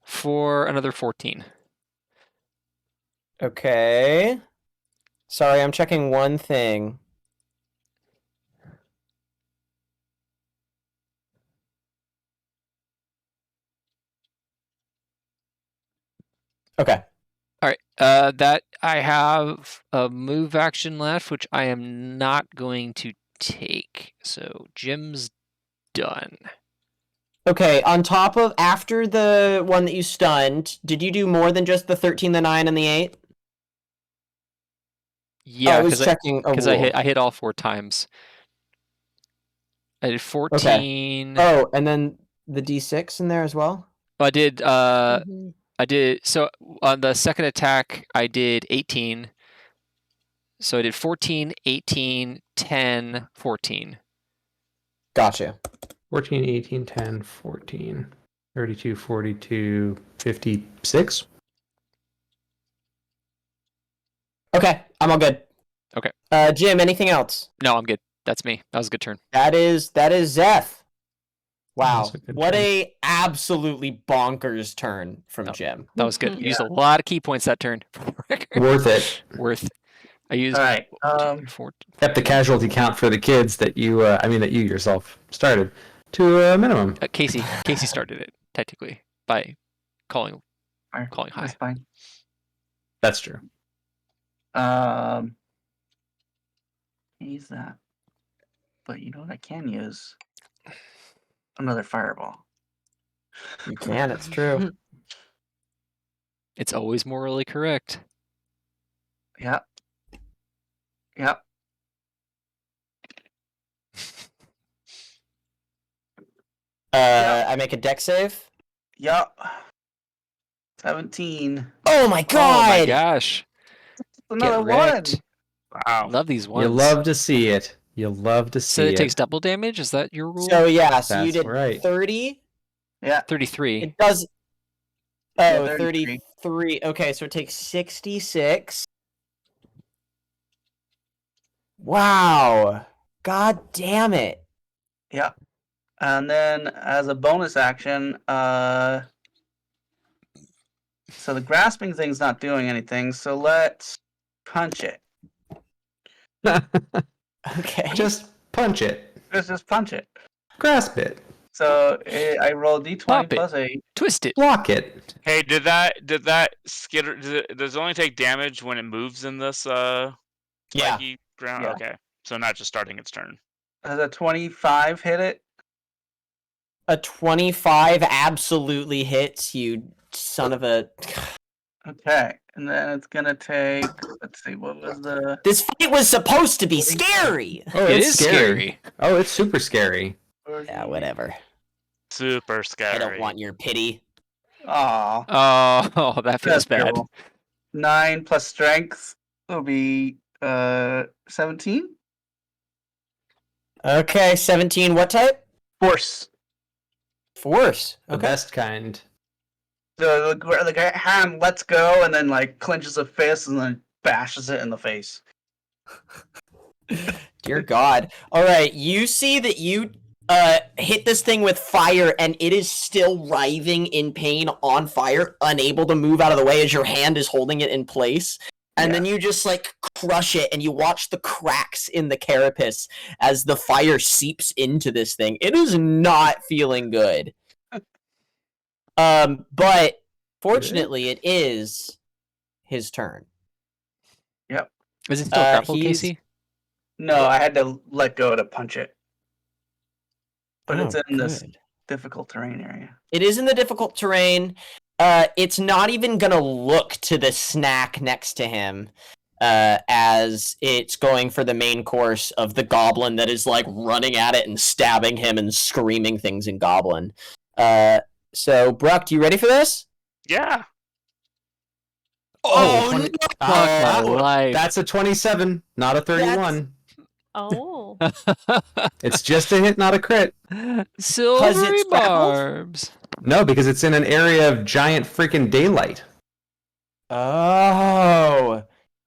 [SPEAKER 1] For another 14.
[SPEAKER 2] Okay. Sorry, I'm checking one thing. Okay.
[SPEAKER 1] All right, that I have a move action left, which I am not going to take. So Jim's done.
[SPEAKER 2] Okay, on top of after the one that you stunned, did you do more than just the 13, the 9, and the 8?
[SPEAKER 1] Yeah,
[SPEAKER 2] I was checking a
[SPEAKER 1] because
[SPEAKER 2] rule.
[SPEAKER 1] I hit all 4 times. I did 14.
[SPEAKER 2] Oh, and then the D6 in there as well?
[SPEAKER 1] I did
[SPEAKER 6] Mhm.
[SPEAKER 1] so on the second attack I did 18. So I did 14, 18, 10, 14.
[SPEAKER 2] Gotcha.
[SPEAKER 3] 14, 18, 10, 14, 32, 42, 56.
[SPEAKER 2] Okay, I'm all good.
[SPEAKER 1] Okay.
[SPEAKER 2] Jim, anything else?
[SPEAKER 1] No, I'm good. That's me. That was a good turn.
[SPEAKER 2] That is Zeth. Wow.
[SPEAKER 3] That's a good
[SPEAKER 2] What
[SPEAKER 3] turn.
[SPEAKER 2] a absolutely bonkers turn from
[SPEAKER 1] Oh.
[SPEAKER 2] Jim.
[SPEAKER 1] That was good.
[SPEAKER 5] Yeah.
[SPEAKER 1] Used a lot of key points that turn.
[SPEAKER 3] Worth it.
[SPEAKER 1] Worth. I used
[SPEAKER 5] All right.
[SPEAKER 1] 4.
[SPEAKER 3] Kept the casualty count for the kids that you, that you yourself started to a minimum.
[SPEAKER 1] Casey started it technically by calling
[SPEAKER 5] All right,
[SPEAKER 1] calling high.
[SPEAKER 5] that's fine.
[SPEAKER 3] That's true.
[SPEAKER 5] Use that. But you know what I can use? Another fireball.
[SPEAKER 2] You can, it's true.
[SPEAKER 1] It's always morally correct.
[SPEAKER 5] Yep. Yep.
[SPEAKER 2] I make a deck save.
[SPEAKER 5] Yep. 17.
[SPEAKER 2] Oh my
[SPEAKER 1] Oh
[SPEAKER 2] god!
[SPEAKER 1] my gosh.
[SPEAKER 5] Another
[SPEAKER 1] Get wrecked.
[SPEAKER 5] one.
[SPEAKER 4] Wow.
[SPEAKER 1] Love these ones.
[SPEAKER 3] You love to see it. You love to
[SPEAKER 1] So
[SPEAKER 3] see
[SPEAKER 1] it
[SPEAKER 3] it.
[SPEAKER 1] takes double damage? Is that your rule?
[SPEAKER 2] So yeah, so you
[SPEAKER 3] That's
[SPEAKER 2] did
[SPEAKER 3] right.
[SPEAKER 2] 30.
[SPEAKER 5] Yeah.
[SPEAKER 1] 33.
[SPEAKER 2] It does.
[SPEAKER 5] Yeah,
[SPEAKER 2] Oh,
[SPEAKER 5] 33.
[SPEAKER 2] 33. Okay, so it takes 66. Wow. God damn it.
[SPEAKER 5] Yeah. And then as a bonus action, so the grasping thing's not doing anything, so let's punch it.
[SPEAKER 2] Okay.
[SPEAKER 3] Just punch it.
[SPEAKER 5] Let's just punch it.
[SPEAKER 3] Grasp it.
[SPEAKER 5] So I roll D20
[SPEAKER 1] Pop it.
[SPEAKER 5] plus 8.
[SPEAKER 1] Twist it.
[SPEAKER 3] Block it.
[SPEAKER 4] Hey, did that skitter? Does it only take damage when it moves in this
[SPEAKER 2] Yeah.
[SPEAKER 4] spiky ground?
[SPEAKER 5] Yeah.
[SPEAKER 4] Okay, so not just starting its turn.
[SPEAKER 5] Does a 25 hit it?
[SPEAKER 2] A 25 absolutely hits, you son of a.
[SPEAKER 5] Okay. And then it's going to take, let's see, what was the...
[SPEAKER 2] This fight was supposed to be scary.
[SPEAKER 3] Oh,
[SPEAKER 1] It
[SPEAKER 3] it's
[SPEAKER 1] is scary.
[SPEAKER 3] Oh, it's super scary.
[SPEAKER 2] Yeah, whatever.
[SPEAKER 4] Super scary.
[SPEAKER 2] I don't want your pity.
[SPEAKER 5] Aw.
[SPEAKER 1] Oh, that feels
[SPEAKER 5] That's
[SPEAKER 1] bad.
[SPEAKER 5] cool. 9 plus strength will be 17.
[SPEAKER 2] Okay, 17. What type?
[SPEAKER 5] Force.
[SPEAKER 2] Force.
[SPEAKER 3] The
[SPEAKER 2] Okay.
[SPEAKER 3] best kind.
[SPEAKER 5] The guy hand lets go and then like clenches a fist and then bashes it in the face.
[SPEAKER 2] Dear God. All right, you see that you hit this thing with fire and it is still writhing in pain on fire, unable to move out of the way as your hand is holding it in place. And then you just like crush it and you watch the cracks in the carapace as the fire seeps into this thing. It is not feeling good. But fortunately it is his turn.
[SPEAKER 1] Is it still grappled,
[SPEAKER 2] he's-
[SPEAKER 1] Casey?
[SPEAKER 5] No, I had to let go to punch it. But it's
[SPEAKER 2] Oh,
[SPEAKER 5] in this
[SPEAKER 2] good.
[SPEAKER 5] difficult terrain area.
[SPEAKER 2] It is in the difficult terrain. It's not even gonna look to the snack next to him, as it's going for the main course of the goblin that is like running at it and stabbing him and screaming things in goblin. So Bruck, you ready for this?
[SPEAKER 4] Yeah.
[SPEAKER 2] Oh,
[SPEAKER 3] 20
[SPEAKER 2] no!
[SPEAKER 1] Fuck my life.
[SPEAKER 3] That's a 27, not a 31.
[SPEAKER 6] Oh.
[SPEAKER 3] It's just a hit, not a crit.
[SPEAKER 1] Silvery
[SPEAKER 2] it's grappled?
[SPEAKER 1] barbs.
[SPEAKER 3] No, because it's in an area of giant freaking daylight.
[SPEAKER 2] Oh,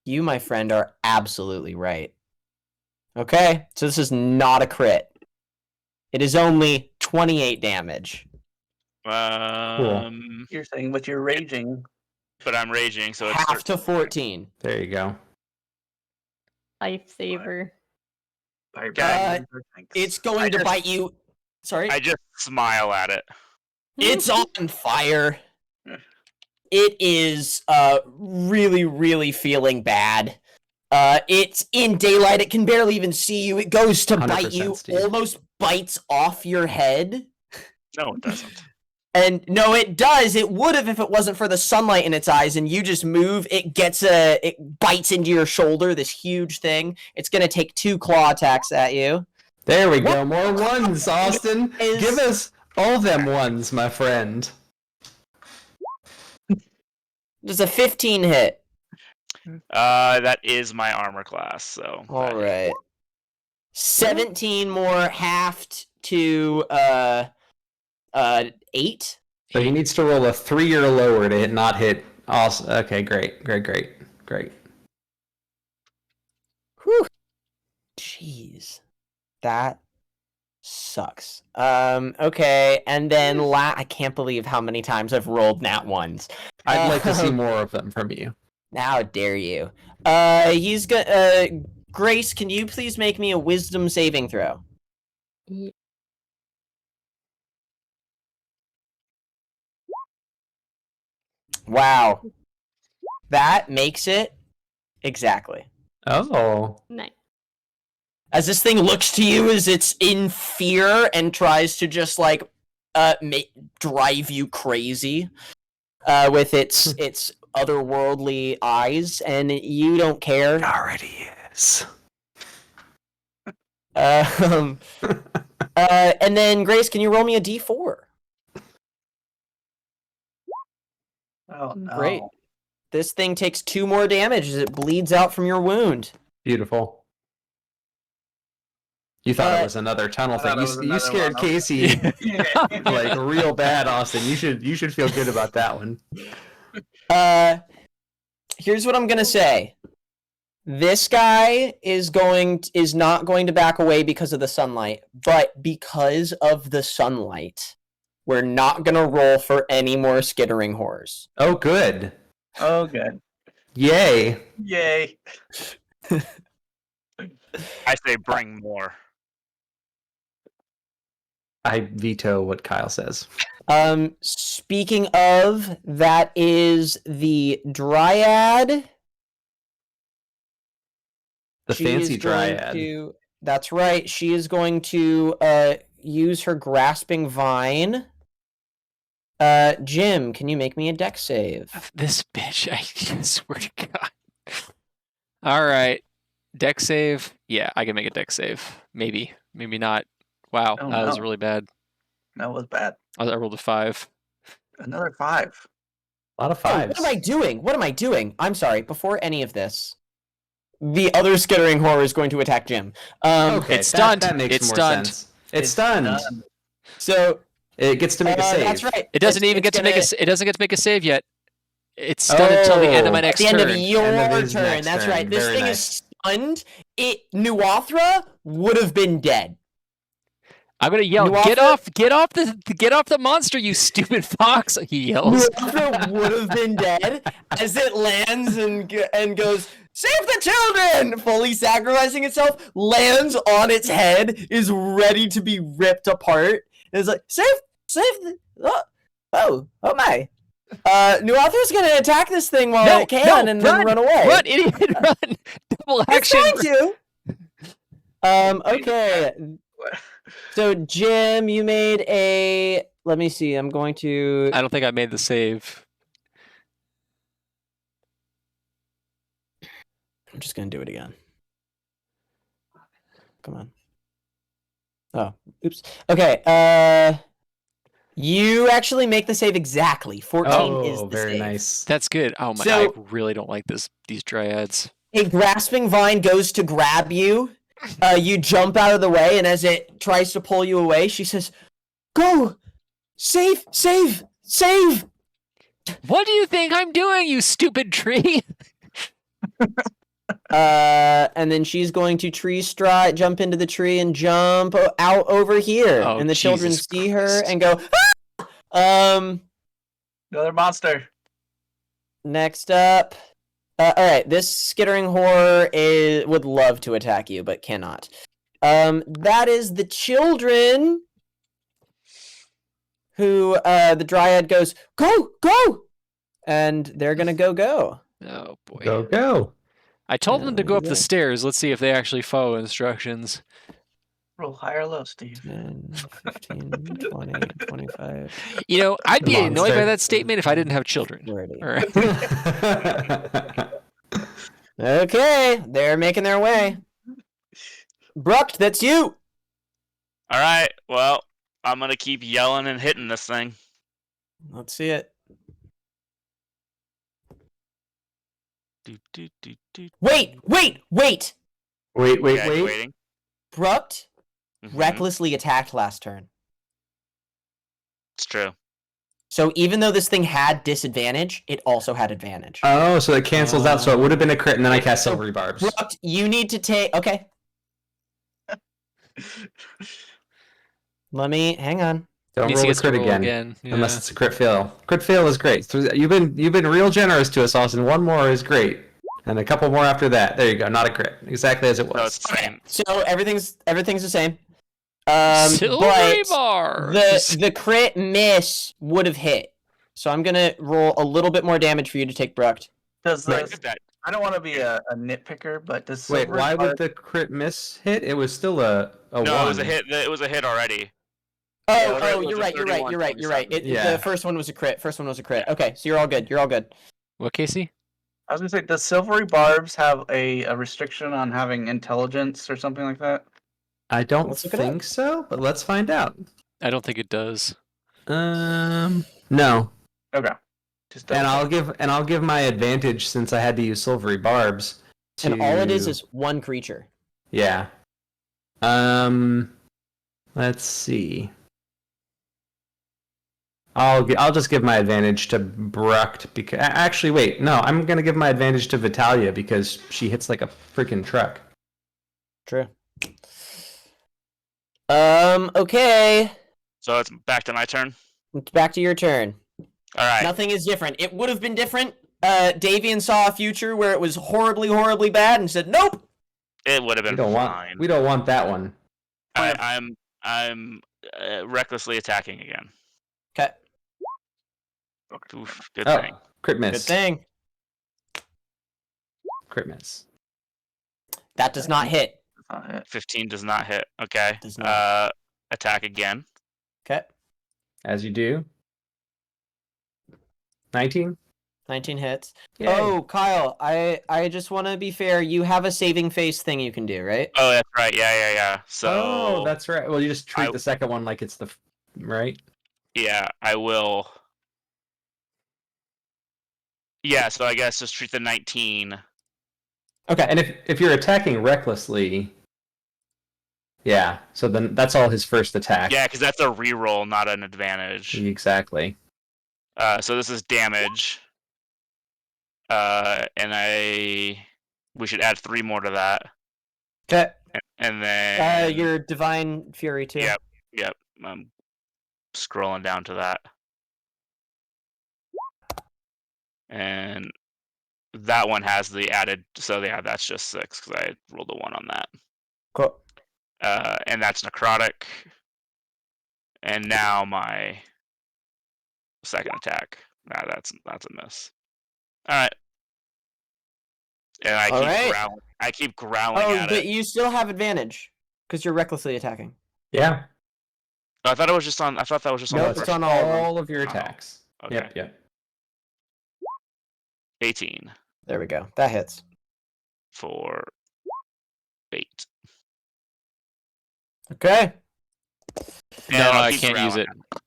[SPEAKER 2] you, my friend, are absolutely right. Okay, so this is not a crit. It is only 28 damage.
[SPEAKER 5] You're saying, but you're raging.
[SPEAKER 4] But I'm raging, so it's
[SPEAKER 2] Half to 14.
[SPEAKER 3] There you go.
[SPEAKER 6] Lifesaver.
[SPEAKER 2] It's going to bite you. Sorry?
[SPEAKER 4] I just smile at it.
[SPEAKER 2] It's on fire. It is really, really feeling bad. It's in daylight. It can barely even see you. It goes to bite you,
[SPEAKER 3] 100% Steve.
[SPEAKER 2] almost bites off your head.
[SPEAKER 4] No, it doesn't.
[SPEAKER 2] And no, it does. It would have if it wasn't for the sunlight in its eyes. And you just move. It bites into your shoulder. This huge thing. It's gonna take 2 claw attacks at you.
[SPEAKER 3] There we go. More ones, Austin.
[SPEAKER 2] Is-
[SPEAKER 3] Give us all them ones, my friend.
[SPEAKER 2] Does a 15 hit?
[SPEAKER 4] That is my armor class, so.
[SPEAKER 2] All right. 17 more, halved to 8.
[SPEAKER 3] So he needs to roll a 3 or lower to not hit. Awesome. Okay, great.
[SPEAKER 2] Whew. Jeez. That sucks. Okay, and then I can't believe how many times I've rolled nat ones.
[SPEAKER 3] I'd like to see more of them from you.
[SPEAKER 2] How dare you? He's Grace, can you please make me a wisdom saving throw?
[SPEAKER 6] Ye-
[SPEAKER 2] Wow. That makes it exactly.
[SPEAKER 3] Oh.
[SPEAKER 6] Nice.
[SPEAKER 2] As this thing looks to you as it's in fear and tries to just like drive you crazy with its otherworldly eyes, and you don't care.
[SPEAKER 3] It already is.
[SPEAKER 2] And then Grace, can you roll me a d4?
[SPEAKER 5] Oh no.
[SPEAKER 2] Great. This thing takes 2 more damage as it bleeds out from your wound.
[SPEAKER 3] Beautiful. You thought it was another tunnel
[SPEAKER 5] thought
[SPEAKER 3] thing.
[SPEAKER 5] it was
[SPEAKER 3] You
[SPEAKER 5] another
[SPEAKER 3] scared
[SPEAKER 5] one.
[SPEAKER 3] Casey like real bad, Austin. You should feel good about that one.
[SPEAKER 2] Here's what I'm gonna say. This guy is not going to back away because of the sunlight, but because of the sunlight, we're not gonna roll for any more skittering horrors.
[SPEAKER 3] Oh, good.
[SPEAKER 5] Oh good.
[SPEAKER 3] Yay.
[SPEAKER 5] Yay.
[SPEAKER 4] I say bring more.
[SPEAKER 3] I veto what Kyle says.
[SPEAKER 2] Speaking of, that is the Dryad.
[SPEAKER 3] The
[SPEAKER 2] She
[SPEAKER 3] fancy
[SPEAKER 2] is going
[SPEAKER 3] dryad.
[SPEAKER 2] that's right. She is going to use her grasping vine. Jim, can you make me a dex save?
[SPEAKER 1] This bitch, I swear to God. All right. Deck save. Yeah, I can make a deck save. Maybe. Maybe not. Wow,
[SPEAKER 5] Oh,
[SPEAKER 1] that was
[SPEAKER 5] no.
[SPEAKER 1] really bad.
[SPEAKER 5] That was bad.
[SPEAKER 1] I rolled a 5.
[SPEAKER 5] Another 5.
[SPEAKER 3] A lot of
[SPEAKER 2] Oh,
[SPEAKER 3] fives.
[SPEAKER 2] what am I doing? I'm sorry. Before any of this, the other skittering horror is going to attack Jim.
[SPEAKER 3] Okay,
[SPEAKER 1] It's stunned.
[SPEAKER 3] That makes
[SPEAKER 1] It's
[SPEAKER 3] more
[SPEAKER 1] stunned.
[SPEAKER 3] sense. It's stunned.
[SPEAKER 2] So
[SPEAKER 3] It gets to make a save.
[SPEAKER 2] that's right.
[SPEAKER 1] It doesn't even
[SPEAKER 2] It's
[SPEAKER 1] get to make
[SPEAKER 2] gonna-
[SPEAKER 1] it doesn't get to make a save yet. It's stunned until the end of my
[SPEAKER 3] Oh.
[SPEAKER 2] At
[SPEAKER 1] next
[SPEAKER 2] the end
[SPEAKER 1] turn.
[SPEAKER 2] of your
[SPEAKER 3] End of his
[SPEAKER 2] turn.
[SPEAKER 3] next
[SPEAKER 2] That's
[SPEAKER 3] turn.
[SPEAKER 2] right. This
[SPEAKER 3] Very
[SPEAKER 2] thing
[SPEAKER 3] nice.
[SPEAKER 2] is stunned. Nuathra would have been dead.
[SPEAKER 1] I'm gonna yell,
[SPEAKER 2] Nuathra-
[SPEAKER 1] get off the monster, you stupid fox! He yells.
[SPEAKER 2] Nuathra would have been dead as it lands and goes, save the children! Fully sacrificing itself, lands on its head, is ready to be ripped apart. And it's like, save the, oh my. Nuathra's gonna attack this thing while it can and then run away.
[SPEAKER 1] Run, idiot, run! Double
[SPEAKER 2] It's
[SPEAKER 1] action.
[SPEAKER 2] going to. Okay. So Jim, you made a. Let me see. I'm going to.
[SPEAKER 1] I don't think I made the save.
[SPEAKER 2] I'm just gonna do it again. Come on. Oh, oops. Okay. You actually make the save exactly. 14 is
[SPEAKER 3] Oh,
[SPEAKER 2] the
[SPEAKER 3] very
[SPEAKER 2] save.
[SPEAKER 3] nice.
[SPEAKER 1] That's good. Oh my!
[SPEAKER 2] So-
[SPEAKER 1] I really don't like these dryads.
[SPEAKER 2] A grasping vine goes to grab you. You jump out of the way, and as it tries to pull you away, she says, "Go, save, save, save."
[SPEAKER 1] What do you think I'm doing, you stupid tree?
[SPEAKER 2] And then she's going to tree stride, jump into the tree, and jump out over here.
[SPEAKER 1] Oh,
[SPEAKER 2] and the children
[SPEAKER 1] Jesus
[SPEAKER 2] see her
[SPEAKER 1] Christ.
[SPEAKER 2] and go, "Ah!"
[SPEAKER 5] Another monster.
[SPEAKER 2] Next up. All right, this skittering horror would love to attack you, but cannot. That is the children. Who the dryad goes, go, go, and they're gonna go.
[SPEAKER 1] Oh boy!
[SPEAKER 3] Go.
[SPEAKER 1] I told them to go up
[SPEAKER 2] Yeah.
[SPEAKER 1] the stairs. Let's see if they actually follow instructions.
[SPEAKER 5] Roll high or low, Steve.
[SPEAKER 2] 10, 15, 20, 25,
[SPEAKER 1] You know, I'd be annoyed by
[SPEAKER 3] Monster.
[SPEAKER 1] that statement if I didn't have children.
[SPEAKER 2] 30.
[SPEAKER 1] All right.
[SPEAKER 2] Okay, they're making their way. Brucked, that's you.
[SPEAKER 4] All right. Well, I'm gonna keep yelling and hitting this thing.
[SPEAKER 2] Let's see it.
[SPEAKER 4] Do, do, do, do.
[SPEAKER 2] Wait.
[SPEAKER 3] Wait.
[SPEAKER 4] Okay, waiting.
[SPEAKER 2] Brucked
[SPEAKER 4] Mhm.
[SPEAKER 2] recklessly attacked last turn.
[SPEAKER 4] It's true.
[SPEAKER 2] So even though this thing had disadvantage, it also had advantage.
[SPEAKER 3] Oh, so it cancels out. So it would have been a crit, and then I cast Silvery Barbs.
[SPEAKER 2] Brucked, you need to take. Okay, let me hang on.
[SPEAKER 3] Don't
[SPEAKER 1] Needs
[SPEAKER 3] roll
[SPEAKER 1] to
[SPEAKER 3] a
[SPEAKER 1] get
[SPEAKER 3] crit
[SPEAKER 1] to roll
[SPEAKER 3] again,
[SPEAKER 1] Yeah.
[SPEAKER 3] unless it's a crit fail. Crit fail is great. So you've been real generous to us, Austin. One more is great, and a couple more after that. There you go. Not a crit, exactly as it
[SPEAKER 4] No,
[SPEAKER 3] was.
[SPEAKER 4] it's the same.
[SPEAKER 2] So everything's the same.
[SPEAKER 1] Silvery
[SPEAKER 2] But
[SPEAKER 1] bar.
[SPEAKER 2] the crit miss would have hit. So I'm gonna roll a little bit more damage for you to take Brucked.
[SPEAKER 5] Does
[SPEAKER 3] Right.
[SPEAKER 5] the,
[SPEAKER 4] Look at that.
[SPEAKER 5] I don't want to be a nitpicker, but does
[SPEAKER 3] Wait,
[SPEAKER 5] Silver
[SPEAKER 3] why
[SPEAKER 5] Barb-
[SPEAKER 3] would the crit miss hit? It was still a
[SPEAKER 4] No,
[SPEAKER 3] one.
[SPEAKER 4] it was a hit. It was a hit already.
[SPEAKER 2] Oh,
[SPEAKER 4] Yeah, it was
[SPEAKER 2] you're
[SPEAKER 4] a
[SPEAKER 2] right.
[SPEAKER 4] 31-27.
[SPEAKER 3] Yeah.
[SPEAKER 2] The first one was a crit. Okay, so you're all good.
[SPEAKER 1] What, Casey?
[SPEAKER 5] I was gonna say, does Silvery Barbs have a restriction on having intelligence or something like that?
[SPEAKER 3] I don't
[SPEAKER 2] Let's look it up.
[SPEAKER 3] think so, but let's find out.
[SPEAKER 1] I don't think it does.
[SPEAKER 3] No.
[SPEAKER 5] Okay. Just
[SPEAKER 3] And
[SPEAKER 5] double
[SPEAKER 3] I'll give my advantage since I had to use Silvery Barbs.
[SPEAKER 2] And all it
[SPEAKER 3] to-
[SPEAKER 2] is one creature.
[SPEAKER 3] Yeah. Let's see. I'll just give my advantage to Brucked because actually wait, no, I'm gonna give my advantage to Vitalia because she hits like a freaking truck.
[SPEAKER 2] True. Okay.
[SPEAKER 4] So it's back to my turn.
[SPEAKER 2] Back to your turn.
[SPEAKER 4] All right.
[SPEAKER 2] Nothing is different. It would have been different. Davian saw a future where it was horribly, horribly bad and said, "Nope."
[SPEAKER 4] It would have
[SPEAKER 3] We
[SPEAKER 4] been
[SPEAKER 3] don't
[SPEAKER 4] fine.
[SPEAKER 3] want that one.
[SPEAKER 4] I'm recklessly attacking again.
[SPEAKER 2] Okay.
[SPEAKER 4] Oof, good
[SPEAKER 3] Oh,
[SPEAKER 4] thing.
[SPEAKER 3] crit
[SPEAKER 2] Good
[SPEAKER 3] miss.
[SPEAKER 2] thing.
[SPEAKER 3] Crit miss.
[SPEAKER 2] That does not hit.
[SPEAKER 5] That's not it.
[SPEAKER 4] 15 does not hit. Okay.
[SPEAKER 2] Does not.
[SPEAKER 4] Attack again.
[SPEAKER 2] Okay.
[SPEAKER 3] As you do. 19?
[SPEAKER 2] 19 hits.
[SPEAKER 3] Yay.
[SPEAKER 2] Oh, Kyle, I just want to be fair. You have a saving face thing you can do, right?
[SPEAKER 4] Oh, that's right. Yeah. So
[SPEAKER 3] Oh, that's right. Well, you just treat
[SPEAKER 4] I-
[SPEAKER 3] the second one like it's the right.
[SPEAKER 4] yeah, I will. Yeah, so I guess just treat the 19
[SPEAKER 2] Okay.
[SPEAKER 3] And if you're attacking recklessly, yeah. So then that's all his first attack.
[SPEAKER 4] Yeah, because that's a reroll, not an advantage.
[SPEAKER 3] Exactly.
[SPEAKER 4] So this is damage. And we should add 3 more to that.
[SPEAKER 2] Okay.
[SPEAKER 4] And then
[SPEAKER 2] Your divine fury too.
[SPEAKER 4] Yep. I'm scrolling down to that. And that one has the added, so yeah, that's just 6 because I rolled a 1 on that.
[SPEAKER 2] Cool.
[SPEAKER 4] And that's necrotic. And now my second attack. Nah, that's a miss. All right. And I keep growling
[SPEAKER 2] Oh,
[SPEAKER 4] at
[SPEAKER 2] but
[SPEAKER 4] it.
[SPEAKER 2] you still have advantage because you're recklessly attacking.
[SPEAKER 3] Yeah.
[SPEAKER 4] I thought that was just on
[SPEAKER 3] No,
[SPEAKER 4] the
[SPEAKER 3] it's
[SPEAKER 4] first
[SPEAKER 3] on
[SPEAKER 4] one.
[SPEAKER 3] all of your attacks.
[SPEAKER 4] Okay.
[SPEAKER 3] Yep.
[SPEAKER 4] 18
[SPEAKER 2] There we go. That hits.
[SPEAKER 4] for 8.
[SPEAKER 2] Okay.
[SPEAKER 1] No,
[SPEAKER 4] I'll
[SPEAKER 1] I
[SPEAKER 4] keep
[SPEAKER 1] can't use
[SPEAKER 4] growling
[SPEAKER 1] it.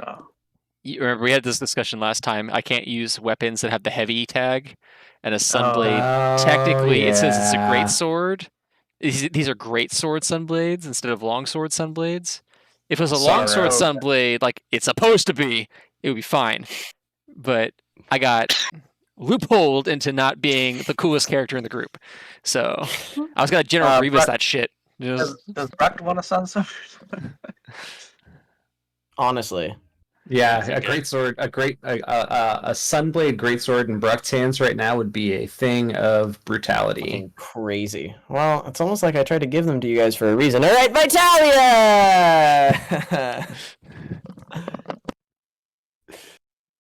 [SPEAKER 5] Oh.
[SPEAKER 1] You remember we had this discussion last time. I can't use weapons that have the heavy tag, and a sunblade.
[SPEAKER 3] Oh,
[SPEAKER 1] Technically, it says it's a
[SPEAKER 3] yeah.
[SPEAKER 1] great sword. These are great sword sunblades instead of long sword sunblades. If it was a long sword
[SPEAKER 3] Sorrow.
[SPEAKER 1] sunblade, like it's supposed to be, it would be fine. But I got loopholed into not being the coolest character in the group, so I was gonna General Grievous that shit.
[SPEAKER 5] Does Bruck want a sun sword?
[SPEAKER 2] Honestly.
[SPEAKER 3] Yeah,
[SPEAKER 4] Is he
[SPEAKER 3] a
[SPEAKER 4] good?
[SPEAKER 3] great sword, a sunblade greatsword in Bruck's hands right now would be a thing of brutality.
[SPEAKER 2] Fucking crazy. Well, it's almost like I tried to give them to you guys for a reason. All right, Vitalia!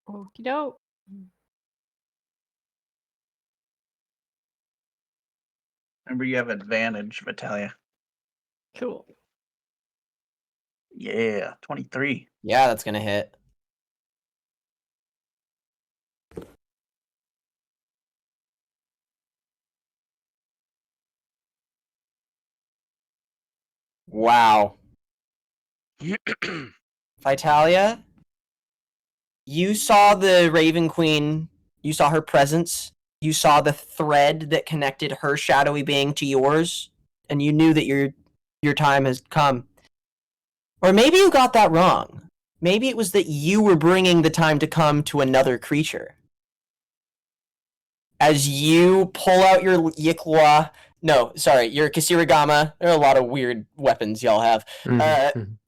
[SPEAKER 6] Okie doke.
[SPEAKER 5] Remember, you have advantage, Vitalia.
[SPEAKER 6] Cool.
[SPEAKER 5] Yeah, 23.
[SPEAKER 2] Yeah, that's gonna hit. Wow. Vitalia, you saw the Raven Queen, you saw her presence, you saw the thread that connected her shadowy being to yours, and you knew that your time has come. Or maybe you got that wrong. Maybe it was that you were bringing the time to come to another creature. As you pull out your Yikwa, your Kasirigama, there are a lot of weird weapons y'all have.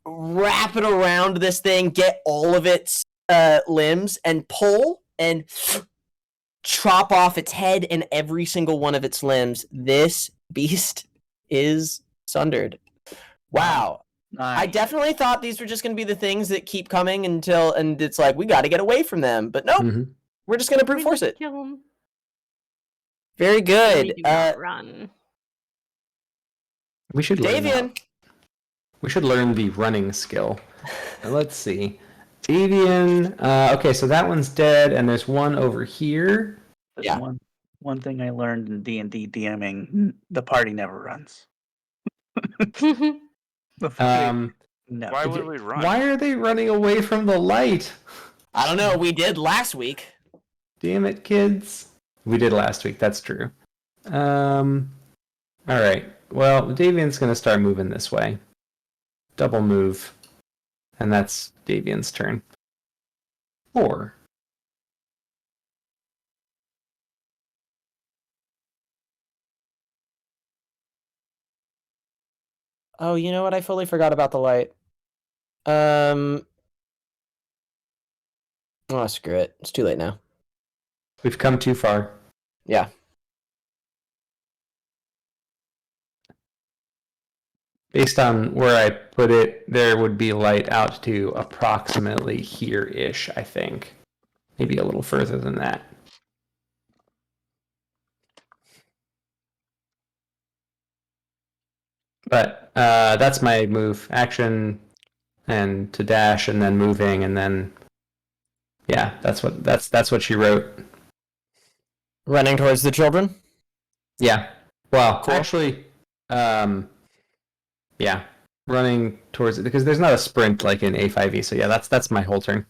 [SPEAKER 2] Wrap it around this thing, get all of its limbs, and pull and chop off its head and every single one of its limbs. This beast is sundered. Wow.
[SPEAKER 5] Nice.
[SPEAKER 2] I definitely thought these were just going to be the things that keep coming and it's like, we got to get away from them. But nope, we're just going to brute force it.
[SPEAKER 6] Kill him.
[SPEAKER 2] Very good.
[SPEAKER 6] We do not run.
[SPEAKER 3] We should learn
[SPEAKER 2] Davian.
[SPEAKER 3] that. We should learn the running skill. Let's see. Davian. Okay, so that one's dead, and there's one over here.
[SPEAKER 5] There's
[SPEAKER 2] Yeah.
[SPEAKER 5] one thing I learned in D&D DMing: the party never runs. The party never.
[SPEAKER 4] Why would we run?
[SPEAKER 3] Why are they running away from the light?
[SPEAKER 2] I don't know. We did last week.
[SPEAKER 3] Damn it, kids. We did last week, that's true. Alright. Well, Davian's gonna start moving this way. Double move. And that's Davian's turn. 4.
[SPEAKER 2] Oh, you know what? I fully forgot about the light. Oh, screw it. It's too late now.
[SPEAKER 3] We've come too far.
[SPEAKER 2] Yeah.
[SPEAKER 3] Based on where I put it, there would be light out to approximately here-ish, I think. Maybe a little further than that. But that's my move. Action and to dash and then moving and then yeah, that's what she wrote.
[SPEAKER 2] Running towards the children?
[SPEAKER 3] Yeah. Well,
[SPEAKER 2] Cool.
[SPEAKER 3] actually yeah, running towards it because there's not a sprint like in A5e. So yeah, that's my whole turn.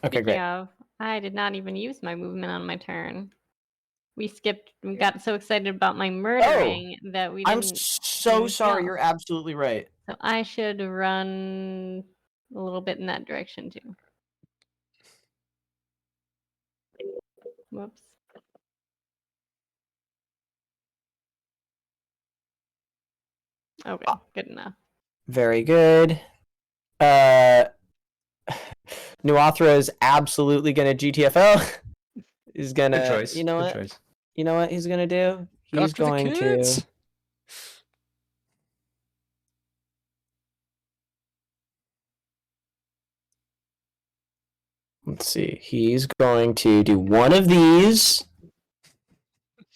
[SPEAKER 2] Okay, great.
[SPEAKER 6] Yeah, I did not even use my movement on my turn. We got so excited about my murdering that we
[SPEAKER 2] I'm
[SPEAKER 6] didn't.
[SPEAKER 2] so sorry.
[SPEAKER 6] go.
[SPEAKER 2] You're absolutely right.
[SPEAKER 6] So I should run a little bit in that direction too. Whoops. Okay, good enough.
[SPEAKER 2] Very good. Nuathra is absolutely gonna GTFO. He's gonna.
[SPEAKER 3] Good choice.
[SPEAKER 2] You know
[SPEAKER 3] Good
[SPEAKER 2] what?
[SPEAKER 3] choice.
[SPEAKER 2] You know what he's gonna do?
[SPEAKER 1] Go
[SPEAKER 2] He's
[SPEAKER 1] after the
[SPEAKER 2] going to.
[SPEAKER 1] kids.
[SPEAKER 2] Let's see. He's going to do one of these.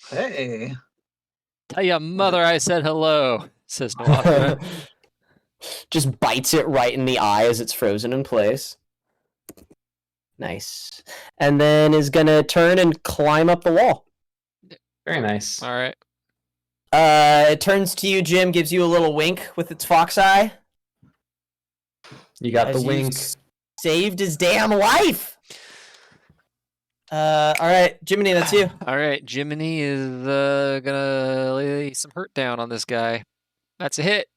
[SPEAKER 5] Hey.
[SPEAKER 1] Tell your mother I said hello, says Nuathra.
[SPEAKER 2] Just bites it right in the eye as it's frozen in place. Nice. And then is gonna turn and climb up the wall.
[SPEAKER 3] Very nice.
[SPEAKER 1] All right.
[SPEAKER 2] It turns to you, Jim, gives you a little wink with its fox eye.
[SPEAKER 3] You got
[SPEAKER 2] As
[SPEAKER 3] the
[SPEAKER 2] you
[SPEAKER 3] wink.
[SPEAKER 2] Saved his damn life. All right, Jiminy, that's you.
[SPEAKER 1] All right. Jiminy is gonna lay some hurt down on this guy. That's a hit.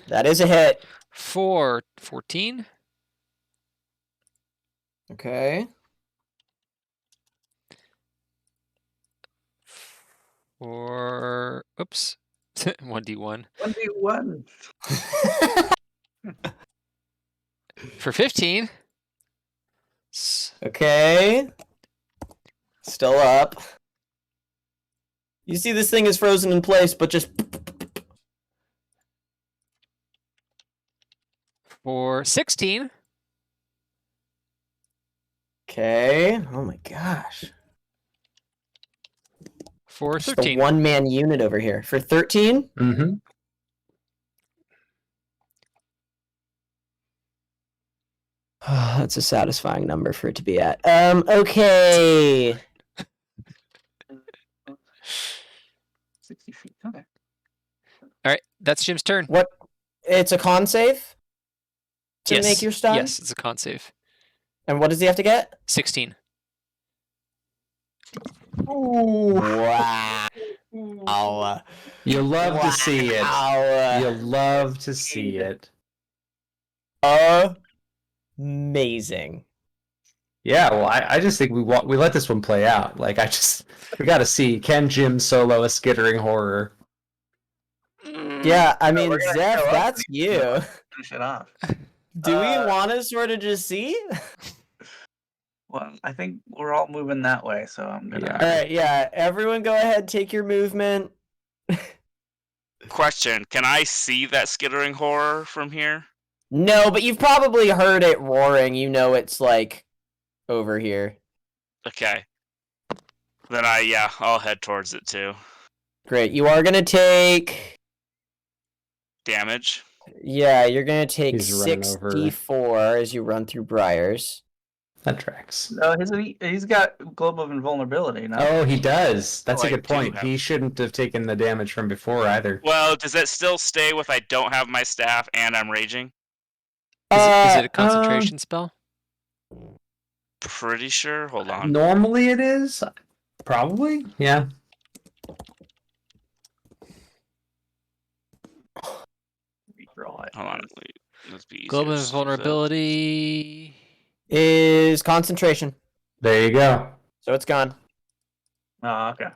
[SPEAKER 2] That is a hit.
[SPEAKER 1] For 14.
[SPEAKER 2] Okay.
[SPEAKER 1] Or oops. 1d1.
[SPEAKER 5] 1v1.
[SPEAKER 1] For 15.
[SPEAKER 2] Okay. Still up. You see this thing is frozen in place, but just...
[SPEAKER 1] For 16.
[SPEAKER 2] Okay. Oh my gosh.
[SPEAKER 1] For
[SPEAKER 2] Just
[SPEAKER 1] 13.
[SPEAKER 2] the one-man unit over here. For 13?
[SPEAKER 3] Mm-hmm.
[SPEAKER 2] That's a satisfying number for it to be at. Okay.
[SPEAKER 5] 60 feet. Okay.
[SPEAKER 1] All right. That's Jim's turn.
[SPEAKER 2] What? It's a con save? To
[SPEAKER 1] Yes.
[SPEAKER 2] make your stun?
[SPEAKER 1] Yes, it's a con save.
[SPEAKER 2] And what does he have to get?
[SPEAKER 1] 16.
[SPEAKER 2] Wow.
[SPEAKER 3] You love to see it.
[SPEAKER 2] Wow.
[SPEAKER 3] You love to see it.
[SPEAKER 2] Amazing.
[SPEAKER 3] Yeah, well, I just think we let this one play out. Like, we got to see, can Jim solo a skittering horror?
[SPEAKER 2] Yeah, I mean,
[SPEAKER 5] we're gonna
[SPEAKER 2] Zeph,
[SPEAKER 5] show up
[SPEAKER 2] that's
[SPEAKER 5] and
[SPEAKER 2] you.
[SPEAKER 5] Finish it off.
[SPEAKER 2] Do we want to sort of just see?
[SPEAKER 5] Well, I think we're all moving that way, so I'm gonna.
[SPEAKER 3] Yeah.
[SPEAKER 2] All right, yeah. Everyone, go ahead, take your movement.
[SPEAKER 4] Question: can I see that skittering horror from here?
[SPEAKER 2] No, but you've probably heard it roaring. You know it's like over here.
[SPEAKER 4] Okay. Then I'll head towards it too.
[SPEAKER 2] Great. You are gonna take.
[SPEAKER 4] Damage.
[SPEAKER 2] Yeah, you're gonna take
[SPEAKER 3] He's running over.
[SPEAKER 2] 64 as you run through briars.
[SPEAKER 3] That tracks.
[SPEAKER 5] No, he's got Globe of Invulnerability now.
[SPEAKER 3] Oh, he does. That's
[SPEAKER 4] Oh,
[SPEAKER 3] a
[SPEAKER 4] I
[SPEAKER 3] good
[SPEAKER 4] do
[SPEAKER 3] point.
[SPEAKER 4] have-
[SPEAKER 3] He shouldn't have taken the damage from before either.
[SPEAKER 4] Well, does that still stay with I don't have my staff and I'm raging?
[SPEAKER 1] Is it a concentration spell?
[SPEAKER 4] Pretty sure. Hold on.
[SPEAKER 3] Normally it is. Probably. Yeah.
[SPEAKER 5] Redraw it.
[SPEAKER 4] Hold on. Wait, let's be easier.
[SPEAKER 1] Global
[SPEAKER 4] Let's use that.
[SPEAKER 1] vulnerability.
[SPEAKER 2] Is concentration.
[SPEAKER 3] There you go.
[SPEAKER 2] So it's gone.
[SPEAKER 5] Oh, okay.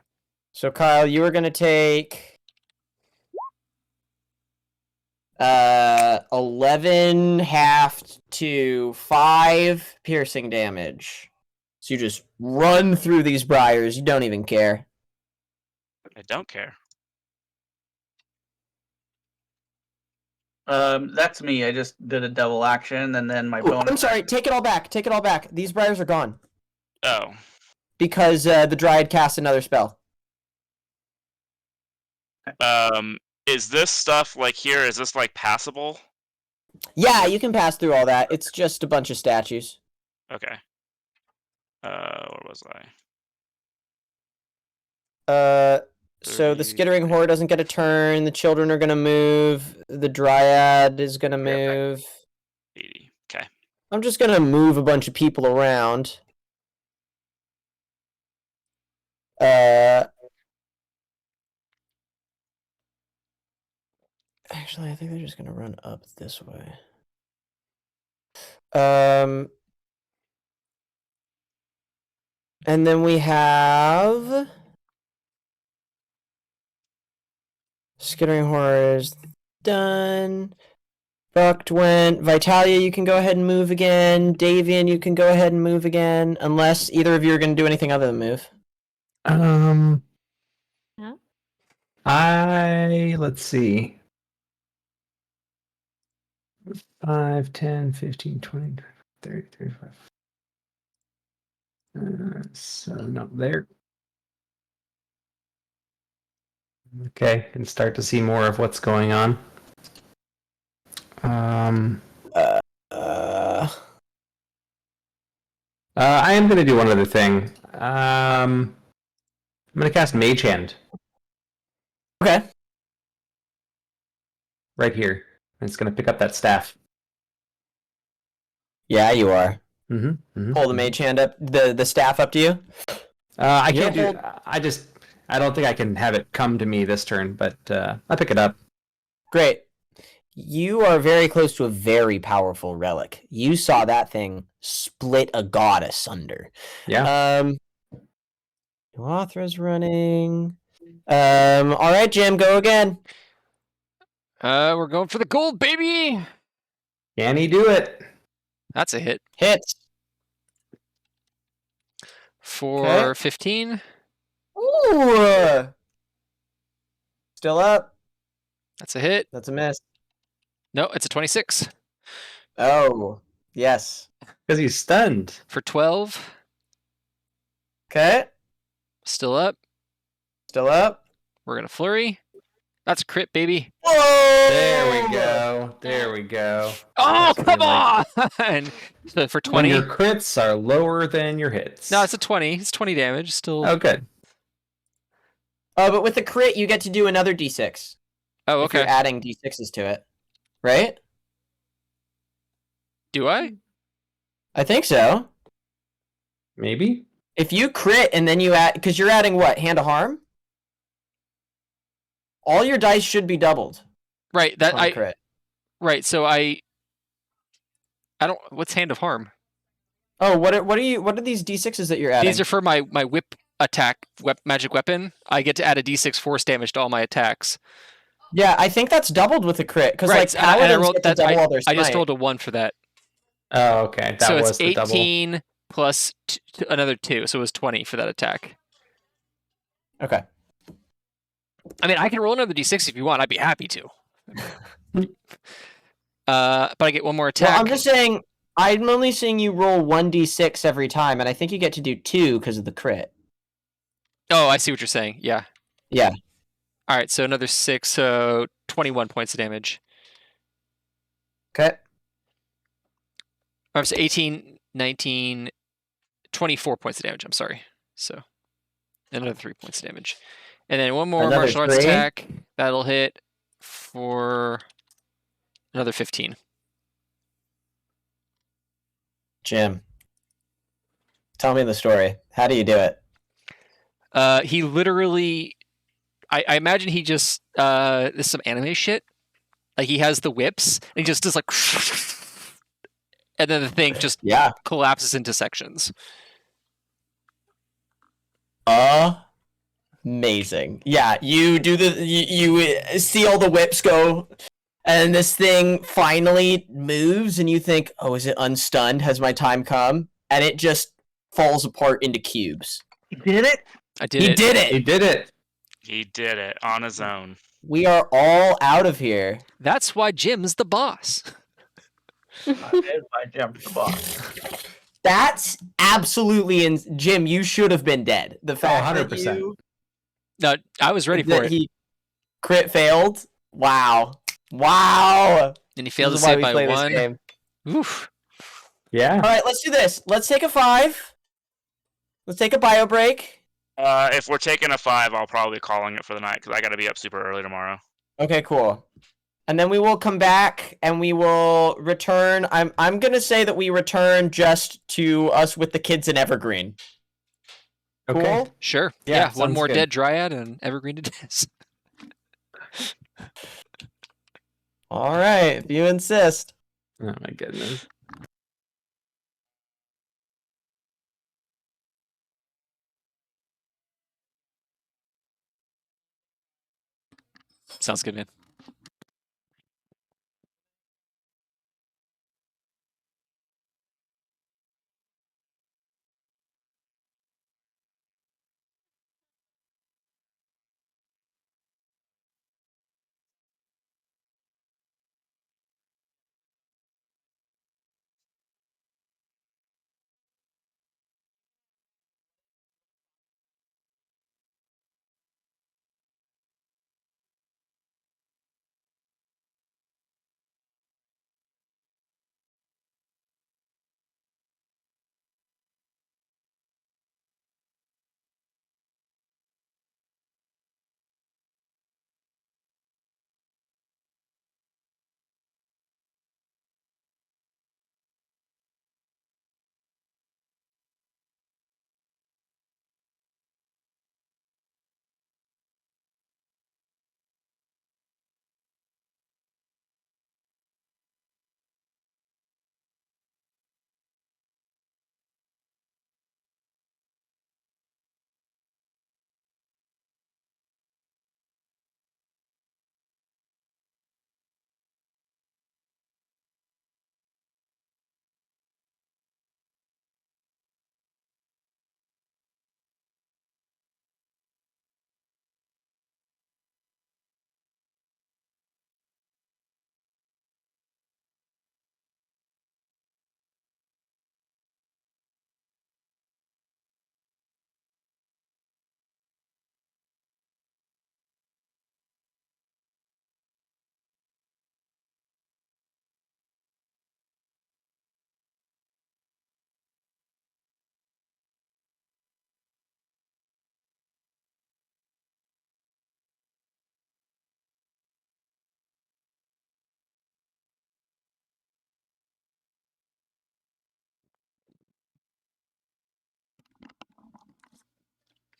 [SPEAKER 2] So Kyle, you are gonna take 11 halved to 5 piercing damage. So you just run through these briars. You don't even care.
[SPEAKER 4] I don't care.
[SPEAKER 5] That's me. I just did a double action, and then my
[SPEAKER 2] Ooh,
[SPEAKER 5] bonus.
[SPEAKER 2] I'm sorry. Take it all back. Take it all back. These briars are gone
[SPEAKER 4] Oh.
[SPEAKER 2] because the Dryad cast another spell.
[SPEAKER 4] Is this stuff like here? Is this like passable?
[SPEAKER 2] Yeah, you can pass through all that. It's just a bunch of statues.
[SPEAKER 4] Okay. Where was I?
[SPEAKER 2] So the
[SPEAKER 4] 30.
[SPEAKER 2] skittering horde doesn't get a turn. The children are gonna move. The Dryad is gonna move.
[SPEAKER 4] 80. Okay.
[SPEAKER 2] I'm just gonna move a bunch of people around. Actually, I think they're just gonna run up this way. And then we have Skittering Horrors done. Bucked went. Vitalia, you can go ahead and move again. Davian, you can go ahead and move again, unless either of you are going to do anything other than move.
[SPEAKER 6] Yeah.
[SPEAKER 3] Let's see. 5, 10, 15, 20, 30, 35. So not there. Okay, and start to see more of what's going on. I am going to do one other thing. I'm going to cast Mage Hand
[SPEAKER 2] Okay.
[SPEAKER 3] right here. And it's going to pick up that staff.
[SPEAKER 2] Yeah, you are.
[SPEAKER 3] Mm-hmm.
[SPEAKER 2] Pull the mage hand up, the staff up to you.
[SPEAKER 3] I
[SPEAKER 2] You
[SPEAKER 3] can't do.
[SPEAKER 2] hold-
[SPEAKER 3] I don't think I can have it come to me this turn, but I'll pick it up.
[SPEAKER 2] Great. You are very close to a very powerful relic. You saw that thing split a god asunder.
[SPEAKER 3] Yeah.
[SPEAKER 2] Mothra's running. All right, Jim, go again.
[SPEAKER 1] We're going for the gold, baby.
[SPEAKER 3] Can he do it?
[SPEAKER 1] That's a hit
[SPEAKER 2] Hits.
[SPEAKER 1] for
[SPEAKER 2] Okay.
[SPEAKER 1] 15.
[SPEAKER 2] Ooh. Still up.
[SPEAKER 1] That's a hit.
[SPEAKER 2] That's a miss.
[SPEAKER 1] No, it's a 26
[SPEAKER 2] Oh, yes.
[SPEAKER 3] Because he's stunned.
[SPEAKER 1] for 12.
[SPEAKER 2] Okay.
[SPEAKER 1] Still up.
[SPEAKER 2] Still up.
[SPEAKER 1] We're gonna flurry. That's a crit, baby.
[SPEAKER 2] Whoa!
[SPEAKER 3] There we go. There we go.
[SPEAKER 1] Oh,
[SPEAKER 3] That's
[SPEAKER 1] come
[SPEAKER 3] good.
[SPEAKER 1] on! So for
[SPEAKER 3] When
[SPEAKER 1] 20.
[SPEAKER 3] your crits are lower than your hits.
[SPEAKER 1] No, it's a 20. It's 20 damage. Still.
[SPEAKER 3] Oh, good.
[SPEAKER 2] But with the crit, you get to do another d6.
[SPEAKER 1] Oh,
[SPEAKER 2] If you're
[SPEAKER 1] okay.
[SPEAKER 2] adding d6s to it. Right?
[SPEAKER 1] Do I?
[SPEAKER 2] I think so.
[SPEAKER 3] Maybe.
[SPEAKER 2] If you crit and then you add, because you're adding what? Hand of harm? All your dice should be doubled
[SPEAKER 1] Right. That
[SPEAKER 2] on a crit.
[SPEAKER 1] Right. So I don't. What's hand of harm?
[SPEAKER 2] Oh, what are these d6s that you're adding?
[SPEAKER 1] These are for my whip attack magic weapon. I get to add a d6 force damage to all my attacks.
[SPEAKER 2] Yeah, I think that's doubled with a crit because
[SPEAKER 1] Right.
[SPEAKER 2] like
[SPEAKER 1] And I
[SPEAKER 2] paladins
[SPEAKER 1] rolled
[SPEAKER 2] get to
[SPEAKER 1] that.
[SPEAKER 2] double all their
[SPEAKER 1] I just
[SPEAKER 2] smite.
[SPEAKER 1] rolled a 1 for that.
[SPEAKER 3] Oh, okay. That
[SPEAKER 1] So
[SPEAKER 3] was
[SPEAKER 1] it's
[SPEAKER 3] the double.
[SPEAKER 1] 18 plus another 2, so it was 20 for that attack.
[SPEAKER 2] Okay.
[SPEAKER 1] I mean, I can roll another d6 if you want. I'd be happy to. But I get one more attack.
[SPEAKER 2] Well, I'm just saying, I'm only seeing you roll 1d6 every time, and I think you get to do 2 because of the crit.
[SPEAKER 1] Oh, I see what you're saying. Yeah.
[SPEAKER 2] Yeah.
[SPEAKER 1] All right, so another 6, so 21 points of damage.
[SPEAKER 2] Okay.
[SPEAKER 1] So 18, 19, 24 points of damage. I'm sorry. So another 3 points of damage. And then one more
[SPEAKER 2] Another
[SPEAKER 1] martial arts
[SPEAKER 2] 3?
[SPEAKER 1] attack. That'll hit for another 15.
[SPEAKER 2] Jim, tell me the story. How do you do it?
[SPEAKER 1] He literally, I imagine he just, this is some anime shit. Like he has the whips, and he just does like, and then the thing just
[SPEAKER 2] Yeah.
[SPEAKER 1] collapses into sections.
[SPEAKER 2] Amazing. Yeah, you do you see all the whips go, and this thing finally moves, and you think, oh, is it unstunned? Has my time come? And it just falls apart into cubes.
[SPEAKER 5] He did it.
[SPEAKER 1] I did
[SPEAKER 2] He
[SPEAKER 1] it.
[SPEAKER 2] did
[SPEAKER 3] He
[SPEAKER 2] it!
[SPEAKER 4] He
[SPEAKER 3] did it.
[SPEAKER 4] did it on his own.
[SPEAKER 2] We are all out of here.
[SPEAKER 1] That's why Jim's the boss.
[SPEAKER 5] I did. I jumped the box.
[SPEAKER 2] That's absolutely Jim, you should have been dead. The fact
[SPEAKER 3] 100%.
[SPEAKER 2] that you
[SPEAKER 1] No, I was ready for
[SPEAKER 2] that
[SPEAKER 1] it.
[SPEAKER 2] he crit failed. Wow. Wow.
[SPEAKER 1] And he failed to
[SPEAKER 2] This is why
[SPEAKER 1] save
[SPEAKER 2] we
[SPEAKER 1] by
[SPEAKER 2] play this
[SPEAKER 1] 1.
[SPEAKER 2] game.
[SPEAKER 1] Oof.
[SPEAKER 3] Yeah.
[SPEAKER 2] All right, let's do this. Let's take a 5. Let's take a bio break.
[SPEAKER 4] If we're taking a 5, I'll probably be calling it for the night because I got to be up super early tomorrow.
[SPEAKER 2] Okay, cool. And then we will come back and we will return. I'm gonna say that we return just to us with the kids in Evergreen. Cool.
[SPEAKER 3] Okay.
[SPEAKER 1] Sure.
[SPEAKER 3] Yeah,
[SPEAKER 1] Yeah, one
[SPEAKER 3] sounds
[SPEAKER 1] more
[SPEAKER 3] good.
[SPEAKER 1] dead dryad and evergreen to Diz.
[SPEAKER 2] All right, if you insist.
[SPEAKER 3] Oh my goodness.
[SPEAKER 1] Sounds good, man.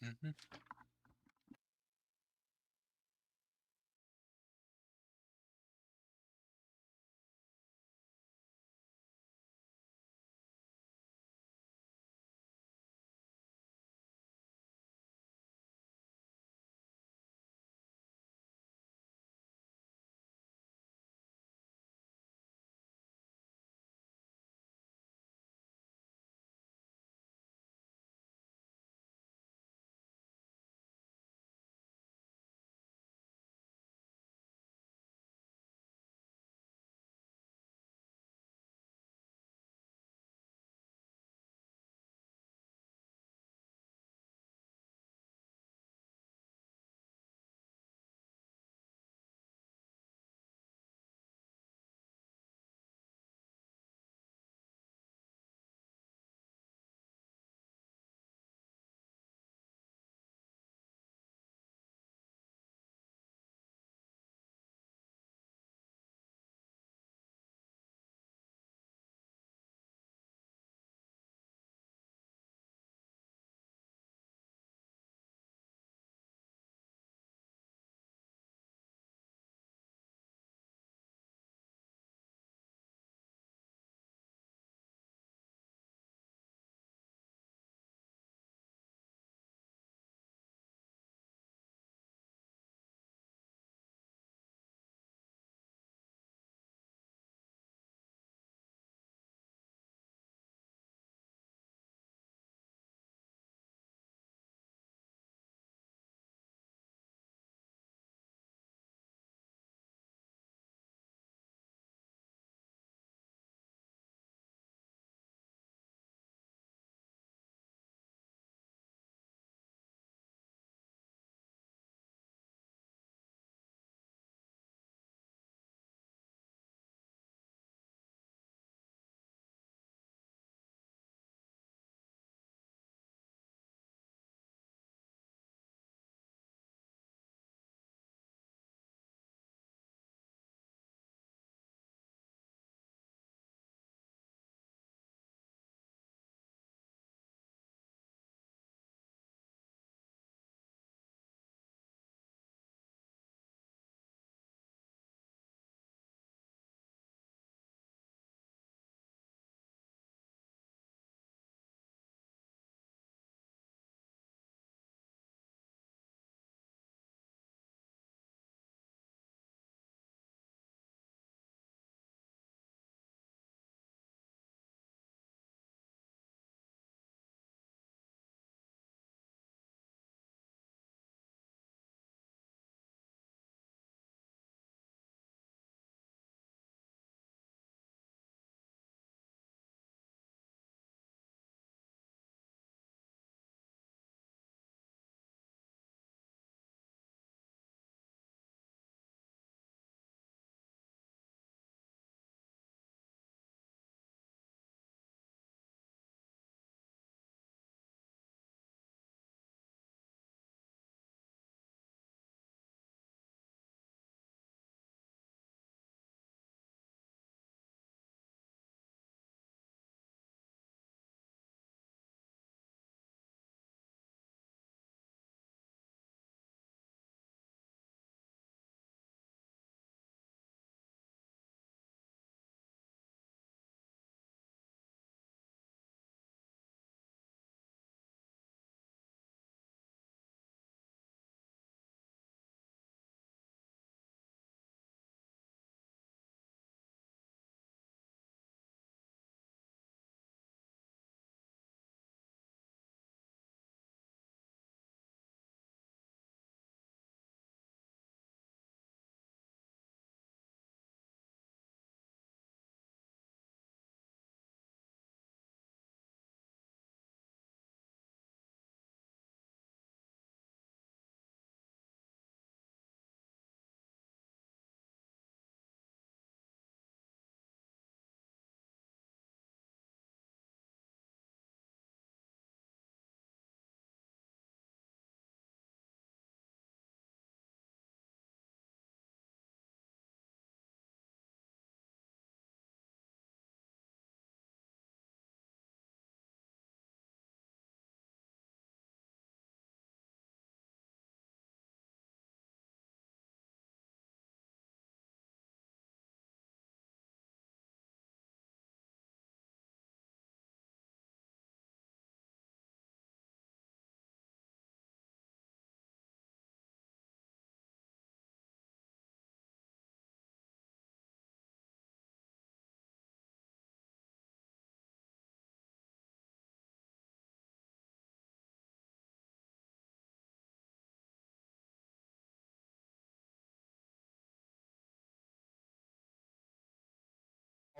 [SPEAKER 1] Mhm.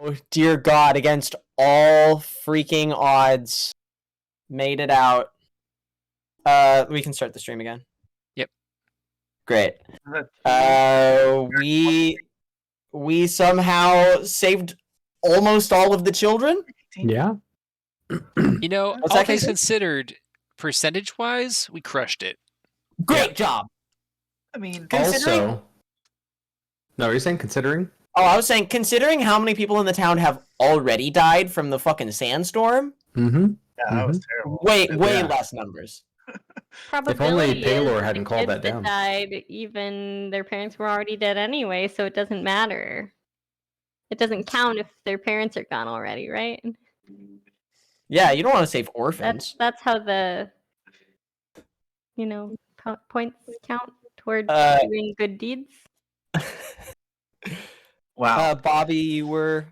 [SPEAKER 2] Oh, dear God, against all freaking odds, made it out. We can start the stream again.
[SPEAKER 1] Yep.
[SPEAKER 2] Great. We somehow saved almost all of the children.
[SPEAKER 3] Yeah.
[SPEAKER 1] You know,
[SPEAKER 2] What's
[SPEAKER 1] all
[SPEAKER 2] that,
[SPEAKER 1] things
[SPEAKER 2] Casey?
[SPEAKER 1] considered, percentage-wise, we crushed it.
[SPEAKER 2] Great job.
[SPEAKER 5] I mean,
[SPEAKER 2] Considering-
[SPEAKER 3] Also, no, are you saying considering?
[SPEAKER 2] Oh, I was saying, considering how many people in the town have already died from the fucking sandstorm,
[SPEAKER 3] Mm-hmm.
[SPEAKER 5] yeah, that was terrible.
[SPEAKER 2] way
[SPEAKER 3] Yeah.
[SPEAKER 2] less numbers.
[SPEAKER 6] Probability
[SPEAKER 3] Paylor
[SPEAKER 6] is
[SPEAKER 3] hadn't
[SPEAKER 6] the
[SPEAKER 3] called
[SPEAKER 6] kids
[SPEAKER 3] that down.
[SPEAKER 6] died, even their parents were already dead anyway, so it doesn't matter. It doesn't count if their parents are gone already, right?
[SPEAKER 2] Yeah, you don't want to save orphans.
[SPEAKER 6] That's how the points count towards doing good deeds.
[SPEAKER 5] Wow.
[SPEAKER 2] Bobby, you were.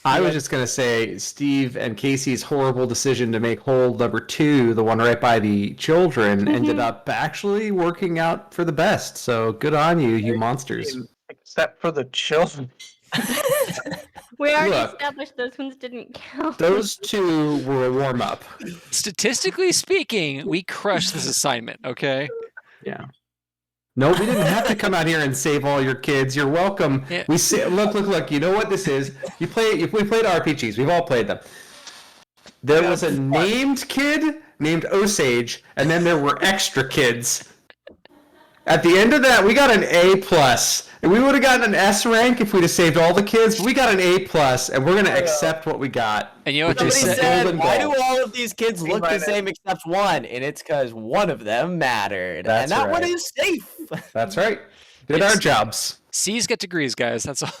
[SPEAKER 3] I was just gonna say Steve and Casey's horrible decision to make hole number 2, the one right by the children, ended up actually working out for the best. So good on you, you monsters.
[SPEAKER 5] Except for the children.
[SPEAKER 6] We already
[SPEAKER 3] Look.
[SPEAKER 6] established those ones didn't count.
[SPEAKER 3] Those 2 were a warm up.
[SPEAKER 1] Statistically speaking, we crushed this assignment, okay?
[SPEAKER 3] Yeah. No, we didn't have to come out here and save all your kids. You're welcome.
[SPEAKER 1] Yeah.
[SPEAKER 3] We say, look. You know what this is? We played RPGs. We've all played them. There was a named kid named Osage, and then there were extra kids. At the end of that, we got an A+. And we would have gotten an S rank if we'd have saved all the kids, but we got an A+, and we're going to accept what we got.
[SPEAKER 1] And you know what they
[SPEAKER 2] Somebody
[SPEAKER 1] said?
[SPEAKER 2] said, why do all of these kids look the same except one? And it's because one of them mattered.
[SPEAKER 3] That's
[SPEAKER 2] and that one
[SPEAKER 3] right.
[SPEAKER 2] is safe.
[SPEAKER 3] That's right. Did our jobs.
[SPEAKER 1] C's get degrees, guys. That's all.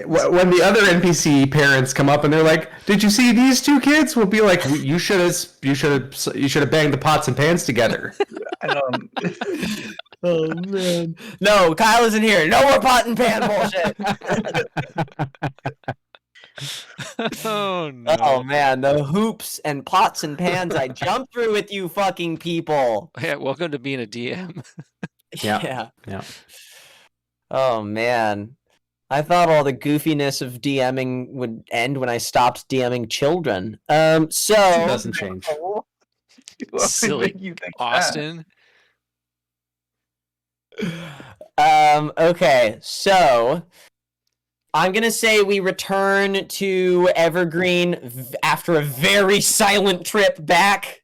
[SPEAKER 3] When the other NPC parents come up and they're like, "Did you see these 2 kids?" We'll be like, "You should have banged the pots and pans together."
[SPEAKER 2] Oh, man. No, Kyle isn't here. No more pot and pan bullshit.
[SPEAKER 1] Oh, no.
[SPEAKER 2] Oh, man. The hoops and pots and pans I jumped through with you fucking people.
[SPEAKER 1] Yeah, welcome to being a DM.
[SPEAKER 3] Yeah.
[SPEAKER 2] Oh, man. I thought all the goofiness of DMing would end when I stopped DMing children.
[SPEAKER 3] It doesn't change.
[SPEAKER 1] Silly Austin.
[SPEAKER 2] Okay, so I'm gonna say we return to Evergreen after a very silent trip back.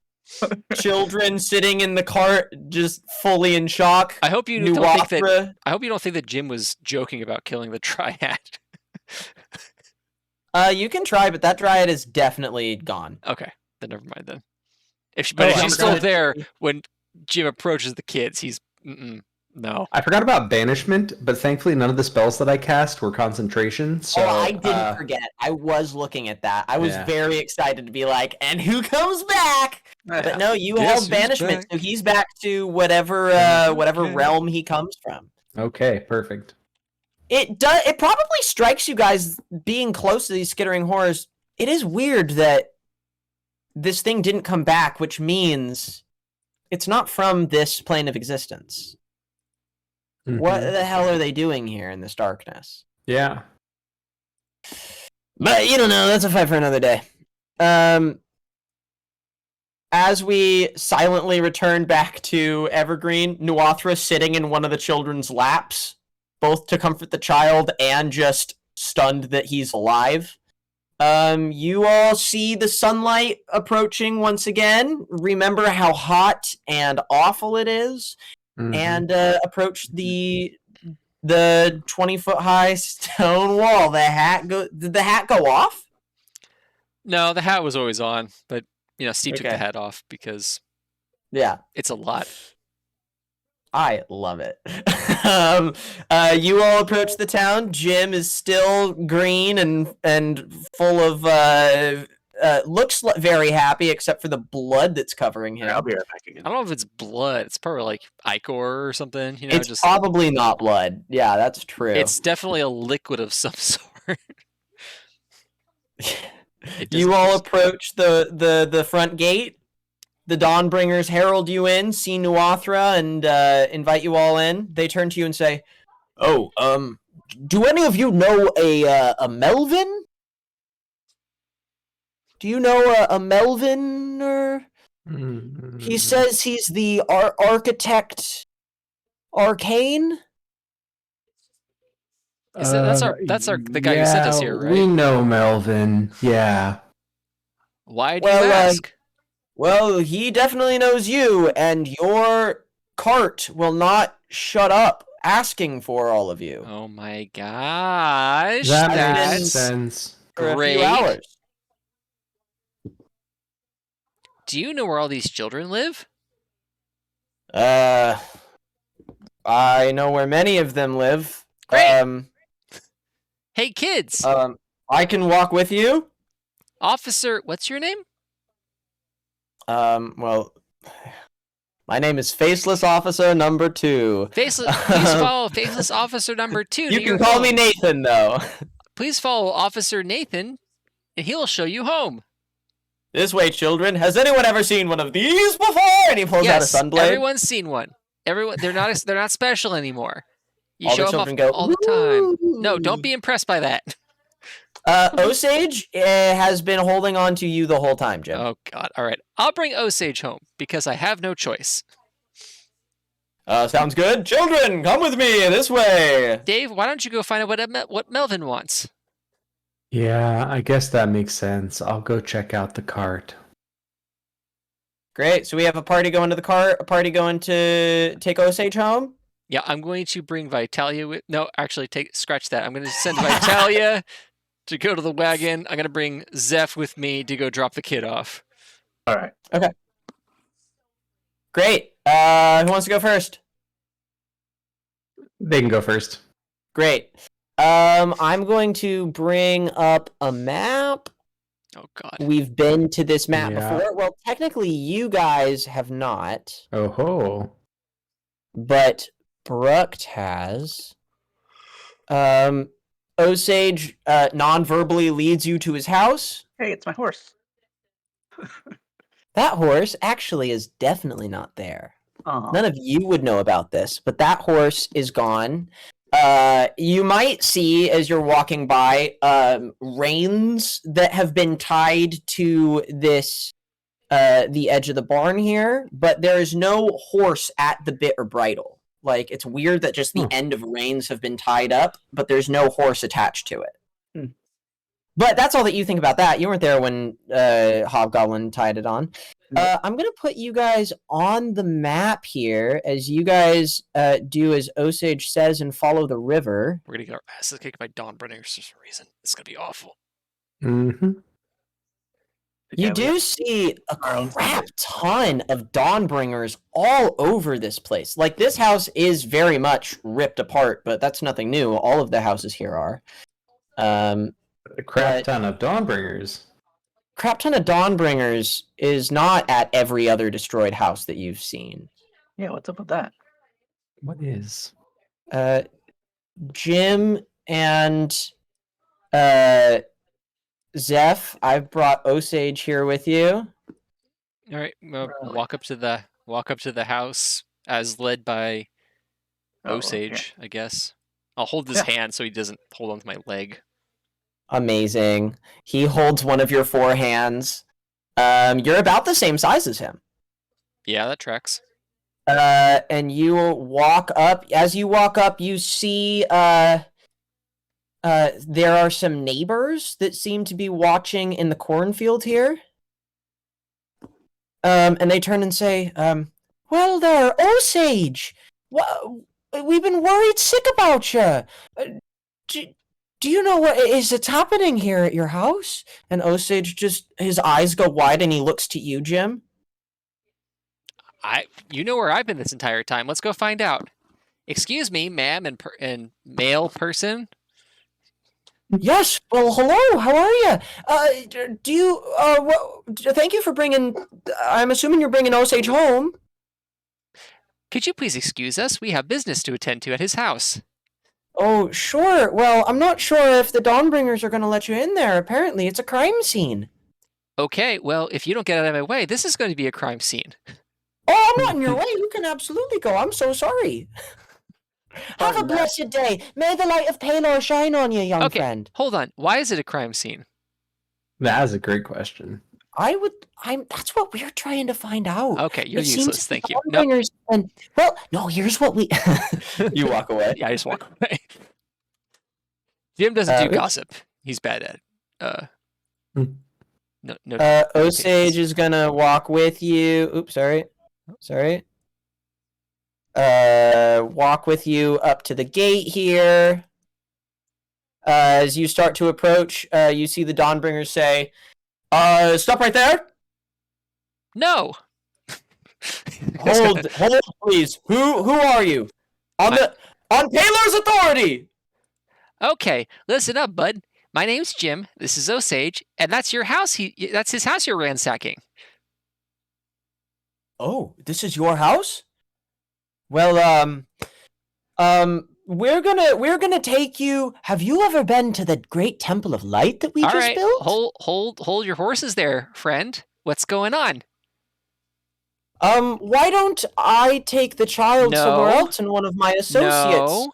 [SPEAKER 2] Children sitting in the cart, just fully in shock.
[SPEAKER 1] I hope you don't think that.
[SPEAKER 2] Nuwafra.
[SPEAKER 1] I hope you don't think that Jim was joking about killing the triad.
[SPEAKER 2] You can try, but that dryad is definitely gone.
[SPEAKER 1] Okay, then never mind then. If she's still there when Jim approaches the kids, he's no.
[SPEAKER 3] I forgot about banishment, but thankfully none of the spells that I cast were concentration. So
[SPEAKER 2] I didn't forget. I was looking at that. I was very excited to be like, and who comes back? But no, you
[SPEAKER 1] Guess
[SPEAKER 2] held
[SPEAKER 1] who's
[SPEAKER 2] banishment,
[SPEAKER 1] back?
[SPEAKER 2] so he's back to whatever
[SPEAKER 1] Okay.
[SPEAKER 2] realm he comes from.
[SPEAKER 3] Okay, perfect.
[SPEAKER 2] It probably strikes you guys being close to these skittering horrors. It is weird that this thing didn't come back, which means it's not from this plane of existence. What the hell are they doing here in this darkness?
[SPEAKER 3] Yeah.
[SPEAKER 2] But you don't know, that's a fight for another day. As we silently return back to Evergreen, Nuwafra sitting in one of the children's laps, both to comfort the child and just stunned that he's alive. You all see the sunlight approaching once again. Remember how hot and awful it is, and approach the 20-foot high stone wall. Did the hat go off?
[SPEAKER 1] No, the hat was always on, but Steve took
[SPEAKER 2] Okay.
[SPEAKER 1] the hat off because
[SPEAKER 2] Yeah.
[SPEAKER 1] it's a lot.
[SPEAKER 2] I love it. You all approach the town. Jim is still green and full of looks very happy, except for the blood that's covering him.
[SPEAKER 5] I'll be right back
[SPEAKER 1] I
[SPEAKER 5] again.
[SPEAKER 1] don't know if it's blood. It's probably like ichor or something.
[SPEAKER 2] It's probably not blood. Yeah, that's true.
[SPEAKER 1] It's definitely a liquid of some sort.
[SPEAKER 2] You all approach the front gate. The Dawnbringers herald you in, see Nuwafra, and invite you all in. They turn to you and say, "Oh, do any of you know a Melvin? Do you know a Melvin? Or he says he's the architect Arcane.
[SPEAKER 1] That's the guy who sent us here, right?
[SPEAKER 3] We know Melvin. Yeah.
[SPEAKER 1] Why do you ask?
[SPEAKER 2] Well, he definitely knows you, and your cart will not shut up asking for all of you.
[SPEAKER 1] Oh my gosh.
[SPEAKER 3] That
[SPEAKER 2] That's
[SPEAKER 3] makes sense.
[SPEAKER 2] For a
[SPEAKER 1] great.
[SPEAKER 2] few hours.
[SPEAKER 1] Do you know where all these children live?
[SPEAKER 2] I know where many of them live.
[SPEAKER 1] Great. Hey, kids.
[SPEAKER 2] I can walk with you.
[SPEAKER 1] Officer, what's your name?
[SPEAKER 2] Well, my name is Faceless Officer Number 2.
[SPEAKER 1] Faceless. Please follow Faceless Officer Number 2.
[SPEAKER 2] You can call me Nathan, though.
[SPEAKER 1] Please follow Officer Nathan, and he'll show you home.
[SPEAKER 2] This way, children. Has anyone ever seen one of these before? And he pulls out a sunblade.
[SPEAKER 1] Everyone's seen one. They're not special anymore. You
[SPEAKER 2] All
[SPEAKER 1] show
[SPEAKER 2] the
[SPEAKER 1] them
[SPEAKER 2] children go
[SPEAKER 1] all the time.
[SPEAKER 2] "Woo!"
[SPEAKER 1] No, don't be impressed by that.
[SPEAKER 2] Osage has been holding on to you the whole time, Jim.
[SPEAKER 1] Oh God! All right, I'll bring Osage home because I have no choice.
[SPEAKER 2] Sounds good. Children, come with me this way.
[SPEAKER 1] Dave, why don't you go find out what Melvin wants?
[SPEAKER 3] Yeah, I guess that makes sense. I'll go check out the cart.
[SPEAKER 2] Great. So we have a party going to the cart, a party going to take Osage home.
[SPEAKER 1] Yeah, I'm going to bring Vitalia with. No, actually, scratch that. I'm going to send Vitalia to go to the wagon. I'm going to bring Zeph with me to go drop the kid off.
[SPEAKER 5] All right.
[SPEAKER 2] Okay. Great. Who wants to go first?
[SPEAKER 3] They can go first.
[SPEAKER 2] Great. I'm going to bring up a map.
[SPEAKER 1] Oh God.
[SPEAKER 2] We've been to this map
[SPEAKER 3] Yeah.
[SPEAKER 2] before. Well, technically, you guys have not,
[SPEAKER 3] Oh ho.
[SPEAKER 2] but Brucht has. Osage non-verbally leads you to his house.
[SPEAKER 5] Hey, it's my horse.
[SPEAKER 2] That horse actually is definitely not there.
[SPEAKER 5] Oh.
[SPEAKER 2] None of you would know about this, but that horse is gone. You might see as you're walking by reins that have been tied to this the edge of the barn here, but there is no horse at the bit or bridle. Like, it's weird that just the end of reins have been tied up, but there's no horse attached to it.
[SPEAKER 5] Hmm.
[SPEAKER 2] But that's all that you think about that. You weren't there when Hobgoblin tied it on. I'm going to put you guys on the map here as you guys do as Osage says and follow the river.
[SPEAKER 1] We're going to get our asses kicked by Dawnbringers for some reason. It's going to be awful.
[SPEAKER 3] Mm-hmm.
[SPEAKER 2] You do see a crap ton of Dawnbringers all over this place. Like, this house is very much ripped apart, but that's nothing new. All of the houses here are.
[SPEAKER 3] A crap ton of Dawnbringers.
[SPEAKER 2] Crap ton of Dawnbringers is not at every other destroyed house that you've seen.
[SPEAKER 5] Yeah, what's up with that?
[SPEAKER 3] What is?
[SPEAKER 2] Jim and Zeph, I've brought Osage here with you.
[SPEAKER 1] All right, walk up to the house as led by Osage, I guess. I'll hold his hand so he doesn't hold onto my leg.
[SPEAKER 2] Amazing. He holds one of your four hands. You're about the same size as him.
[SPEAKER 1] Yeah, that tracks.
[SPEAKER 2] And you walk up. As you walk up, you see there are some neighbors that seem to be watching in the cornfield here. And they turn and say, well there, Osage! We've been worried sick about you. Do you know what is it's happening here at your house? And Osage his eyes go wide and he looks to you, Jim.
[SPEAKER 1] You know where I've been this entire time. Let's go find out. Excuse me, ma'am and male person.
[SPEAKER 2] Yes. Well, hello. How are you? Do you? Thank you for bringing. I'm assuming you're bringing Osage home.
[SPEAKER 1] Could you please excuse us? We have business to attend to at his house.
[SPEAKER 2] Oh, sure. Well, I'm not sure if the Dawnbringers are going to let you in there. Apparently, it's a crime scene.
[SPEAKER 1] Okay. Well, if you don't get out of my way, this is going to be a crime scene.
[SPEAKER 2] Oh, I'm not in your way. You can absolutely go. I'm so sorry. Have a blessed day. May the light of Palor shine on you, young
[SPEAKER 1] Okay,
[SPEAKER 2] friend.
[SPEAKER 1] hold on. Why is it a crime scene?
[SPEAKER 3] That is a great question.
[SPEAKER 2] That's what we're trying to find out.
[SPEAKER 1] Okay, you're
[SPEAKER 2] It seems
[SPEAKER 1] useless. Thank you.
[SPEAKER 2] the
[SPEAKER 1] Nope.
[SPEAKER 2] Dawnbringers and well, no, here's what we You walk away.
[SPEAKER 1] Yeah, I just walk away. Jim doesn't do
[SPEAKER 2] oops.
[SPEAKER 1] gossip. He's bad at it.
[SPEAKER 3] Hmm.
[SPEAKER 1] No.
[SPEAKER 2] Osage is gonna walk with you. Oops, sorry. Walk with you up to the gate here. As you start to approach, you see the Dawnbringers say, stop right there.
[SPEAKER 1] No.
[SPEAKER 2] Hold, please. Who are you? On Palor's authority.
[SPEAKER 1] Okay, listen up, bud. My name's Jim. This is Osage, and that's your house. That's his house you're ransacking.
[SPEAKER 2] Oh, this is your house? Well, we're gonna take you. Have you ever been to the Great Temple of Light that we
[SPEAKER 1] All
[SPEAKER 2] just
[SPEAKER 1] right,
[SPEAKER 2] built?
[SPEAKER 1] hold your horses there, friend. What's going on?
[SPEAKER 2] Why don't I take the child somewhere
[SPEAKER 1] No.
[SPEAKER 2] else and one of my associates?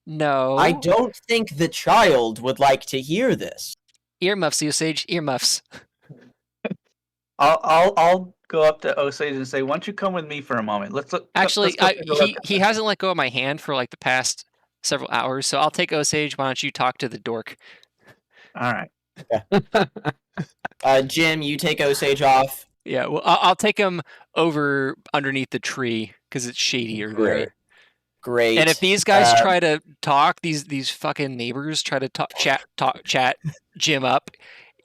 [SPEAKER 1] No.
[SPEAKER 2] I don't think the child would like to hear this.
[SPEAKER 1] Earmuffs, Osage. Earmuffs.
[SPEAKER 5] I'll go up to Osage and say, "Why don't you come with me for a moment? Let's look."
[SPEAKER 1] Actually,
[SPEAKER 5] let's go take a look at
[SPEAKER 1] he
[SPEAKER 5] this."
[SPEAKER 1] hasn't let go of my hand for like the past several hours, so I'll take Osage. Why don't you talk to the dork?
[SPEAKER 5] All right.
[SPEAKER 2] Jim, you take Osage off.
[SPEAKER 1] Yeah, well, I'll take him over underneath the tree because it's shadier there.
[SPEAKER 2] Great.
[SPEAKER 1] And if these guys try to talk, these fucking neighbors try to chat Jim up,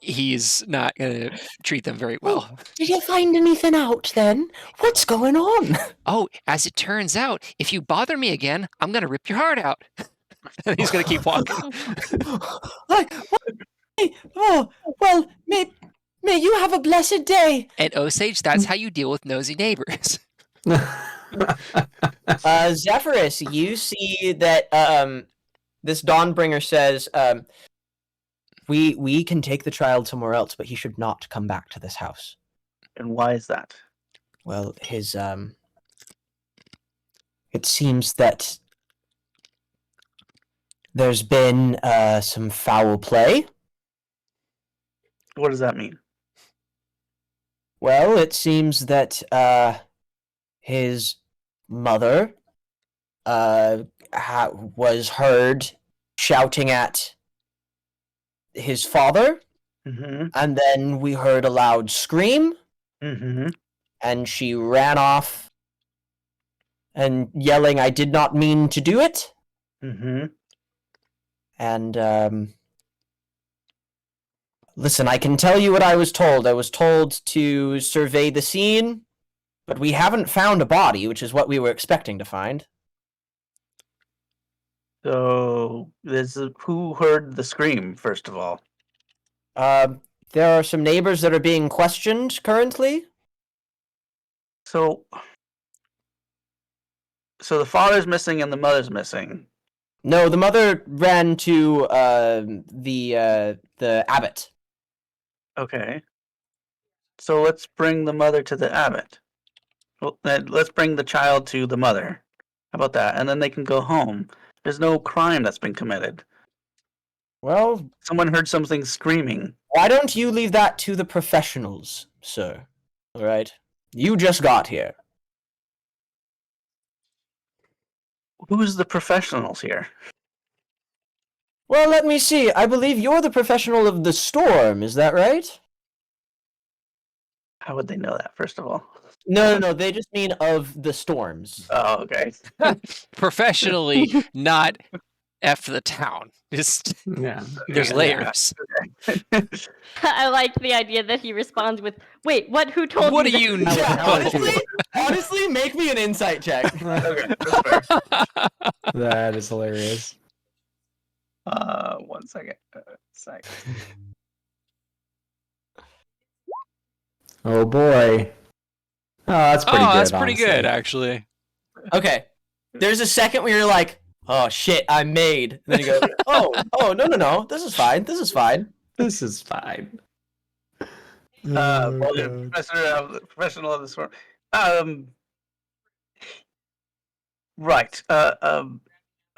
[SPEAKER 1] he's not gonna treat them very well.
[SPEAKER 2] Did you find anything out then? What's going on?
[SPEAKER 1] Oh, as it turns out, if you bother me again, I'm gonna rip your heart out. And he's gonna keep walking.
[SPEAKER 2] Oh, well, may you have a blessed day.
[SPEAKER 1] And Osage, that's how you deal with nosy neighbors.
[SPEAKER 2] Zephyrus, you see that this Dawnbringer says, we can take the child somewhere else, but he should not come back to this house.
[SPEAKER 5] And why is that?
[SPEAKER 2] Well, his it seems that there's been some foul play.
[SPEAKER 5] What does that mean?
[SPEAKER 2] Well, it seems that his mother was heard shouting at his father,
[SPEAKER 5] Mm-hmm.
[SPEAKER 2] and then we heard a loud scream,
[SPEAKER 5] Mm-hmm.
[SPEAKER 2] and she ran off and yelling, "I did not mean to do it."
[SPEAKER 5] Mm-hmm.
[SPEAKER 2] And listen, I can tell you what I was told. I was told to survey the scene, but we haven't found a body, which is what we were expecting to find.
[SPEAKER 5] So who heard the scream, first of all?
[SPEAKER 2] There are some neighbors that are being questioned currently.
[SPEAKER 5] So the father's missing and the mother's missing.
[SPEAKER 2] No, the mother ran to the abbot.
[SPEAKER 5] Okay. So let's bring the mother to the abbot. Well, then let's bring the child to the mother. How about that? And then they can go home. There's no crime that's been committed.
[SPEAKER 2] Well,
[SPEAKER 5] Someone heard something screaming.
[SPEAKER 2] why don't you leave that to the professionals, sir? All right, you just got here.
[SPEAKER 5] Who's the professionals here?
[SPEAKER 2] Well, let me see. I believe you're the professional of the storm. Is that right?
[SPEAKER 5] How would they know that, first of all?
[SPEAKER 2] No. They just mean of the storms.
[SPEAKER 5] Oh, okay.
[SPEAKER 1] Professionally, not F the town. Just
[SPEAKER 3] Yeah.
[SPEAKER 1] there's
[SPEAKER 5] Yeah.
[SPEAKER 1] layers.
[SPEAKER 6] I like the idea that he responds with, "Wait, what? Who told
[SPEAKER 1] What
[SPEAKER 6] you?"
[SPEAKER 1] do you
[SPEAKER 6] that?"
[SPEAKER 1] know?
[SPEAKER 2] honestly, make me an insight check.
[SPEAKER 5] Okay, that's fair.
[SPEAKER 3] That is hilarious.
[SPEAKER 5] 1 second.
[SPEAKER 3] Oh boy. Oh, that's pretty good.
[SPEAKER 1] That's pretty
[SPEAKER 3] honestly.
[SPEAKER 1] good, actually.
[SPEAKER 2] Okay, there's a second where you're like, "Oh shit, I'm made." And then you go, "Oh, no. This is fine.
[SPEAKER 3] This is fine.
[SPEAKER 5] Well,
[SPEAKER 3] Oh,
[SPEAKER 5] yeah,
[SPEAKER 3] God.
[SPEAKER 5] professional of the storm. Right.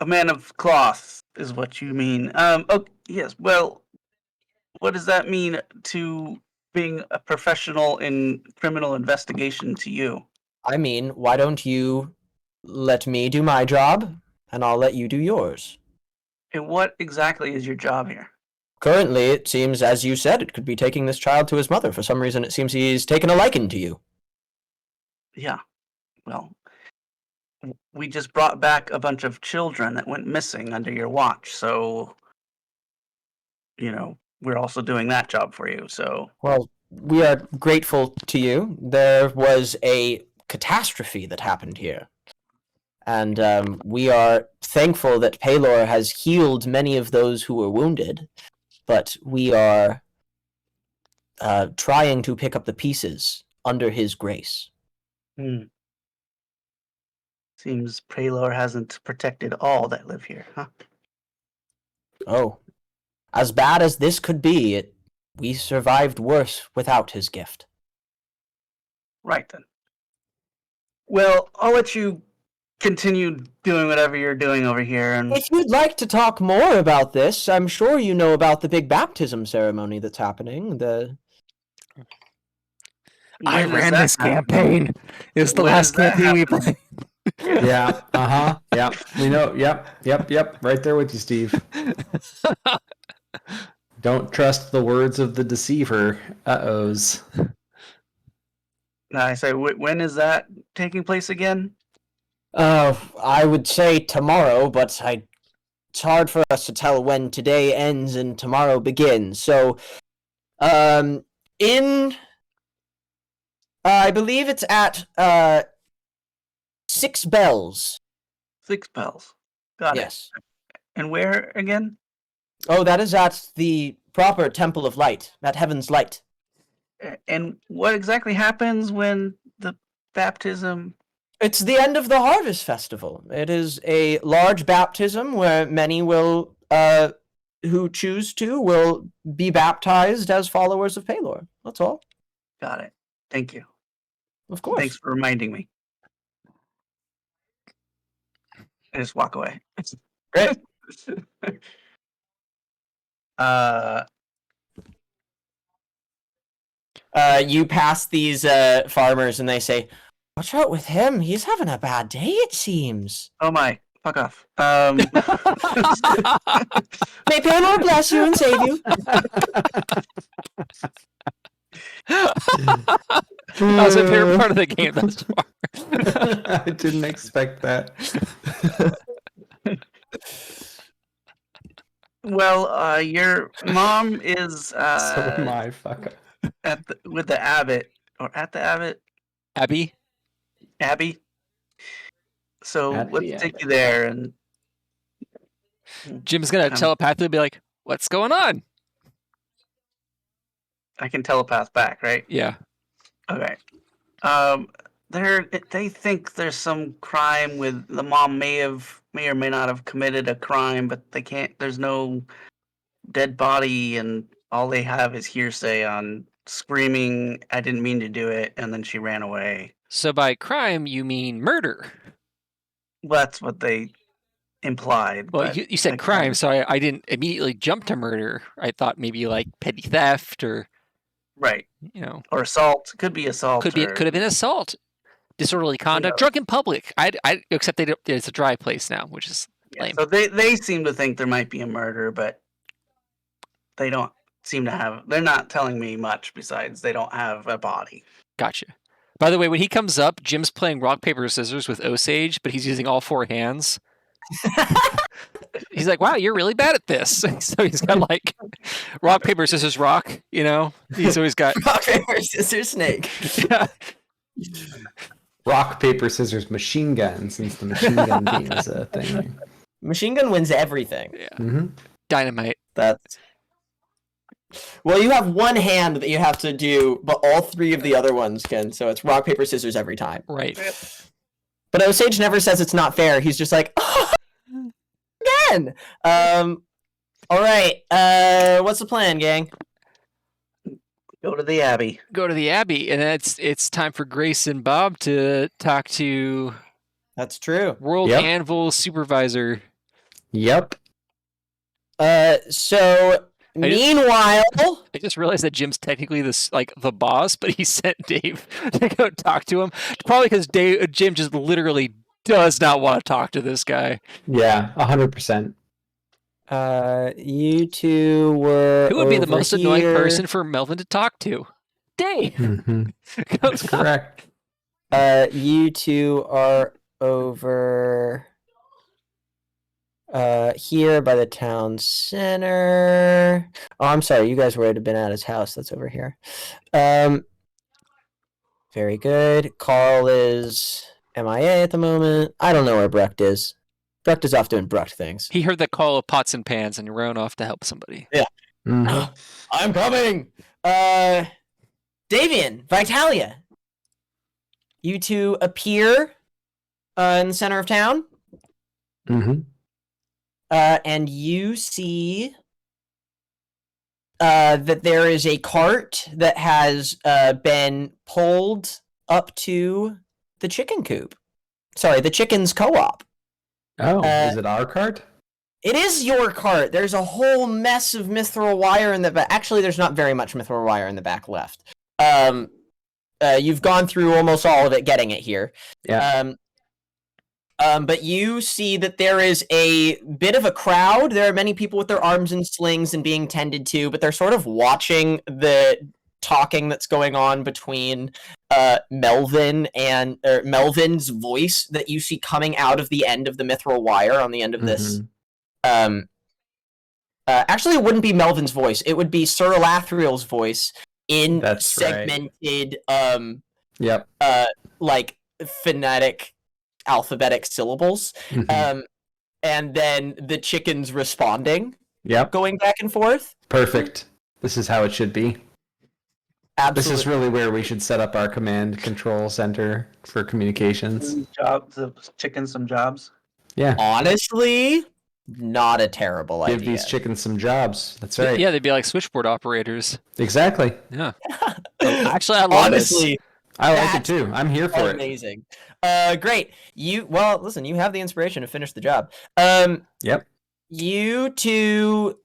[SPEAKER 5] A man of cloth is what you mean. Oh, yes. Well, what does that mean to being a professional in criminal investigation to you?
[SPEAKER 2] I mean, why don't you let me do my job, and I'll let you do yours.
[SPEAKER 5] And what exactly is your job here?
[SPEAKER 2] Currently, it seems, as you said, it could be taking this child to his mother. For some reason, it seems he's taken a liking to you.
[SPEAKER 5] Yeah. Well, we just brought back a bunch of children that went missing under your watch, so we're also doing that job for you. So,
[SPEAKER 2] Well, we are grateful to you. There was a catastrophe that happened here. And we are thankful that Paylor has healed many of those who were wounded, but we are trying to pick up the pieces under his grace.
[SPEAKER 5] seems Paylor hasn't protected all that live here, huh?
[SPEAKER 2] Oh, as bad as this could be, we survived worse without his gift.
[SPEAKER 5] Right then. Well, I'll let you continue doing whatever you're doing over here. And
[SPEAKER 2] If you'd like to talk more about this, I'm sure you know about the big baptism ceremony that's happening.
[SPEAKER 1] I
[SPEAKER 5] when does
[SPEAKER 1] ran
[SPEAKER 5] that
[SPEAKER 1] this
[SPEAKER 5] happen?
[SPEAKER 1] campaign. It was the
[SPEAKER 5] When
[SPEAKER 1] last
[SPEAKER 5] does that
[SPEAKER 1] campaign we
[SPEAKER 5] happen?
[SPEAKER 1] played.
[SPEAKER 3] Yeah. Yep. We know. Yep. Right there with you, Steve. Don't trust the words of the deceiver. Uh-ohs.
[SPEAKER 5] I say, when is that taking place again?
[SPEAKER 2] I would say tomorrow, but it's hard for us to tell when today ends and tomorrow begins. So, I believe it's at 6 bells.
[SPEAKER 5] 6 bells. Got
[SPEAKER 2] Yes.
[SPEAKER 5] it. And where again?
[SPEAKER 2] Oh, that is at the proper Temple of Light, at Heaven's Light.
[SPEAKER 5] And what exactly happens when the baptism?
[SPEAKER 2] It's the end of the Harvest Festival. It is a large baptism where many will, who choose to, will be baptized as followers of Paylor. That's all.
[SPEAKER 5] Got it. Thank you.
[SPEAKER 2] Of course.
[SPEAKER 5] Thanks for reminding me. I just walk away.
[SPEAKER 2] Great. You pass these farmers and they say, "Watch out with him. He's having a bad day, it seems."
[SPEAKER 5] Oh my, fuck off.
[SPEAKER 2] May Paylor bless you and save you.
[SPEAKER 1] That was my favorite part of the game thus far.
[SPEAKER 3] I didn't expect that.
[SPEAKER 5] Well, your mom is
[SPEAKER 3] So am I. Fuck.
[SPEAKER 5] with the abbot at the abbot
[SPEAKER 1] Abby?
[SPEAKER 5] Abbey. So
[SPEAKER 3] At
[SPEAKER 5] let's
[SPEAKER 3] the
[SPEAKER 5] take
[SPEAKER 3] abbot.
[SPEAKER 5] you there, and
[SPEAKER 1] Jim's gonna telepathically be like, "What's going on?"
[SPEAKER 5] I can telepath back, right?
[SPEAKER 1] Yeah.
[SPEAKER 5] Okay. They think there's some crime with the mom may or may not have committed a crime, but they can't. There's no dead body, and all they have is hearsay on screaming, "I didn't mean to do it," and then she ran away.
[SPEAKER 1] So by crime, you mean murder.
[SPEAKER 5] Well, that's what they implied.
[SPEAKER 1] Well,
[SPEAKER 5] but
[SPEAKER 1] you said
[SPEAKER 5] again,
[SPEAKER 1] crime, so I didn't immediately jump to murder. I thought maybe like petty theft or,
[SPEAKER 5] right?
[SPEAKER 1] you know,
[SPEAKER 5] Or assault. Could be assault.
[SPEAKER 1] could have been assault, disorderly conduct,
[SPEAKER 5] knows?
[SPEAKER 1] drunk in public. I except it's a dry place now, which is
[SPEAKER 5] Yeah,
[SPEAKER 1] lame.
[SPEAKER 5] so they seem to think there might be a murder, but they don't seem to have. They're not telling me much besides they don't have a body.
[SPEAKER 1] Gotcha. By the way, when he comes up, Jim's playing rock, paper, scissors with Osage, but he's using all 4 hands. He's like, "Wow, you're really bad at this." So he's got like rock, paper, scissors, rock. You know, he's always got
[SPEAKER 2] Rock, paper, scissors, snake.
[SPEAKER 1] yeah.
[SPEAKER 3] Rock, paper, scissors, machine gun, since the machine gun game is a thing.
[SPEAKER 2] Machine gun wins everything.
[SPEAKER 3] Mm-hmm.
[SPEAKER 1] Dynamite.
[SPEAKER 2] That's well, you have one hand that you have to do, but all 3 of the other ones can. So it's rock, paper, scissors every time.
[SPEAKER 1] Right.
[SPEAKER 2] But Osage never says it's not fair. He's just like, oh, again. All right. What's the plan, gang?
[SPEAKER 5] Go to the Abbey.
[SPEAKER 1] Go to the Abbey, and then it's time for Grace and Bob to talk to
[SPEAKER 2] That's true.
[SPEAKER 1] World
[SPEAKER 3] Yep.
[SPEAKER 1] Anvil Supervisor
[SPEAKER 3] Yep.
[SPEAKER 2] So meanwhile,
[SPEAKER 1] I just realized that Jim's technically the boss, but he sent Dave to go talk to him. Probably because Jim just literally does not want to talk to this guy.
[SPEAKER 3] Yeah, 100%.
[SPEAKER 2] you two were
[SPEAKER 1] Who would be the most annoying
[SPEAKER 2] here.
[SPEAKER 1] person for Melvin to talk to? Dave.
[SPEAKER 3] That's correct.
[SPEAKER 2] You two are over here by the town center. Oh, I'm sorry, you guys would have been at his house. That's over here. Very good. Carl is MIA at the moment. I don't know where Brecht is. Brecht is off doing Brecht things.
[SPEAKER 1] He heard the call of pots and pans and ran off to help somebody.
[SPEAKER 2] Yeah.
[SPEAKER 3] Mhm.
[SPEAKER 2] I'm coming. Davian, Vitalia. You two appear in the center of town.
[SPEAKER 3] Mhm.
[SPEAKER 2] And you see that there is a cart that has been pulled up to the chicken coop. Sorry, the chicken's co-op.
[SPEAKER 3] Oh, is it our cart?
[SPEAKER 2] It is your cart. There's a whole mess of mithril wire in the back. Actually, there's not very much mithril wire in the back left. You've gone through almost all of it getting it here.
[SPEAKER 3] Yeah.
[SPEAKER 2] But you see that there is a bit of a crowd. There are many people with their arms in slings and being tended to, but they're sort of watching the talking that's going on between Melvin and Melvin's voice that you see coming out of the end of the mithril wire on the end of this. Actually, it wouldn't be Melvin's voice. It would be Sir Elathriel's voice in
[SPEAKER 3] That's
[SPEAKER 2] segmented,
[SPEAKER 3] Yep.
[SPEAKER 2] like phonetic, alphabetic syllables.
[SPEAKER 3] Mhm.
[SPEAKER 2] And then the chickens responding,
[SPEAKER 3] Yep.
[SPEAKER 2] going back and forth.
[SPEAKER 3] Perfect. This is how it should be.
[SPEAKER 2] Absolutely.
[SPEAKER 3] This is really where we should set up our command control center for communications.
[SPEAKER 5] The chickens some jobs.
[SPEAKER 3] Yeah.
[SPEAKER 2] Honestly, not a terrible
[SPEAKER 3] Give
[SPEAKER 2] idea.
[SPEAKER 3] these chickens some jobs. That's right.
[SPEAKER 1] Yeah, they'd be like switchboard operators.
[SPEAKER 3] Exactly.
[SPEAKER 1] Yeah. Actually, I love
[SPEAKER 2] Honestly,
[SPEAKER 3] I like it
[SPEAKER 2] That's
[SPEAKER 3] too. I'm here for it.
[SPEAKER 2] amazing. Great. Listen, you have the inspiration to finish the job.
[SPEAKER 3] Yep.
[SPEAKER 2] You two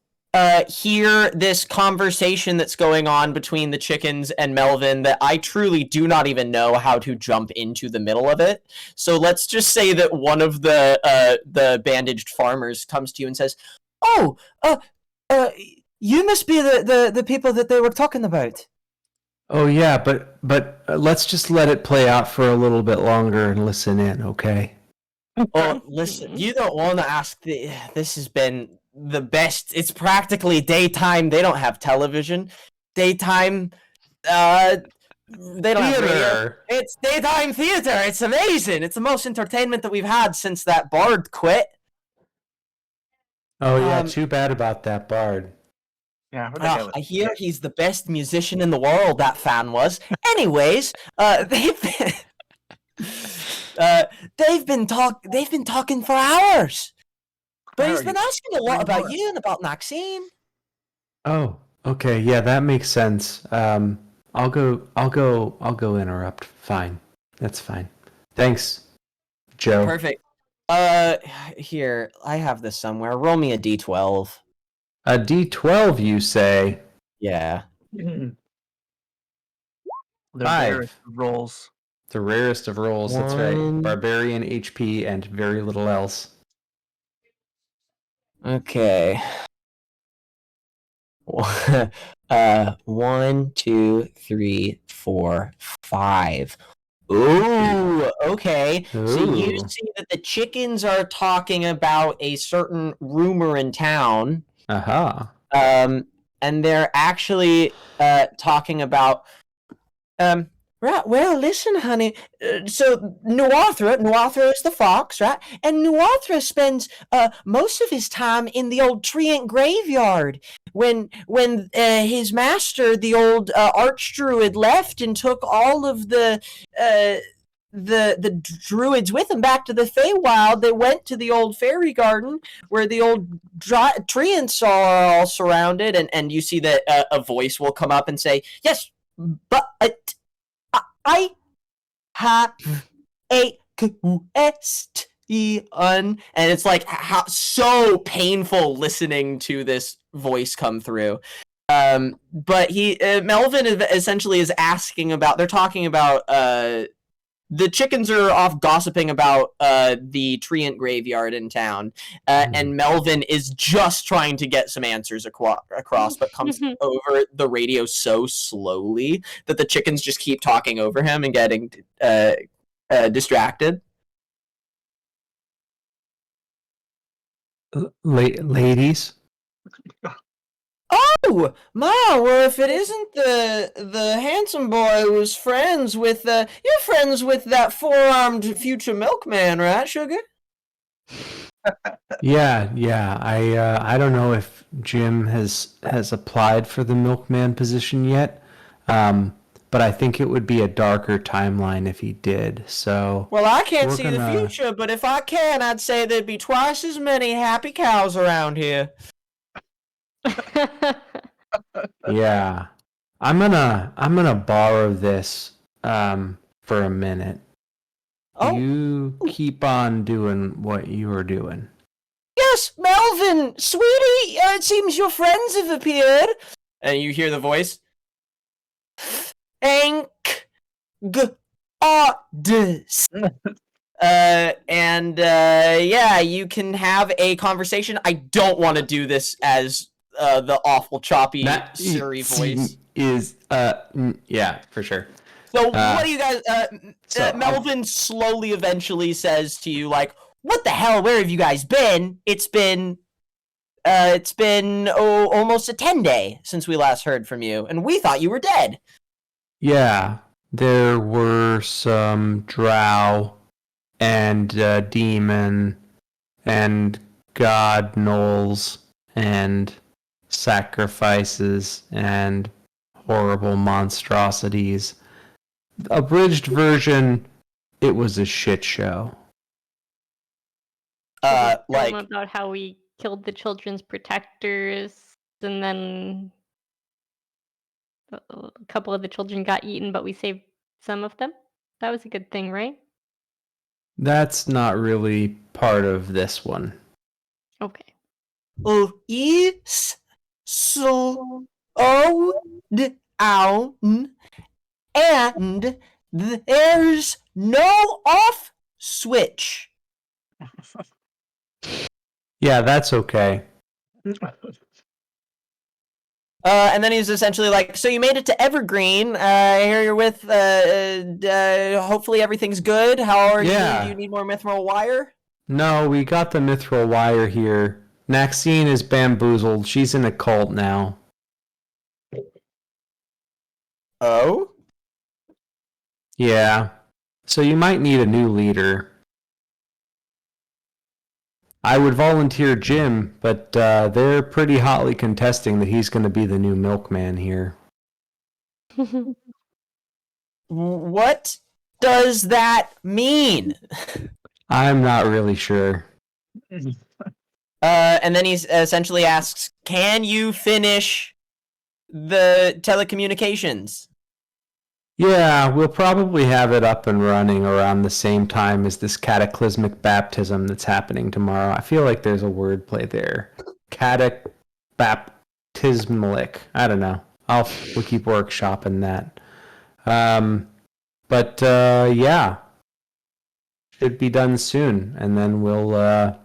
[SPEAKER 2] hear this conversation that's going on between the chickens and Melvin that I truly do not even know how to jump into the middle of it. So let's just say that one of the bandaged farmers comes to you and says, "Oh, you must be the people that they were talking about."
[SPEAKER 3] Oh yeah, but let's just let it play out for a little bit longer and listen in, okay?
[SPEAKER 2] Well, listen, you don't want to ask. This has been the best. It's practically daytime. They don't have television. Daytime. They don't have radio.
[SPEAKER 3] Theater.
[SPEAKER 2] It's daytime theater. It's amazing. It's the most entertainment that we've had since that bard quit.
[SPEAKER 3] Oh yeah, too bad about that bard.
[SPEAKER 5] Yeah,
[SPEAKER 2] I hear he's the best musician in the world. That fan was. Anyways, they've been talking for hours. But he's been asking a lot about you and about Maxine.
[SPEAKER 3] Oh, okay, yeah, that makes sense. I'll go interrupt. Fine. That's fine. Thanks, Joe.
[SPEAKER 2] Perfect. Here, I have this somewhere. Roll me a d12.
[SPEAKER 3] A D12, you say?
[SPEAKER 2] Yeah.
[SPEAKER 5] The
[SPEAKER 3] 5.
[SPEAKER 5] rarest of rolls.
[SPEAKER 3] The rarest of rolls, that's right.
[SPEAKER 2] One.
[SPEAKER 3] Barbarian HP and very little else.
[SPEAKER 2] Okay. 1, 2, 3, 4, 5. Ooh, okay. So you
[SPEAKER 3] Ooh.
[SPEAKER 2] see that the chickens are talking about a certain rumor in town.
[SPEAKER 3] Aha.
[SPEAKER 2] And they're actually talking about right, well, listen, honey. So Nuathra is the fox, right? And Nuathra spends most of his time in the old Treant graveyard. When his master, the old archdruid, left and took all of the druids with him back to the Feywild, they went to the old fairy garden where the old treants are all surrounded, and you see that a voice will come up and say, "Yes, but I have a question. and it's like so painful listening to this voice come through. But Melvin essentially is asking about. They're talking about the chickens are off gossiping about the treant graveyard in town, and Melvin is just trying to get some answers across, but comes over the radio so slowly that the chickens just keep talking over him and getting distracted.
[SPEAKER 3] Ladies?
[SPEAKER 2] Oh, Ma, well, if it isn't the handsome boy who's friends with, you're friends with that four-armed future milkman, right, Sugar?
[SPEAKER 3] Yeah. I don't know if Jim has applied for the milkman position yet, but I think it would be a darker timeline if he did. So
[SPEAKER 2] Well, I can't
[SPEAKER 3] we're
[SPEAKER 2] see the
[SPEAKER 3] gonna-
[SPEAKER 2] future, but if I can, I'd say there'd be twice as many happy cows around here.
[SPEAKER 3] Yeah, I'm gonna borrow this for a minute.
[SPEAKER 2] Oh,
[SPEAKER 3] You keep on doing what you were doing.
[SPEAKER 2] yes, Melvin, sweetie, it seems your friends have appeared. And you hear the voice. Thank goddess. Yeah, you can have a conversation. I don't want to do this as the awful choppy Surrey voice.
[SPEAKER 3] Is yeah, for sure.
[SPEAKER 2] So what do you guys?
[SPEAKER 3] so
[SPEAKER 2] Melvin slowly, eventually says to you, like, "What the hell? Where have you guys been? It's been almost a 10-day since we last heard from you, and we thought you were dead."
[SPEAKER 3] Yeah, there were some drow and demon and god gnolls and sacrifices and horrible monstrosities. Abridged version, it was a shit show.
[SPEAKER 2] Like,
[SPEAKER 6] about how we killed the children's protectors, and then a couple of the children got eaten, but we saved some of them. That was a good thing, right?
[SPEAKER 3] That's not really part of this one.
[SPEAKER 6] Okay.
[SPEAKER 2] is so down, and there's no off switch.
[SPEAKER 3] Yeah, that's okay.
[SPEAKER 2] And then he's essentially like, "So you made it to Evergreen. I hear you're with. Hopefully everything's good. How are you?
[SPEAKER 3] Yeah.
[SPEAKER 2] Do you need more mithril wire?"
[SPEAKER 3] No, we got the mithril wire here. Maxine is bamboozled. She's in a cult now.
[SPEAKER 2] Oh.
[SPEAKER 3] Yeah. So you might need a new leader. I would volunteer Jim, but they're pretty hotly contesting that he's going to be the new milkman here.
[SPEAKER 2] What does that mean?
[SPEAKER 3] I'm not really sure.
[SPEAKER 2] And then he essentially asks, "Can you finish the telecommunications?"
[SPEAKER 3] Yeah, we'll probably have it up and running around the same time as this cataclysmic baptism that's happening tomorrow. I feel like there's a wordplay there. Baptismalic. I don't know. We'll keep workshopping that. But yeah, should be done soon, and then we'll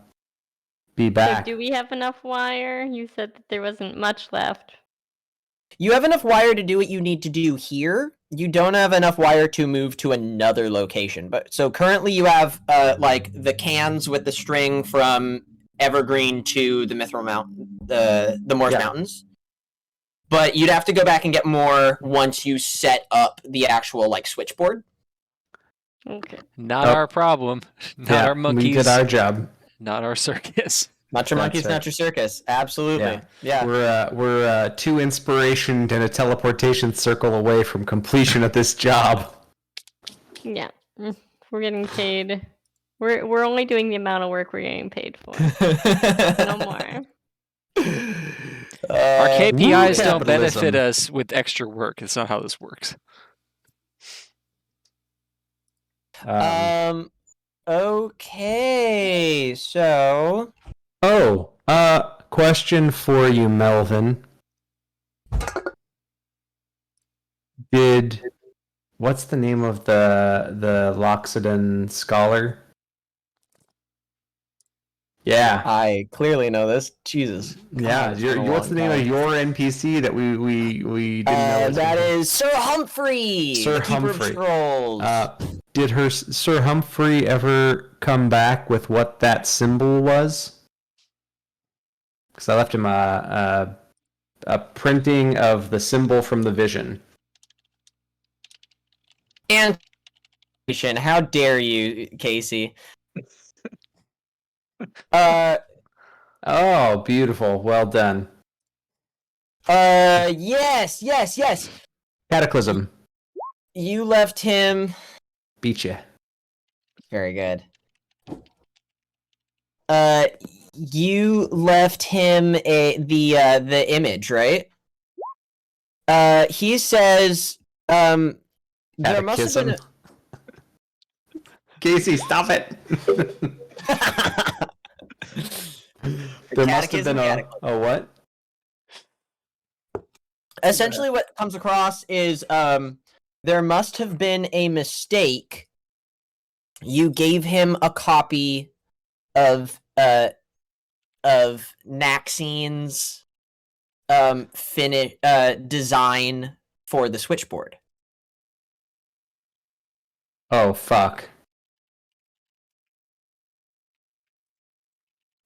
[SPEAKER 3] be back.
[SPEAKER 6] So do we have enough wire? You said that there wasn't much left.
[SPEAKER 2] You have enough wire to do what you need to do here. You don't have enough wire to move to another location. But so currently you have like the cans with the string from Evergreen to the Mithril Mountain, the Morse Mountains. But you'd have to go back and get more once you set up the actual like switchboard.
[SPEAKER 6] Okay.
[SPEAKER 1] Not our problem. Not our monkeys.
[SPEAKER 3] We did our job.
[SPEAKER 1] Not our circus.
[SPEAKER 2] Not your monkeys,
[SPEAKER 3] That's
[SPEAKER 2] not your circus. Absolutely. Yeah.
[SPEAKER 3] We're two inspiration and a teleportation circle away from completion of this job.
[SPEAKER 6] Yeah. We're getting paid. We're only doing the amount of work we're getting paid for. No more.
[SPEAKER 1] Our KPIs don't
[SPEAKER 3] capitalism.
[SPEAKER 1] benefit us with extra work. It's not how this works.
[SPEAKER 2] Okay, so
[SPEAKER 3] Oh, question for you, Melvin. What's the name of the Loxodon scholar? Yeah.
[SPEAKER 2] I clearly know this. Jesus.
[SPEAKER 3] Yeah,
[SPEAKER 2] it's been a
[SPEAKER 3] what's the
[SPEAKER 2] long
[SPEAKER 3] name of
[SPEAKER 2] time.
[SPEAKER 3] your NPC that we didn't know?
[SPEAKER 2] That is Sir Humphrey,
[SPEAKER 3] Sir
[SPEAKER 2] the Keeper
[SPEAKER 3] Humphrey.
[SPEAKER 2] of Scrolls.
[SPEAKER 3] Did Sir Humphrey ever come back with what that symbol was? Because I left him a printing of the symbol from the vision.
[SPEAKER 2] And how dare you, Casey?
[SPEAKER 3] Oh, beautiful. Well done.
[SPEAKER 2] Yes.
[SPEAKER 3] Cataclysm.
[SPEAKER 2] You left him.
[SPEAKER 3] Beat you.
[SPEAKER 2] Very good. You left him the image, right? He says, there must have been.
[SPEAKER 3] Casey, stop it. There must have been a what?
[SPEAKER 2] Essentially, what comes across is there must have been a mistake. You gave him a copy of Naxine's design for the switchboard.
[SPEAKER 3] Oh fuck.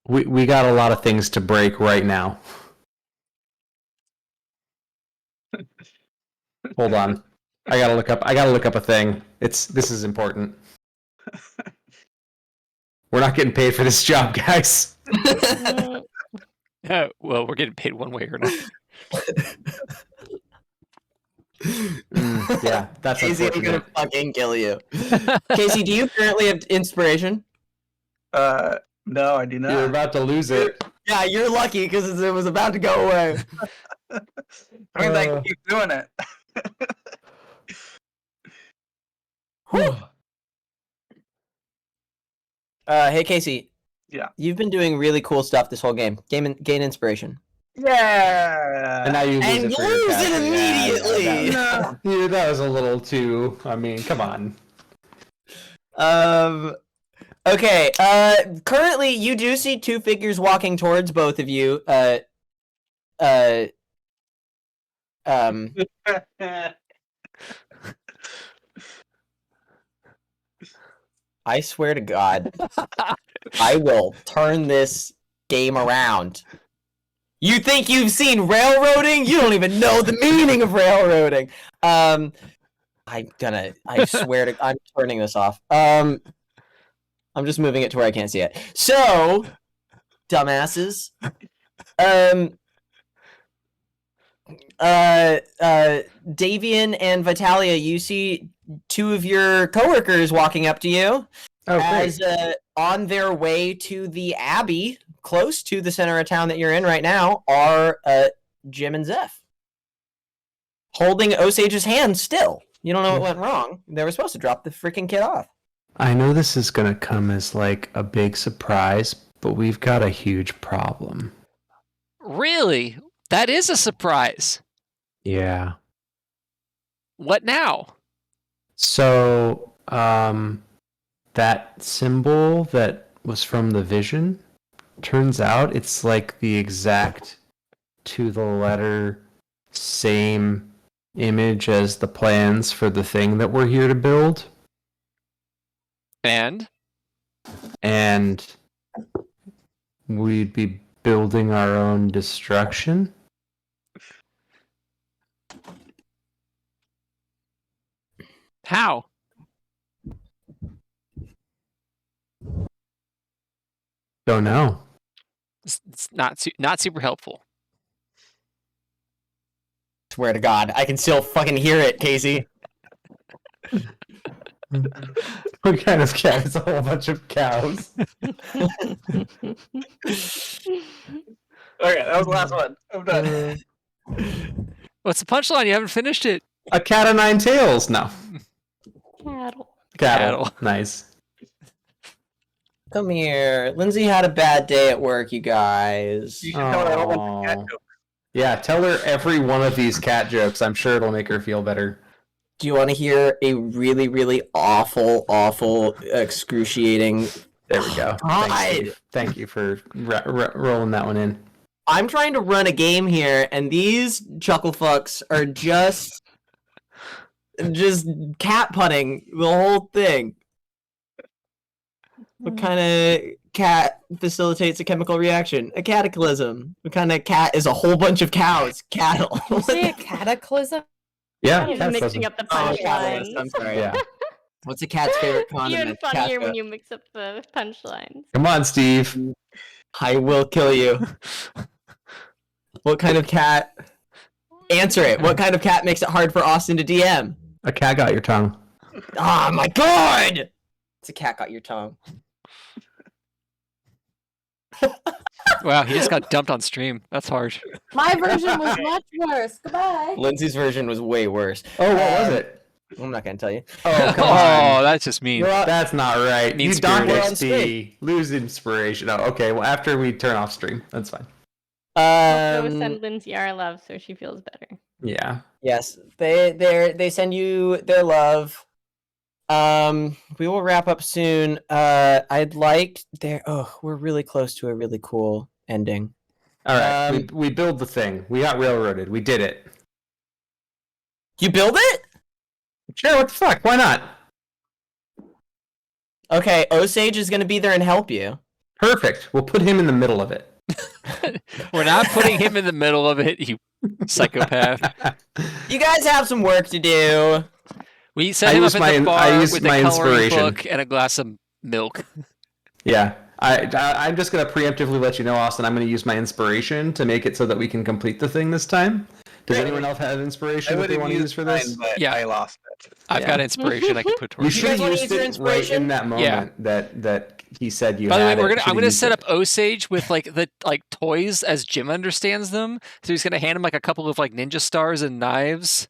[SPEAKER 3] We got a lot of things to break right now. Hold on. I gotta look up a thing. This is important. We're not getting paid for this job, guys.
[SPEAKER 1] Well, we're getting paid one way or another.
[SPEAKER 3] Yeah, that's
[SPEAKER 2] Casey, I'm
[SPEAKER 3] unfortunate.
[SPEAKER 2] gonna fucking kill you. Casey, do you currently have inspiration?
[SPEAKER 5] No, I do not.
[SPEAKER 3] You're about to lose it.
[SPEAKER 2] Yeah, you're lucky because it was about to go away.
[SPEAKER 5] I mean, I keep doing it.
[SPEAKER 2] Hey Casey.
[SPEAKER 5] Yeah.
[SPEAKER 2] You've been doing really cool stuff this whole game. Gain inspiration.
[SPEAKER 5] Yeah.
[SPEAKER 3] And now you lose
[SPEAKER 2] And
[SPEAKER 3] it for your
[SPEAKER 2] lose it
[SPEAKER 3] character.
[SPEAKER 2] immediately!
[SPEAKER 3] Yeah, that was a little too. I mean, come on.
[SPEAKER 2] Okay. Currently, you do see two figures walking towards both of you. I swear to God, I will turn this game around. You think you've seen railroading? You don't even know the meaning of railroading. I swear to, I'm turning this off. I'm just moving it to where I can't see it. So, dumbasses. Davian and Vitalia, you see two of your coworkers walking up to you as on their way to the Abbey, close to the center of town that you're in right now, are Jim and Zeph. Holding Osage's hand still. You don't know what went wrong. They were supposed to drop the freaking kid off.
[SPEAKER 3] I know this is gonna come as like a big surprise, but we've got a huge problem.
[SPEAKER 1] Really? That is a surprise.
[SPEAKER 3] Yeah.
[SPEAKER 1] What now?
[SPEAKER 3] So, that symbol that was from the vision, turns out it's like the exact to the letter same image as the plans for the thing that we're here to build.
[SPEAKER 1] And
[SPEAKER 3] we'd be building our own destruction.
[SPEAKER 1] how?
[SPEAKER 3] Don't know.
[SPEAKER 1] It's not super helpful.
[SPEAKER 2] Swear to God, I can still fucking hear it, Casey.
[SPEAKER 3] What kind of cat? It's a whole bunch of cows.
[SPEAKER 5] Okay, that was the last one. I'm done.
[SPEAKER 1] What's the punchline? You haven't finished it.
[SPEAKER 3] A cat o' nine tails. No.
[SPEAKER 6] Cattle.
[SPEAKER 3] Cattle. Nice.
[SPEAKER 2] Come here. Lindsay had a bad day at work, you guys.
[SPEAKER 5] You should tell her a whole bunch of cat
[SPEAKER 3] Aw.
[SPEAKER 5] jokes.
[SPEAKER 3] Yeah, tell her every one of these cat jokes. I'm sure it'll make her feel better.
[SPEAKER 2] Do you want to hear a really, really awful, excruciating?
[SPEAKER 3] There we go.
[SPEAKER 2] God.
[SPEAKER 3] Thanks, Steve. Thank you for rolling that one in.
[SPEAKER 2] I'm trying to run a game here, and these chuckle fucks are just cat putting the whole thing. What kind of cat facilitates a chemical reaction? A cataclysm. What kind of cat is a whole bunch of cows? Cattle.
[SPEAKER 7] Did you say a cataclysm?
[SPEAKER 3] Yeah,
[SPEAKER 6] He's
[SPEAKER 3] that's
[SPEAKER 6] mixing
[SPEAKER 3] awesome.
[SPEAKER 6] up the
[SPEAKER 2] Oh,
[SPEAKER 6] punchlines.
[SPEAKER 2] catalyst. I'm sorry.
[SPEAKER 3] Yeah.
[SPEAKER 2] What's a cat's favorite
[SPEAKER 6] Even
[SPEAKER 2] condiment?
[SPEAKER 6] funnier when
[SPEAKER 2] Ketchup.
[SPEAKER 6] you mix up the punchlines.
[SPEAKER 3] Come on, Steve.
[SPEAKER 2] I will kill you. What kind of cat? Answer it. What kind of cat makes it hard for Austin to DM?
[SPEAKER 3] A cat got your tongue.
[SPEAKER 2] Ah, my god! It's a cat got your tongue.
[SPEAKER 1] Wow, he just got dumped on stream. That's harsh.
[SPEAKER 7] My version was much worse. Goodbye.
[SPEAKER 2] Lindsay's version was way worse.
[SPEAKER 3] Oh, what was it?
[SPEAKER 2] I'm not gonna tell you.
[SPEAKER 3] Oh, come
[SPEAKER 1] Oh,
[SPEAKER 3] on.
[SPEAKER 1] that's just mean.
[SPEAKER 3] That's not right. You dock
[SPEAKER 1] Mean-spirited.
[SPEAKER 3] XP, lose inspiration. Oh, okay. Well, after we turn off stream, that's fine.
[SPEAKER 6] Go send Lindsay our love so she feels better.
[SPEAKER 3] Yeah.
[SPEAKER 2] Yes, they send you their love. We will wrap up soon. I'd like there. Oh, we're really close to a really cool ending.
[SPEAKER 3] All right. We build the thing. We got railroaded. We did it.
[SPEAKER 2] You build it?
[SPEAKER 3] Sure. What the fuck? Why not?
[SPEAKER 2] Okay, Osage is gonna be there and help you.
[SPEAKER 3] Perfect. We'll put him in the middle of it.
[SPEAKER 1] We're not putting him in the middle of it, you psychopath.
[SPEAKER 2] You guys have some work to do.
[SPEAKER 1] We set
[SPEAKER 3] I
[SPEAKER 1] him up
[SPEAKER 3] used
[SPEAKER 1] at
[SPEAKER 3] my-
[SPEAKER 1] the
[SPEAKER 3] I
[SPEAKER 1] bar
[SPEAKER 3] used
[SPEAKER 1] with
[SPEAKER 3] my
[SPEAKER 1] a coloring
[SPEAKER 3] inspiration.
[SPEAKER 1] book and a glass of milk.
[SPEAKER 3] Yeah. I'm just going to preemptively let you know, Austin, I'm going to use my inspiration to make it so that we can complete the thing this time. Does anyone else have inspiration that they want to use for this?
[SPEAKER 5] But
[SPEAKER 1] Yeah.
[SPEAKER 5] I lost it.
[SPEAKER 1] I've
[SPEAKER 3] Yeah.
[SPEAKER 1] got inspiration I can put
[SPEAKER 3] You
[SPEAKER 1] towards
[SPEAKER 3] should have
[SPEAKER 2] wanna
[SPEAKER 3] used
[SPEAKER 2] use your
[SPEAKER 3] it right
[SPEAKER 2] inspiration?
[SPEAKER 3] in that moment that he said you
[SPEAKER 1] By the way,
[SPEAKER 3] had it.
[SPEAKER 1] I'm
[SPEAKER 3] Should've
[SPEAKER 1] gonna
[SPEAKER 3] used
[SPEAKER 1] set
[SPEAKER 3] it.
[SPEAKER 1] up Osage with like the toys as Jim understands them. So he's gonna hand him like a couple of like ninja stars and knives,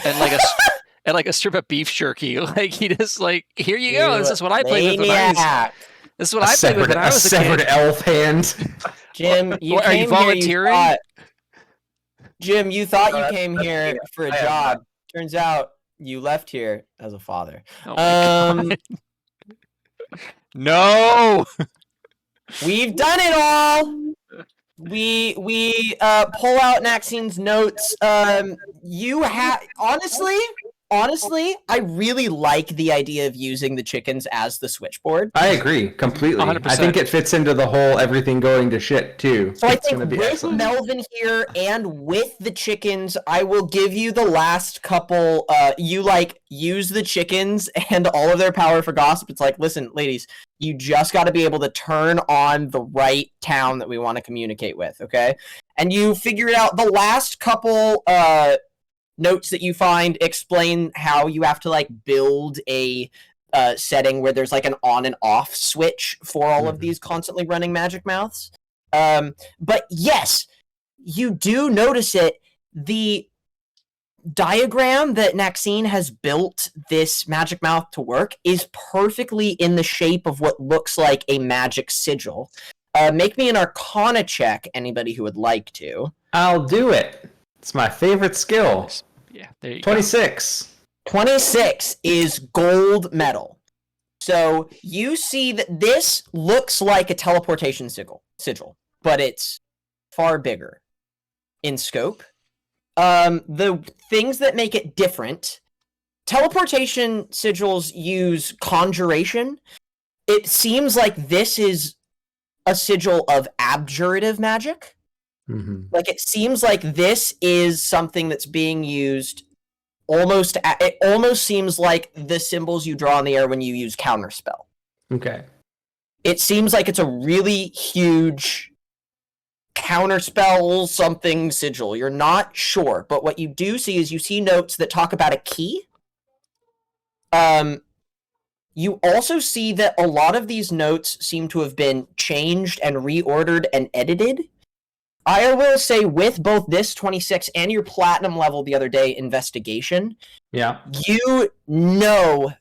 [SPEAKER 1] and like a strip of beef jerky. Like he just like, here you go. This is what I played with when I was.
[SPEAKER 2] Maniac.
[SPEAKER 1] This is what I played with when I was a
[SPEAKER 3] severed
[SPEAKER 1] kid.
[SPEAKER 3] elf hand.
[SPEAKER 2] Jim, you
[SPEAKER 1] What, are you
[SPEAKER 2] came
[SPEAKER 1] volunteering?
[SPEAKER 2] Here, Jim, you thought
[SPEAKER 5] No,
[SPEAKER 2] you
[SPEAKER 5] that's-
[SPEAKER 2] came
[SPEAKER 5] that's
[SPEAKER 2] here
[SPEAKER 5] me.
[SPEAKER 2] for a
[SPEAKER 5] I am
[SPEAKER 2] job. Turns out you left here as a father.
[SPEAKER 1] Oh my
[SPEAKER 2] Um,
[SPEAKER 1] God. No.
[SPEAKER 2] We've done it all. We pull out Maxine's notes. You have honestly, I really like the idea of using the chickens as the switchboard.
[SPEAKER 3] I agree completely.
[SPEAKER 1] 100%.
[SPEAKER 3] I think it fits into the whole everything going to shit too.
[SPEAKER 2] So I
[SPEAKER 3] It's
[SPEAKER 2] think
[SPEAKER 3] gonna be
[SPEAKER 2] with
[SPEAKER 3] excellent.
[SPEAKER 2] Melvin here and with the chickens, I will give you the last couple. You like use the chickens and all of their power for gossip. It's like, listen, ladies, you just got to be able to turn on the right town that we want to communicate with, okay? And you figure it out. The last couple notes that you find explain how you have to like build a setting where there's like an on and off switch for all of
[SPEAKER 3] Mhm.
[SPEAKER 2] these constantly running magic mouths. But yes, you do notice it. The diagram that Maxine has built this magic mouth to work is perfectly in the shape of what looks like a magic sigil. Make me an Arcana check, anybody who would like to.
[SPEAKER 3] I'll do it. It's my favorite skill.
[SPEAKER 1] Yeah, there you
[SPEAKER 3] 26.
[SPEAKER 2] 26 is gold medal. So you see that this looks like a teleportation sigil, but it's far bigger in scope. The things that make it different, teleportation sigils use conjuration. It seems like this is a sigil of abjurative magic.
[SPEAKER 3] Mm-hmm.
[SPEAKER 2] Like it seems like this is something that's being used almost. It almost seems like the symbols you draw in the air when you use counterspell.
[SPEAKER 3] Okay.
[SPEAKER 2] It seems like it's a really huge counterspell something sigil. You're not sure, but what you do see is you see notes that talk about a key. You also see that a lot of these notes seem to have been changed and reordered and edited. I will say with both this 26 and your platinum level the other day investigation,
[SPEAKER 3] Yeah.
[SPEAKER 2] you know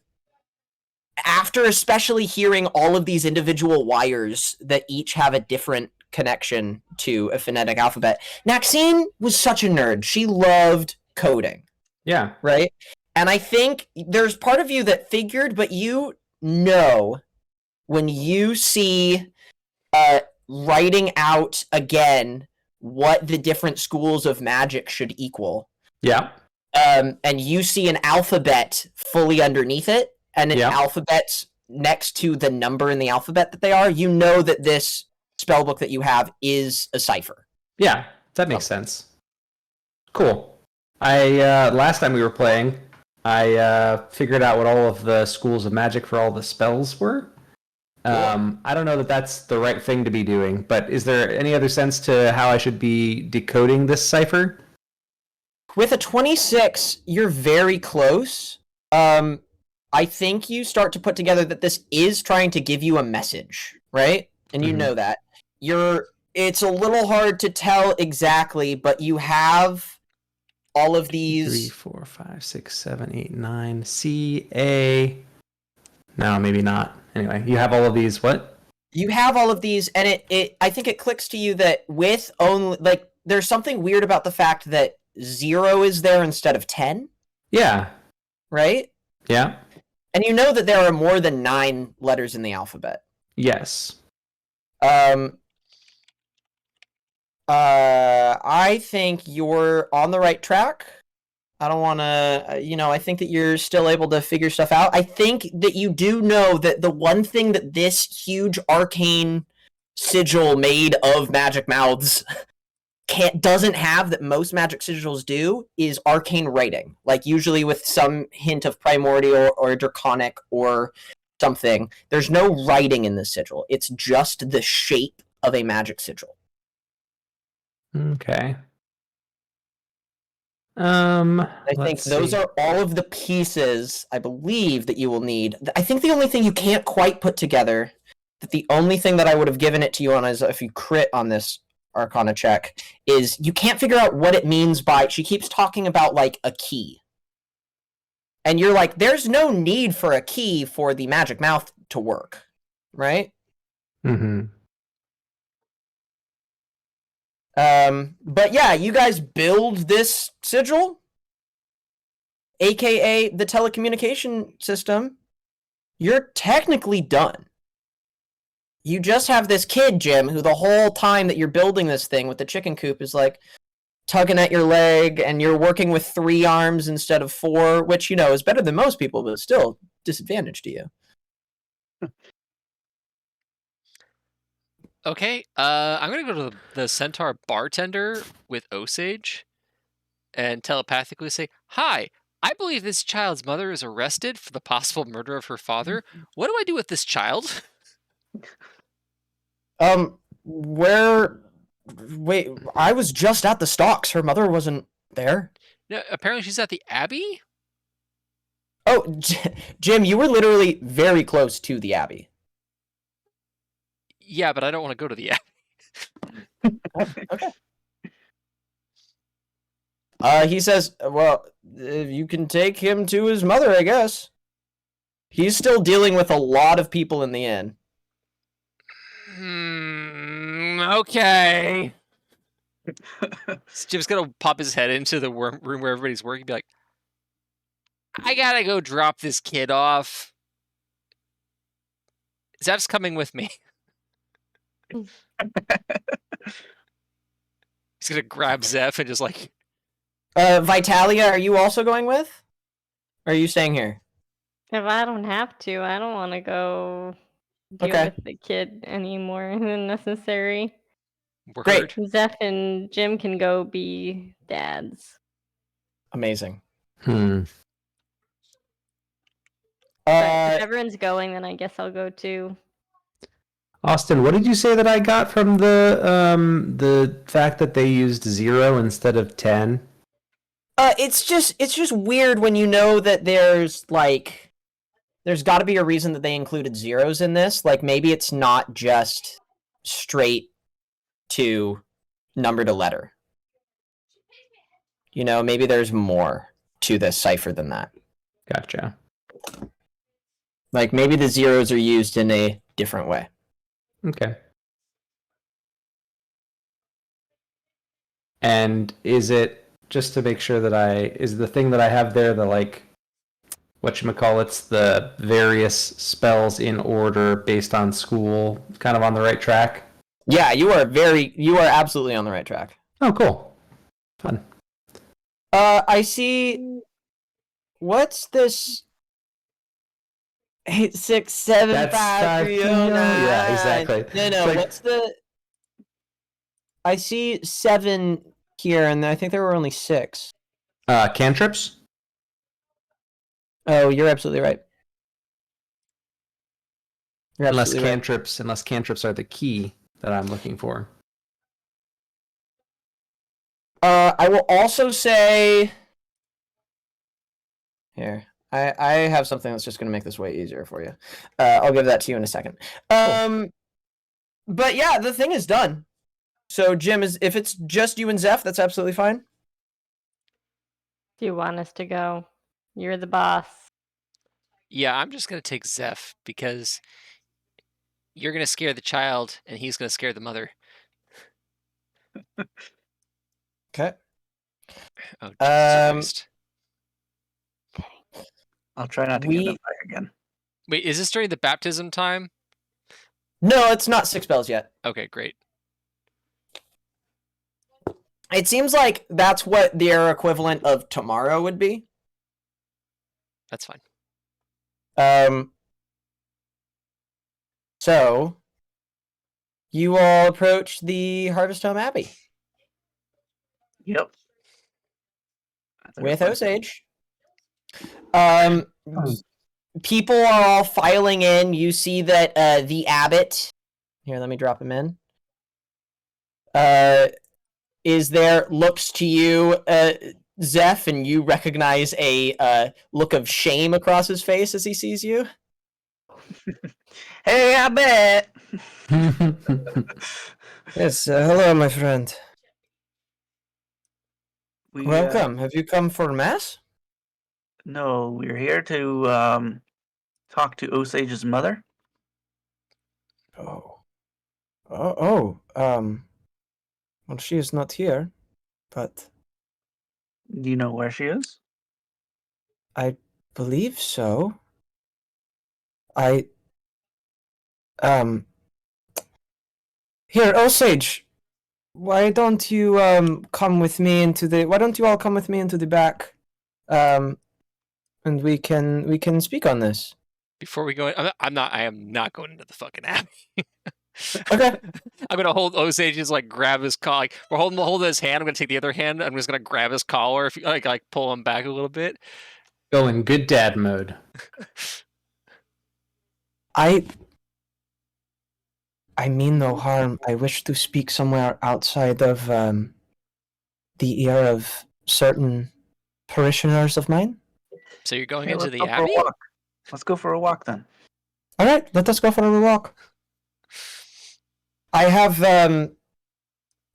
[SPEAKER 2] after especially hearing all of these individual wires that each have a different connection to a phonetic alphabet, Maxine was such a nerd. She loved coding.
[SPEAKER 3] Yeah.
[SPEAKER 2] Right? And I think there's part of you that figured, but you know when you see writing out again what the different schools of magic should equal.
[SPEAKER 3] Yeah.
[SPEAKER 2] And you see an alphabet fully underneath it, and an alphabet next to the number in the alphabet that they are, you know that this spellbook that you have is a cipher.
[SPEAKER 3] Yeah, that makes sense. Cool. I last time we were playing, I figured out what all of the schools of magic for all the spells were. I don't know that that's the right thing to be doing, but is there any other sense to how I should be decoding this cipher?
[SPEAKER 2] With a 26, you're very close. I think you start to put together that this is trying to give you a message, right? And you know that. It's a little hard to tell exactly, but you have all of these
[SPEAKER 3] 3, 4, 5, 6, 7, 8, 9. C, A. No, maybe not. Anyway, you have all of these. What?
[SPEAKER 2] You have all of these, and I think it clicks to you that with only, like, there's something weird about the fact that 0 is there instead of 10.
[SPEAKER 3] Yeah.
[SPEAKER 2] Right?
[SPEAKER 3] Yeah.
[SPEAKER 2] And you know that there are more than 9 letters in the alphabet.
[SPEAKER 3] Yes.
[SPEAKER 2] I think you're on the right track. I don't want to, I think that you're still able to figure stuff out. I think that you do know that the one thing that this huge arcane sigil made of magic mouths doesn't have that most magic sigils do is arcane writing. Like usually with some hint of primordial or draconic or something. There's no writing in the sigil. It's just the shape of a magic sigil.
[SPEAKER 3] Okay.
[SPEAKER 2] I think those are all of the pieces, I believe, that you will need. I think the only thing you can't quite put together, that the only thing that I would have given it to you on is if you crit on this Arcana check, is you can't figure out what it means by, she keeps talking about, like, a key. And you're like, there's no need for a key for the magic mouth to work, right?
[SPEAKER 3] Mm-hmm.
[SPEAKER 2] But yeah, you guys build this sigil, aka the telecommunication system. You're technically done. You just have this kid, Jim, who the whole time that you're building this thing with the chicken coop is like tugging at your leg, and you're working with 3 arms instead of 4, which, is better than most people, but still disadvantage to you.
[SPEAKER 1] Okay, I'm gonna go to the centaur bartender with Osage and telepathically say, "Hi, I believe this child's mother is arrested for the possible murder of her father. What do I do with this child?"
[SPEAKER 2] Wait, I was just at the stocks. Her mother wasn't there.
[SPEAKER 1] No, apparently she's at the Abbey.
[SPEAKER 2] Oh, Jim, you were literally very close to the Abbey.
[SPEAKER 1] Yeah, but I don't want to go to the Abbey.
[SPEAKER 2] Okay. He says, well, you can take him to his mother, I guess. He's still dealing with a lot of people in the inn.
[SPEAKER 1] Okay. Jim's gonna pop his head into the room where everybody's working and be like, I gotta go drop this kid off. Zeph's coming with me. He's gonna grab Zeph and just like...
[SPEAKER 2] Vitalia, are you also going with? Or are you staying here?
[SPEAKER 6] If I don't have to, I don't want to go deal with the kid any more than necessary.
[SPEAKER 2] Great.
[SPEAKER 6] Zeph and Jim can go be dads.
[SPEAKER 2] Amazing.
[SPEAKER 6] But if everyone's going, then I guess I'll go too.
[SPEAKER 3] Austin, what did you say that I got from the fact that they used 0 instead of 10?
[SPEAKER 2] It's just weird when you know that there's got to be a reason that they included zeros in this. Like maybe it's not just straight to number to letter. Maybe there's more to this cipher than that.
[SPEAKER 3] Gotcha.
[SPEAKER 2] Like maybe the zeros are used in a different way.
[SPEAKER 3] Okay. And is it, just to make sure that is the thing that I have there the like, whatchamacallits, the various spells in order based on school, kind of on the right track?
[SPEAKER 2] Yeah, you are absolutely on the right track.
[SPEAKER 3] Oh, cool. Fun.
[SPEAKER 2] I see. What's this? 8, 6, 7,
[SPEAKER 3] That's
[SPEAKER 2] 5, 3, 0, 9.
[SPEAKER 3] Yeah, exactly.
[SPEAKER 2] No.
[SPEAKER 3] It's like-
[SPEAKER 2] What's the? I see 7 here, and I think there were only 6.
[SPEAKER 3] Cantrips?
[SPEAKER 2] Oh, you're absolutely right. You're
[SPEAKER 3] Unless
[SPEAKER 2] absolutely right.
[SPEAKER 3] cantrips are the key that I'm looking for.
[SPEAKER 2] I will also say. Here, I have something that's just going to make this way easier for you. I'll give that to you in a second. But yeah, the thing is done. So Jim, if it's just you and Zeph, that's absolutely fine.
[SPEAKER 6] Do you want us to go? You're the boss.
[SPEAKER 1] Yeah, I'm just gonna take Zeph because you're gonna scare the child and he's gonna scare the mother.
[SPEAKER 2] Okay.
[SPEAKER 1] Oh, Jesus Christ.
[SPEAKER 5] I'll try not to get in a fire again.
[SPEAKER 1] Wait, is this during the baptism time?
[SPEAKER 2] No, it's not 6 bells yet.
[SPEAKER 1] Okay, great.
[SPEAKER 2] It seems like that's what their equivalent of tomorrow would be.
[SPEAKER 1] That's fine.
[SPEAKER 2] So you all approach the Harvest Home Abbey
[SPEAKER 5] Yep.
[SPEAKER 2] with Osage. People are all filing in. You see that the abbot. Here, let me drop him in. Is there, looks to you, Zeph, and you recognize a look of shame across his face as he sees you.
[SPEAKER 5] Hey, I bet.
[SPEAKER 2] Yes, hello, my friend.
[SPEAKER 5] We,
[SPEAKER 2] Welcome. Have you come for mass?
[SPEAKER 5] No, we're here to talk to Osage's mother.
[SPEAKER 2] Well, she is not here, but
[SPEAKER 5] Do you know where she is?
[SPEAKER 2] I believe so. Here, Osage, why don't you come with me why don't you all come with me into the back, and we can speak on this.
[SPEAKER 1] Before we go, I am not going into the fucking abbey.
[SPEAKER 2] Okay.
[SPEAKER 1] I'm gonna hold Osage's grab his collar. Like we're holding his hand. I'm gonna take the other hand. I'm just gonna grab his collar if like pull him back a little bit.
[SPEAKER 3] Go in good dad mode.
[SPEAKER 2] I mean no harm. I wish to speak somewhere outside of the ear of certain parishioners of mine.
[SPEAKER 1] So you're going
[SPEAKER 5] Hey,
[SPEAKER 1] into
[SPEAKER 5] let's
[SPEAKER 1] the
[SPEAKER 5] go for a
[SPEAKER 1] abbey?
[SPEAKER 5] walk. Let's go for a walk then.
[SPEAKER 2] All right, let us go for a walk. I have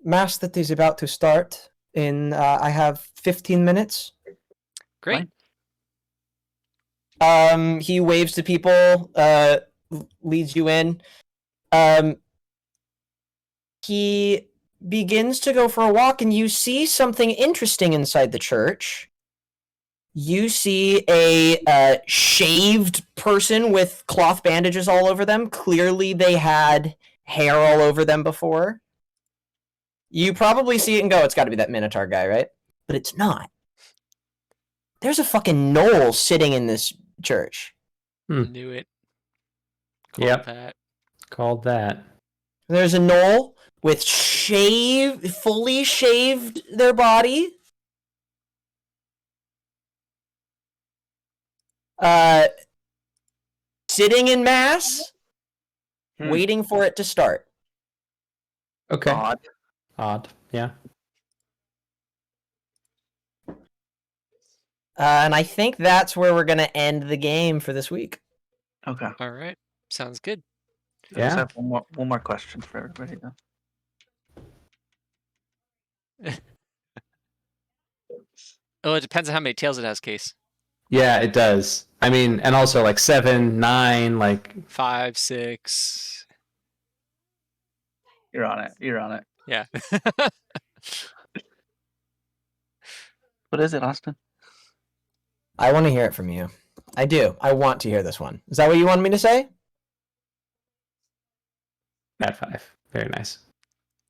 [SPEAKER 2] mass that is about to start in. I have 15 minutes.
[SPEAKER 1] Great.
[SPEAKER 2] He waves to people. Leads you in. He begins to go for a walk, and you see something interesting inside the church. You see a shaved person with cloth bandages all over them. Clearly, they had hair all over them before. You probably see it and go, it's got to be that Minotaur guy, right? But it's not. There's a fucking knoll sitting in this church.
[SPEAKER 1] Knew it.
[SPEAKER 3] Yep.
[SPEAKER 1] That.
[SPEAKER 3] Called that.
[SPEAKER 2] There's a knoll with fully shaved their body. Sitting in mass, waiting for it to start.
[SPEAKER 3] Okay.
[SPEAKER 5] Odd.
[SPEAKER 3] Yeah.
[SPEAKER 2] And I think that's where we're going to end the game for this week.
[SPEAKER 5] Okay.
[SPEAKER 1] All right. Sounds good.
[SPEAKER 5] I just
[SPEAKER 3] Yeah.
[SPEAKER 5] have one more question for everybody though.
[SPEAKER 1] Oh, it depends on how many tails it has, Case.
[SPEAKER 3] Yeah, it does. I mean, and also like 7, 9, like
[SPEAKER 1] 5, 6.
[SPEAKER 5] You're on it. You're on it.
[SPEAKER 1] Yeah.
[SPEAKER 5] What is it, Austin?
[SPEAKER 2] I want to hear it from you. I do. I want to hear this one. Is that what you wanted me to say?
[SPEAKER 3] Nat 5. Very nice.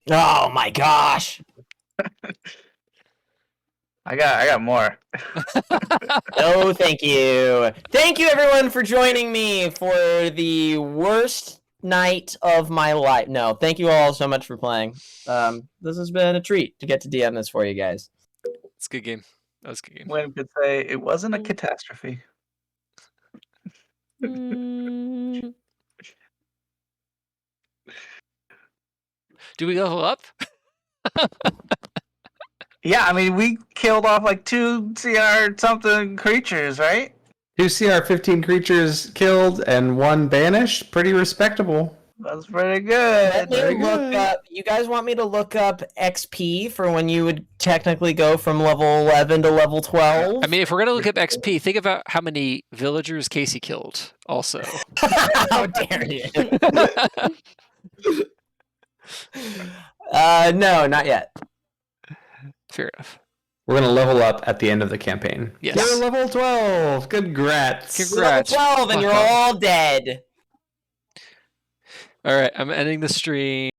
[SPEAKER 2] Oh my gosh.
[SPEAKER 5] I got more.
[SPEAKER 2] No, thank you. Thank you, everyone, for joining me for the worst night of my life. No, thank you all so much for playing. This has been a treat to get to DM this for you guys.
[SPEAKER 1] It's a good game. That was a good game.
[SPEAKER 5] Wayne could say it wasn't a catastrophe.
[SPEAKER 6] Mm,
[SPEAKER 1] Do we level up?
[SPEAKER 5] Yeah, I mean, we killed off like 2 CR something creatures, right?
[SPEAKER 3] 2 CR 15 creatures killed and 1 banished. Pretty respectable.
[SPEAKER 5] That's pretty
[SPEAKER 2] Let
[SPEAKER 5] good.
[SPEAKER 2] me look up. You guys want me to look up XP for when you would technically go from level 11 to level 12?
[SPEAKER 1] I mean, if we're gonna look up XP, think about how many villagers Casey killed. Also,
[SPEAKER 2] how dare you? No, not yet.
[SPEAKER 1] fair enough.
[SPEAKER 3] We're going to level up at the end of the campaign.
[SPEAKER 1] Yes.
[SPEAKER 3] You're level 12. Congrats.
[SPEAKER 1] Congrats.
[SPEAKER 2] Level 12 and you're
[SPEAKER 1] Fuck off.
[SPEAKER 2] all dead.
[SPEAKER 1] All right, I'm ending the stream.